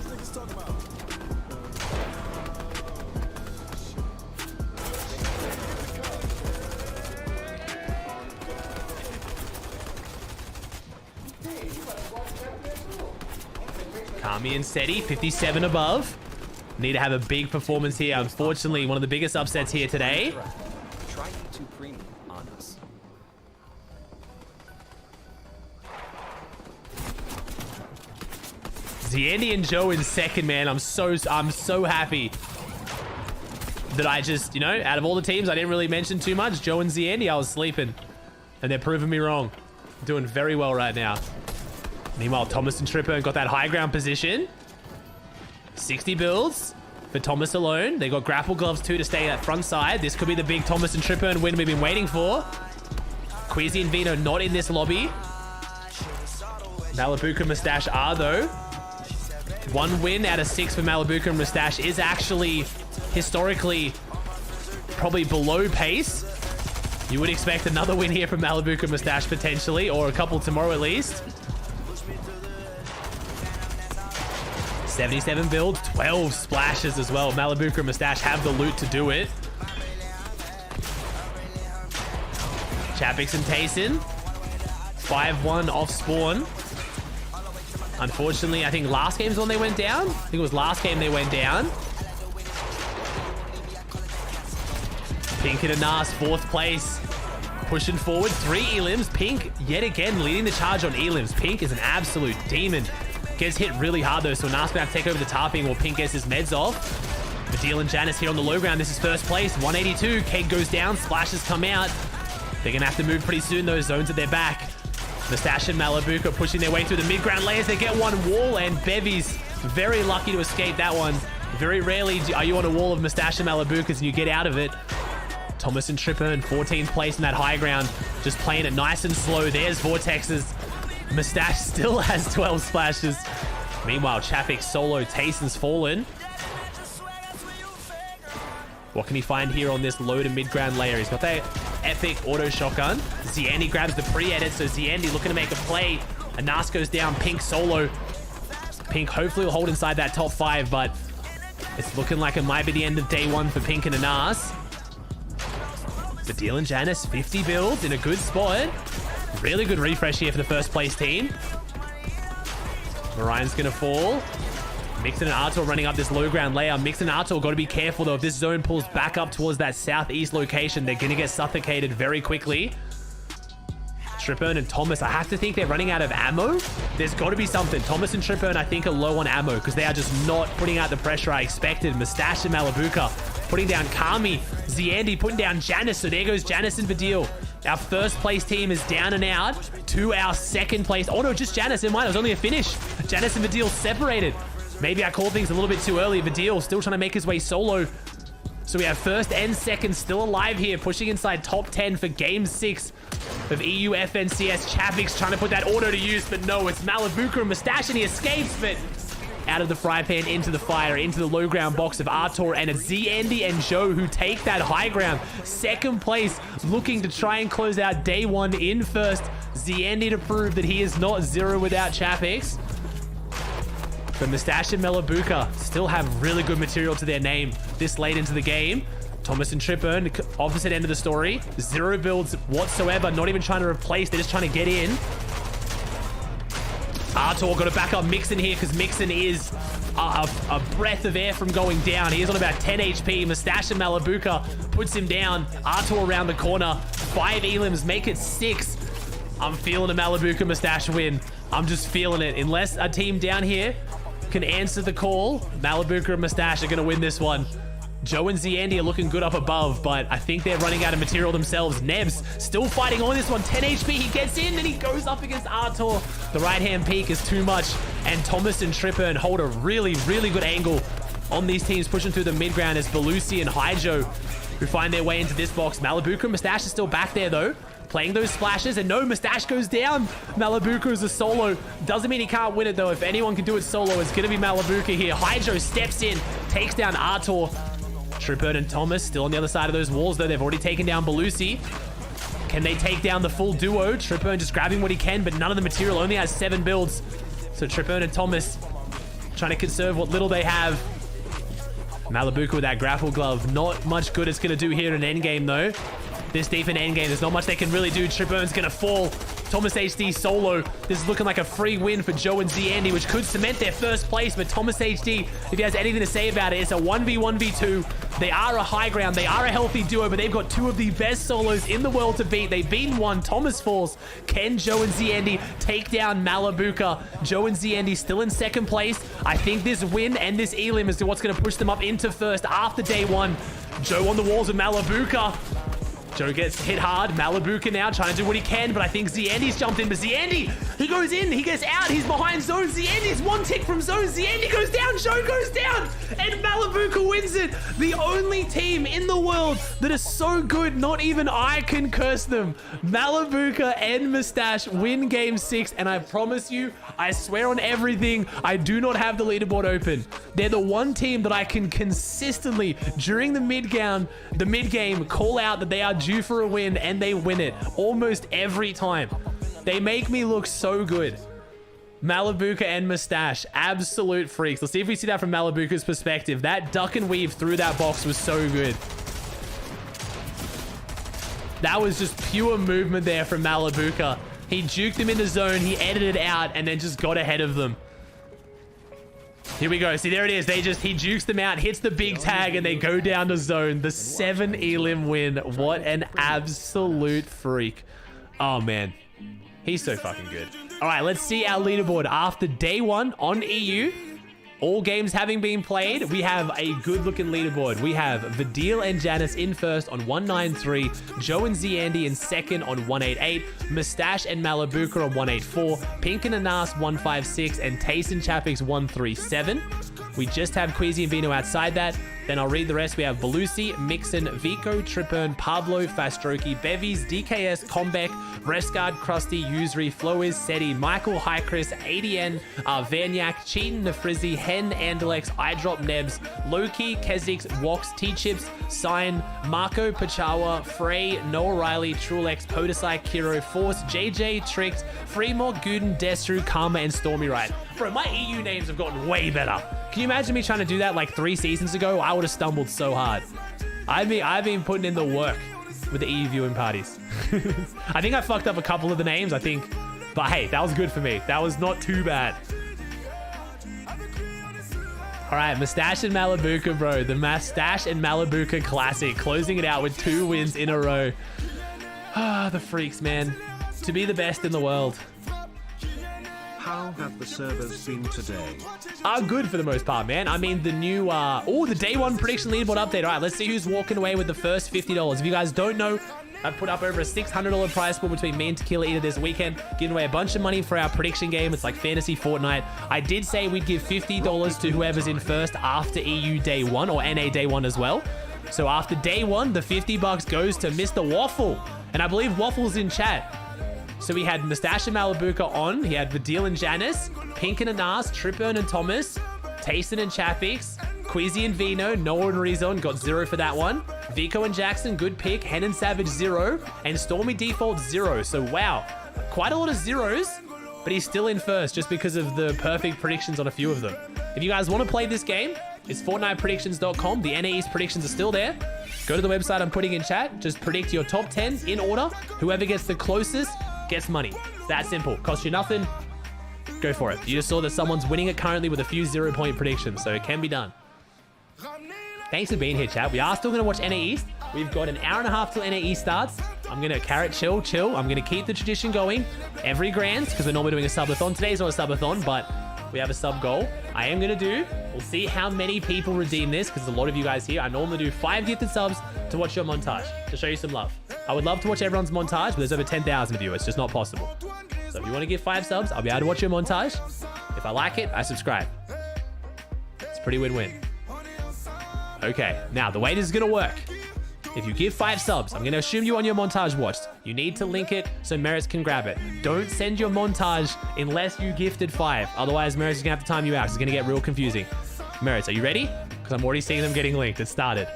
Speaker 1: Kami and Seti, 57 above. Need to have a big performance here. Unfortunately, one of the biggest upsets here today.
Speaker 3: Try YouTube Premium on us.
Speaker 1: Zandy and Joe in second, man. I'm so happy that I just, you know, out of all the teams, I didn't really mention too much. Joe and Zandy, I was sleeping. And they're proving me wrong. Doing very well right now. Meanwhile, Thomas and Tripper got that high ground position. 60 builds for Thomas alone. They got grapple gloves too to stay at front side. This could be the big Thomas and Tripper and win we've been waiting for. Queasy and Vino not in this lobby. Malibuca and Mustache are though. 1 win out of 6 for Malibuca and Mustache is actually historically probably below pace. You would expect another win here from Malibuca and Mustache potentially, or a couple tomorrow at least. 77 builds, 12 splashes as well. Malibuca and Mustache have the loot to do it. Chapix and Tayson, 5-1 off spawn. Unfortunately, I think last game's when they went down. I think it was last game they went down. Pink and Anas, 4th place. Pushing forward, 3 elims. Pink, yet again, leading the charge on elims. Pink is an absolute demon. Gets hit really hard though, so Anas gonna have to take over the tarping while Pink gets his meds off. Badil and Janice here on the low ground. This is first place, 182. Keg goes down, splashes come out. They're gonna have to move pretty soon. Those zones at their back. Mustache and Malibuca pushing their way through the mid-ground layers. They get one wall, and Bevy's very lucky to escape that one. Very rarely are you on a wall of Mustache and Malibucas and you get out of it. Thomas and Tripper in 14th place in that high ground, just playing it nice and slow. There's Vortexes. Mustache still has 12 splashes. Meanwhile, Chapik solo. Tayson's fallen. What can he find here on this low to mid-ground layer? He's got that epic auto shotgun. Zandy grabs the pre-edit, so Zandy looking to make a play. Anas goes down. Pink solo. Pink hopefully will hold inside that top 5, but it's looking like it might be the end of day 1 for Pink and Anas. Badil and Janice, 50 builds in a good spot. Really good refresh here for the first place team. Marion's gonna fall. Mixon and Artor running up this low ground layer. Mixon and Artor got to be careful though. If this zone pulls back up towards that southeast location, they're gonna get suffocated very quickly. Tripburn and Thomas, I have to think they're running out of ammo. There's got to be something. Thomas and Tripburn, I think, are low on ammo because they are just not putting out the pressure I expected. Mustache and Malabuka putting down Kami. Zandy putting down Janice. So there goes Janice and Vidil. Our first place team is down and out to our second place. Oh no, just Janice. In mind, it was only a finish. Janice and Vidil separated. Maybe I called things a little bit too early. Vidil still trying to make his way solo. So we have first and second still alive here, pushing inside top 10 for game 6 of EU FNCS. Chapik's trying to put that auto to use, but no, it's Malabuka and Mustache, and he escapes, but out of the fry pan into the fire, into the low ground box of Artur, and it's Zandy and Joe who take that high ground. Second place, looking to try and close out day 1 in first. Zandy to prove that he is not zero without Chapix. But Mustache and Malabuka still have really good material to their name this late into the game. Thomas and Tripburn, opposite end of the story. 0 builds whatsoever, not even trying to replace, they're just trying to get in. Artur got to back up Mixon here because Mixon is a breath of air from going down. He is on about 10 HP. Mustache and Malabuka puts him down. Artur around the corner. 5 elims, make it 6. I'm feeling a Malabuka Mustache win. I'm just feeling it. Unless a team down here can answer the call, Malabuka and Mustache are going to win this one. Joe and Zandy are looking good up above, but I think they're running out of material themselves. Nebs still fighting on this one. 10 HP. He gets in and he goes up against Artur. The right-hand peak is too much, and Thomas and Tripburn hold a really, really good angle on these teams pushing through the mid-ground as Belusi and Hijo who find their way into this box. Malabuka and Mustache is still back there, though, playing those splashes, and no, Mustache goes down. Malabuka is a solo. Doesn't mean he can't win it, though. If anyone can do it solo, it's going to be Malabuka here. Hijo steps in, takes down Artur. Tripburn and Thomas still on the other side of those walls, though. They've already taken down Belusi. Can they take down the full duo? Tripburn just grabbing what he can, but none of the material. Only has 7 builds. So Tripburn and Thomas trying to conserve what little they have. Malabuka with that grapple glove. Not much good it's going to do here in endgame, though. This deep in endgame, there's not much they can really do. Tripburn's going to fall. Thomas HD solo. This is looking like a free win for Joe and Zandy, which could cement their first place. But Thomas HD, if he has anything to say about it, it's a 1v1v2. They are a high ground. They are a healthy duo, but they've got 2 of the best solos in the world to beat. They've beaten 1. Thomas falls. Can Joe and Zandy take down Malabuka? Joe and Zandy still in second place. I think this win and this elim is what's going to push them up into first after day 1. Joe on the walls of Malabuka. Joe gets hit hard. Malabuka now trying to do what he can, but I think Zandy's jumped in. But Zandy, he goes in, he gets out, he's behind Zone. Zandy's 1 tick from Zone. Zandy goes down, Joe goes down, and Malabuka wins it. The only team in the world that is so good, not even I can curse them. Malabuka and Mustache win game 6, and I promise you, I swear on everything, I do not have the leaderboard open. They're the one team that I can consistently, during the mid-game, call out that they are due for a win, and they win it almost every time. They make me look so good. Malabuka and Mustache, absolute freaks. Let's see if we see that from Malabuka's perspective. That duck and weave through that box was so good. That was just pure movement there from Malabuka. He juked them in the zone, he edited it out, and then just got ahead of them. Here we go. See, there it is. He jukes them out, hits the big tag, and they go down to zone. The 7 elim win. What an absolute freak. Oh, man. He's so fucking good. All right, let's see our leaderboard after day 1 on EU. All games having been played, we have a good-looking leaderboard. We have Vidil and Janice in first on 193, Joe and Zandy in second on 188, Mustache and Malabuka on 184, Pink and Anas 156, and Tace and Chapix 137. We just have Queasy and Vino outside that. Then I'll read the rest. We have Belusi, Mixon, Vico, Tripburn, Pablo, Fastroki, Bevies, DKS, Combeck, Rescard, Krusty, Usury, Flowiz, Seti, Michael, Highchris, ADN, Vanyak, Cheaton, Nefrizzi, Hen, Andalex, iDrop, Nebs, Loki, Kezix, Wox, T-Chips, Sign, Marco, Pachawa, Frey, Noah Riley, Trulex, Podesai, Kiro, Force, JJ, Tricked, Fremont, Guden, Destru, Karma, and Stormy Ride. Bro, my EU names have gotten way better. Can you imagine me trying to do that like 3 seasons ago? I would have stumbled so hard. I've been putting in the work with the EU viewing parties. I think I fucked up a couple of the names, I think. But hey, that was good for me. That was not too bad. All right, Mustache and Malabuka, bro. The Mustache and Malabuka Classic. Closing it out with 2 wins in a row. Ah, the freaks, man. to be the best in the world.
Speaker 8: How have the servers been today?
Speaker 1: Are good for the most part, man. I mean, the new, the day one prediction leaderboard update. All right, let's see who's walking away with the first $50. If you guys don't know, I've put up over a $600 prize pool between me and Tequila Eater this weekend, giving away a bunch of money for our prediction game. It's like Fantasy Fortnite. I did say we'd give $50 to whoever's in first after EU day one or NA day one as well. So after day one, the $50 goes to Mr. Waffle. And I believe Waffle's in chat. So we had Mustache and Malabuka on. He had Vadil and Janice, Pink and Anas, Tripburn and Thomas, Tayson and Chafix, Quizzy and Vino, Noah and Rezon got 0 for that one. Vico and Jackson, good pick. Hen and Savage, 0. And Stormy Default, 0. So wow, quite a lot of zeros, but he's still in first just because of the perfect predictions on a few of them. If you guys want to play this game, it's FortnitePredictions.com. The NA East predictions are still there. Go to the website I'm putting in chat. Just predict your top 10 in order. Whoever gets the closest gets money. It's that simple. Costs you nothing. Go for it. You just saw that someone's winning it currently with a few 0-point predictions, so it can be done. Thanks for being here, chat. We are still going to watch NA East. We've got an hour and a half till NA East starts. I'm going to carrot chill. I'm going to keep the tradition going every grand because we're normally doing a subathon. Today's not a subathon, but we have a sub goal. I am going to do, we'll see how many people redeem this because there's a lot of you guys here. I normally do 5 gifted subs to watch your montage, to show you some love. I would love to watch everyone's montage, but there's over 10,000 of you. It's just not possible. So if you want to give 5 subs, I'll be able to watch your montage. If I like it, I subscribe. It's pretty win-win. Okay, now the way this is going to work. If you give 5 subs, I'm going to assume you on your montage watched. You need to link it so Merits can grab it. Don't send your montage unless you gifted 5. Otherwise, Merits is going to have to time you out. It's going to get real confusing. Merits, are you ready? Because I'm already seeing them getting linked. It started.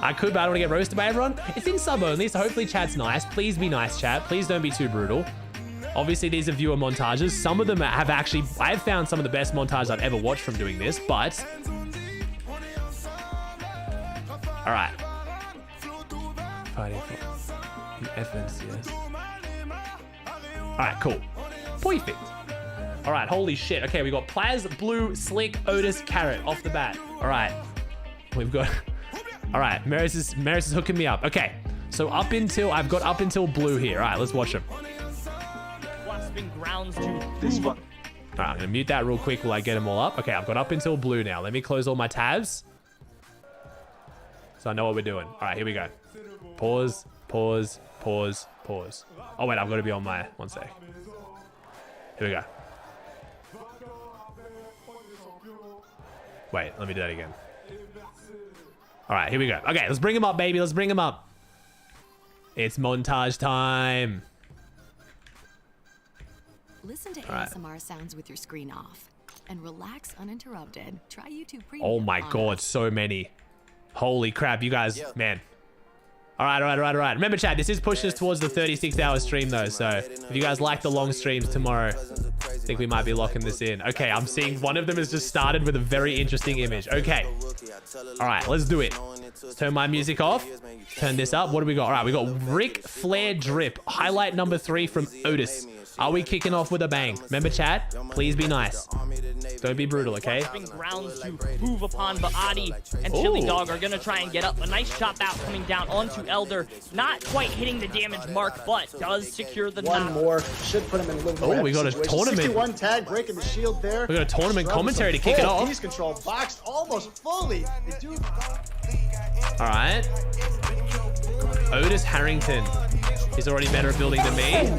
Speaker 1: I could, but I don't want to get roasted by everyone. It's in sub only, so hopefully chat's nice. Please be nice, chat. Please don't be too brutal. Obviously, these are viewer montages. Some of them have actually... I've found some of the best montages I've ever watched from doing this, but... All right. Fighting for FNCS. All right, cool. Perfect. All right, holy shit. Okay, we got Plaz, Blue, Slick, Otis, Carrot off the bat. All right. We've got... All right, Maris is hooking me up. Okay, so I've got up until Blue here. All right, let's watch him.
Speaker 7: Grounds to this one.
Speaker 1: All right, I'm gonna mute that real quick while I get them all up. Okay, I've got up until Blue now. Let me close all my tabs. So I know what we're doing. All right, here we go. Pause. Oh wait, I've got to be on my, 1 sec. Here we go. Wait, let me do that again. All right, here we go. Okay, let's bring him up, baby. Let's bring him up. It's montage time.
Speaker 10: Listen to ASMR sounds with your screen off and relax uninterrupted. Try YouTube Premium.
Speaker 1: Oh my God, so many. Holy crap, you guys, man. All right. Remember, chat, this is pushing us towards the 36-hour stream, though. So if you guys like the long streams tomorrow, I think we might be locking this in. Okay, I'm seeing one of them has just started with a very interesting image. Okay. All right, let's do it. Let's turn my music off. Turn this up. What do we got? All right, we got Ric Flair Drip. Highlight number 3 from Otis. Are we kicking off with a bang? Remember, chat, please be nice. Don't be brutal, okay?
Speaker 7: Grounds to move upon Baadi and Chili Dog are gonna try and get up. A nice chop out coming down onto Elder. Not quite hitting the damage mark, but does secure the knock.
Speaker 13: One more. Should put him in a little more.
Speaker 1: Oh, we got a tournament.
Speaker 13: 61 tag, breaking the shield there.
Speaker 1: We got a tournament commentary to kick it off.
Speaker 13: Piece control, boxed almost fully. They do.
Speaker 1: All right. Otis Harrington. He's already better at building than me.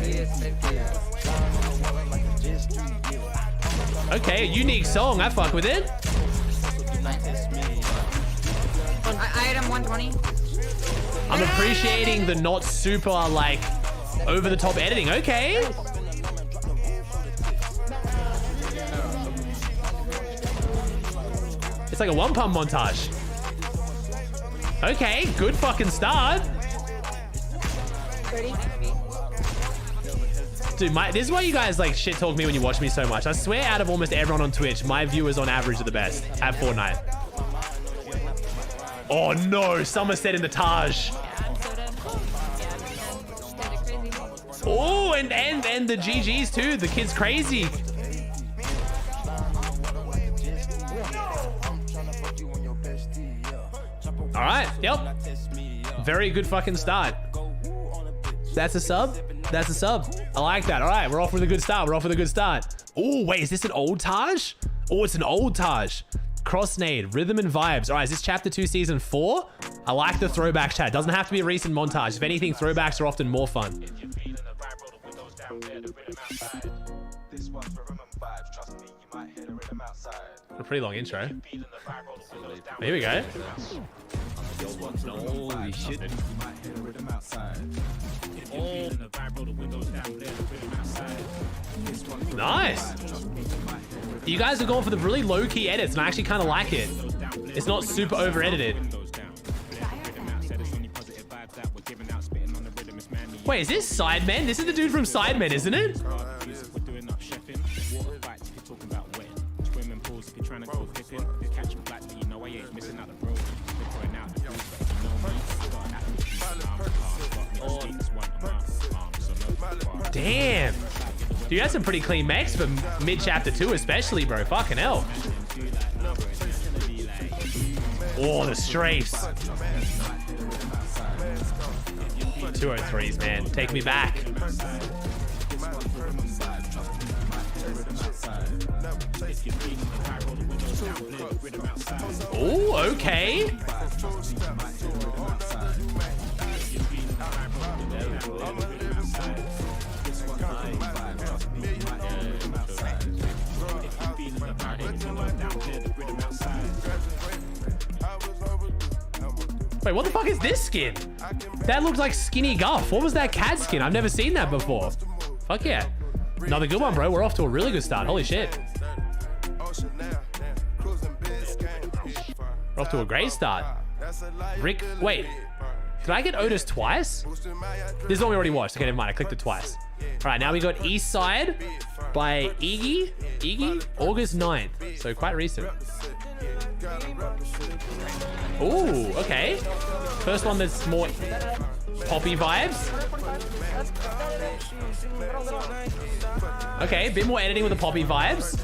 Speaker 1: Okay, a unique song. I fuck with it.
Speaker 16: Item 120.
Speaker 1: I'm appreciating the not super, like, over-the-top editing. Okay. It's like a one-pump montage. Okay, good fucking start.
Speaker 16: 30.
Speaker 1: Dude, this is why you guys like shit talk me when you watch me so much. I swear out of almost everyone on Twitch, my viewers on average are the best at Fortnite. Oh no, Somerset in the Taj. Oh, and the GGs too. The kid's crazy. All right, yep. Very good fucking start. That's a sub. That's a sub. I like that. All right, we're off with a good start. We're off with a good start. Oh, wait, is this an old Taj? Oh, it's an old Taj. Crossnade, Rhythm and Vibes. All right, is this Chapter 2, Season 4? I like the throwbacks, chat. Doesn't have to be a recent montage. If anything, throwbacks are often more fun. A pretty long intro. Here we go.
Speaker 3: Holy shit.
Speaker 1: Nice. You guys are going for the really low-key edits, and I actually kind of like it. It's not super over-edited. Wait, is this Sidemen? This is the dude from Sidemen, isn't it? Damn. Dude, you had some pretty clean mechs for mid-chapter 2 especially, bro. Fucking hell. Oh, the strafes. 203s, man. Take me back. Oh, okay. Wait, what the fuck is this skin? That looks like Skinny Guff. What was that cat skin? I've never seen that before. Fuck yeah. Another good one, bro. We're off to a really good start. Holy shit. We're off to a great start. Rick, wait. Did I get Otis twice? This is one we already watched. Okay, never mind. I clicked it twice. All right, now we got East Side by Iggy, August 9th. So quite recent. Ooh, okay. First one that's more poppy vibes. Okay, a bit more editing with the poppy vibes.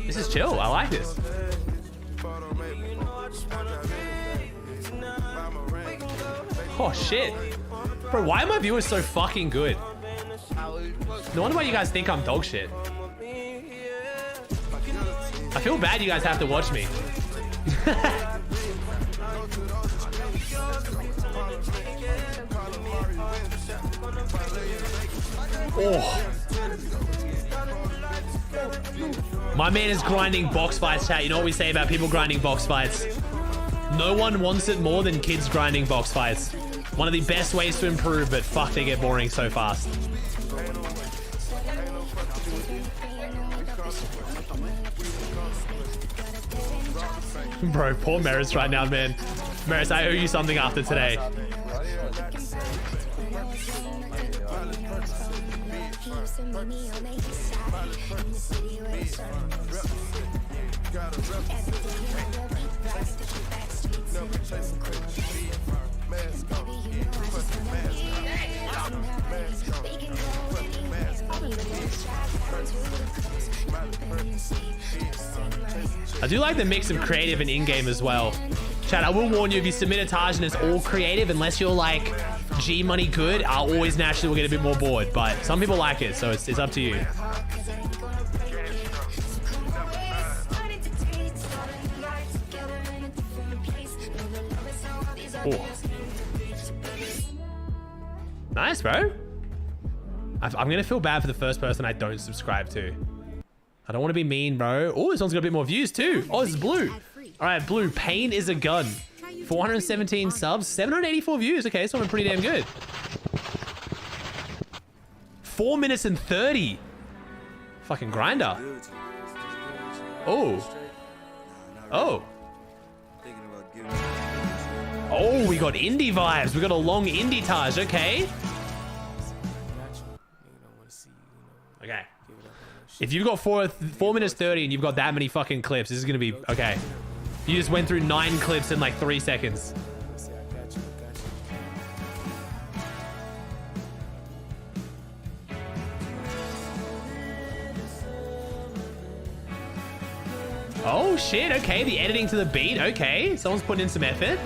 Speaker 1: This is chill. I like this. Oh shit. Bro, why are my viewers so fucking good? No wonder why you guys think I'm dog shit. I feel bad you guys have to watch me. Oh. My man is grinding box fights, chat. You know what we say about people grinding box fights? No one wants it more than kids grinding box fights. One of the best ways to improve, but fuck, they get boring so fast. Bro, poor Maris right now, man. Maris, I owe you something after today. I do like the mix of creative and in-game as well. Chat, I will warn you, if you submit a Taj and it's all creative, unless you're like G money good, I always naturally will get a bit more bored. But some people like it, so it's up to you. Oh. Nice, bro. I'm gonna feel bad for the first person I don't subscribe to. I don't want to be mean, bro. Oh, this one's got a bit more views too. Oh, this is Blue. All right, Blue. Pain is a gun. 417 subs, 784 views. Okay, so I'm pretty damn good. 4 minutes and 30. Fucking grinder. Oh. Oh. Oh, we got indie vibes. We got a long indie Taj. Okay. Okay. If you've got 4 minutes 30 and you've got that many fucking clips, this is gonna be okay. You just went through 9 clips in like 3 seconds. Oh shit, okay, the editing to the beat, okay. Someone's putting in some effort.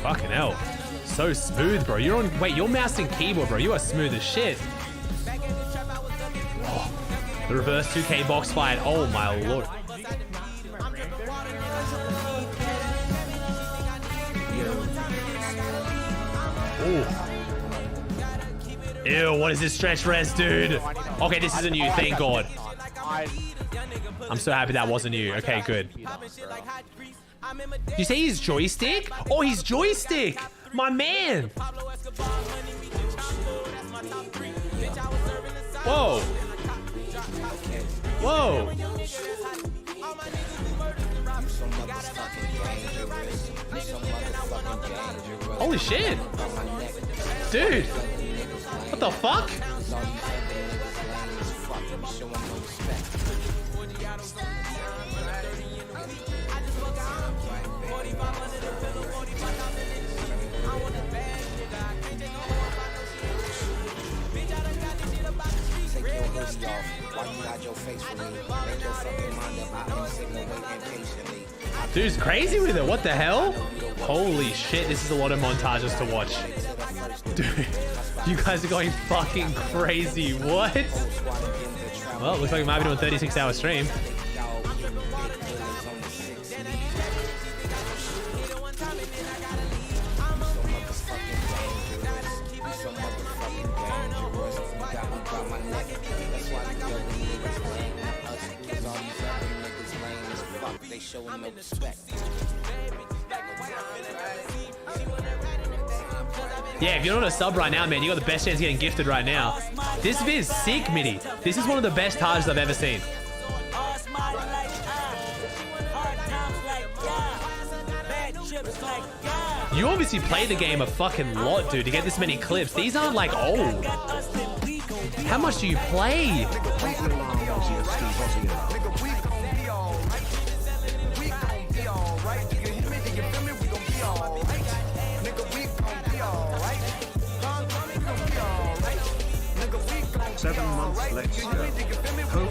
Speaker 1: Fucking hell. So smooth, bro. You're on. Wait, your mouse and keyboard, bro. You are smooth as shit. Oh, the reverse 2K box fight. Oh my lord. Ooh. Ew, what is this stretch rest, dude? Okay, this isn't you, thank God. I'm so happy that wasn't you. Okay, good. You say he's joystick? Oh, he's joystick. My man. Whoa. Whoa. Holy shit. Dude. What the fuck? Dude's crazy with it. What the hell? Holy shit, this is a lot of montages to watch. Dude, you guys are going fucking crazy. What? Well, it looks like we might be doing a 36-hour stream. Yeah, if you're not a sub right now, man, you got the best chance of getting gifted right now. This vid is sick, MIDI. This is one of the best Tajas I've ever seen. You obviously play the game a fucking lot, dude, to get this many clips. These aren't like old. How much do you play?
Speaker 8: Seven months, let's go.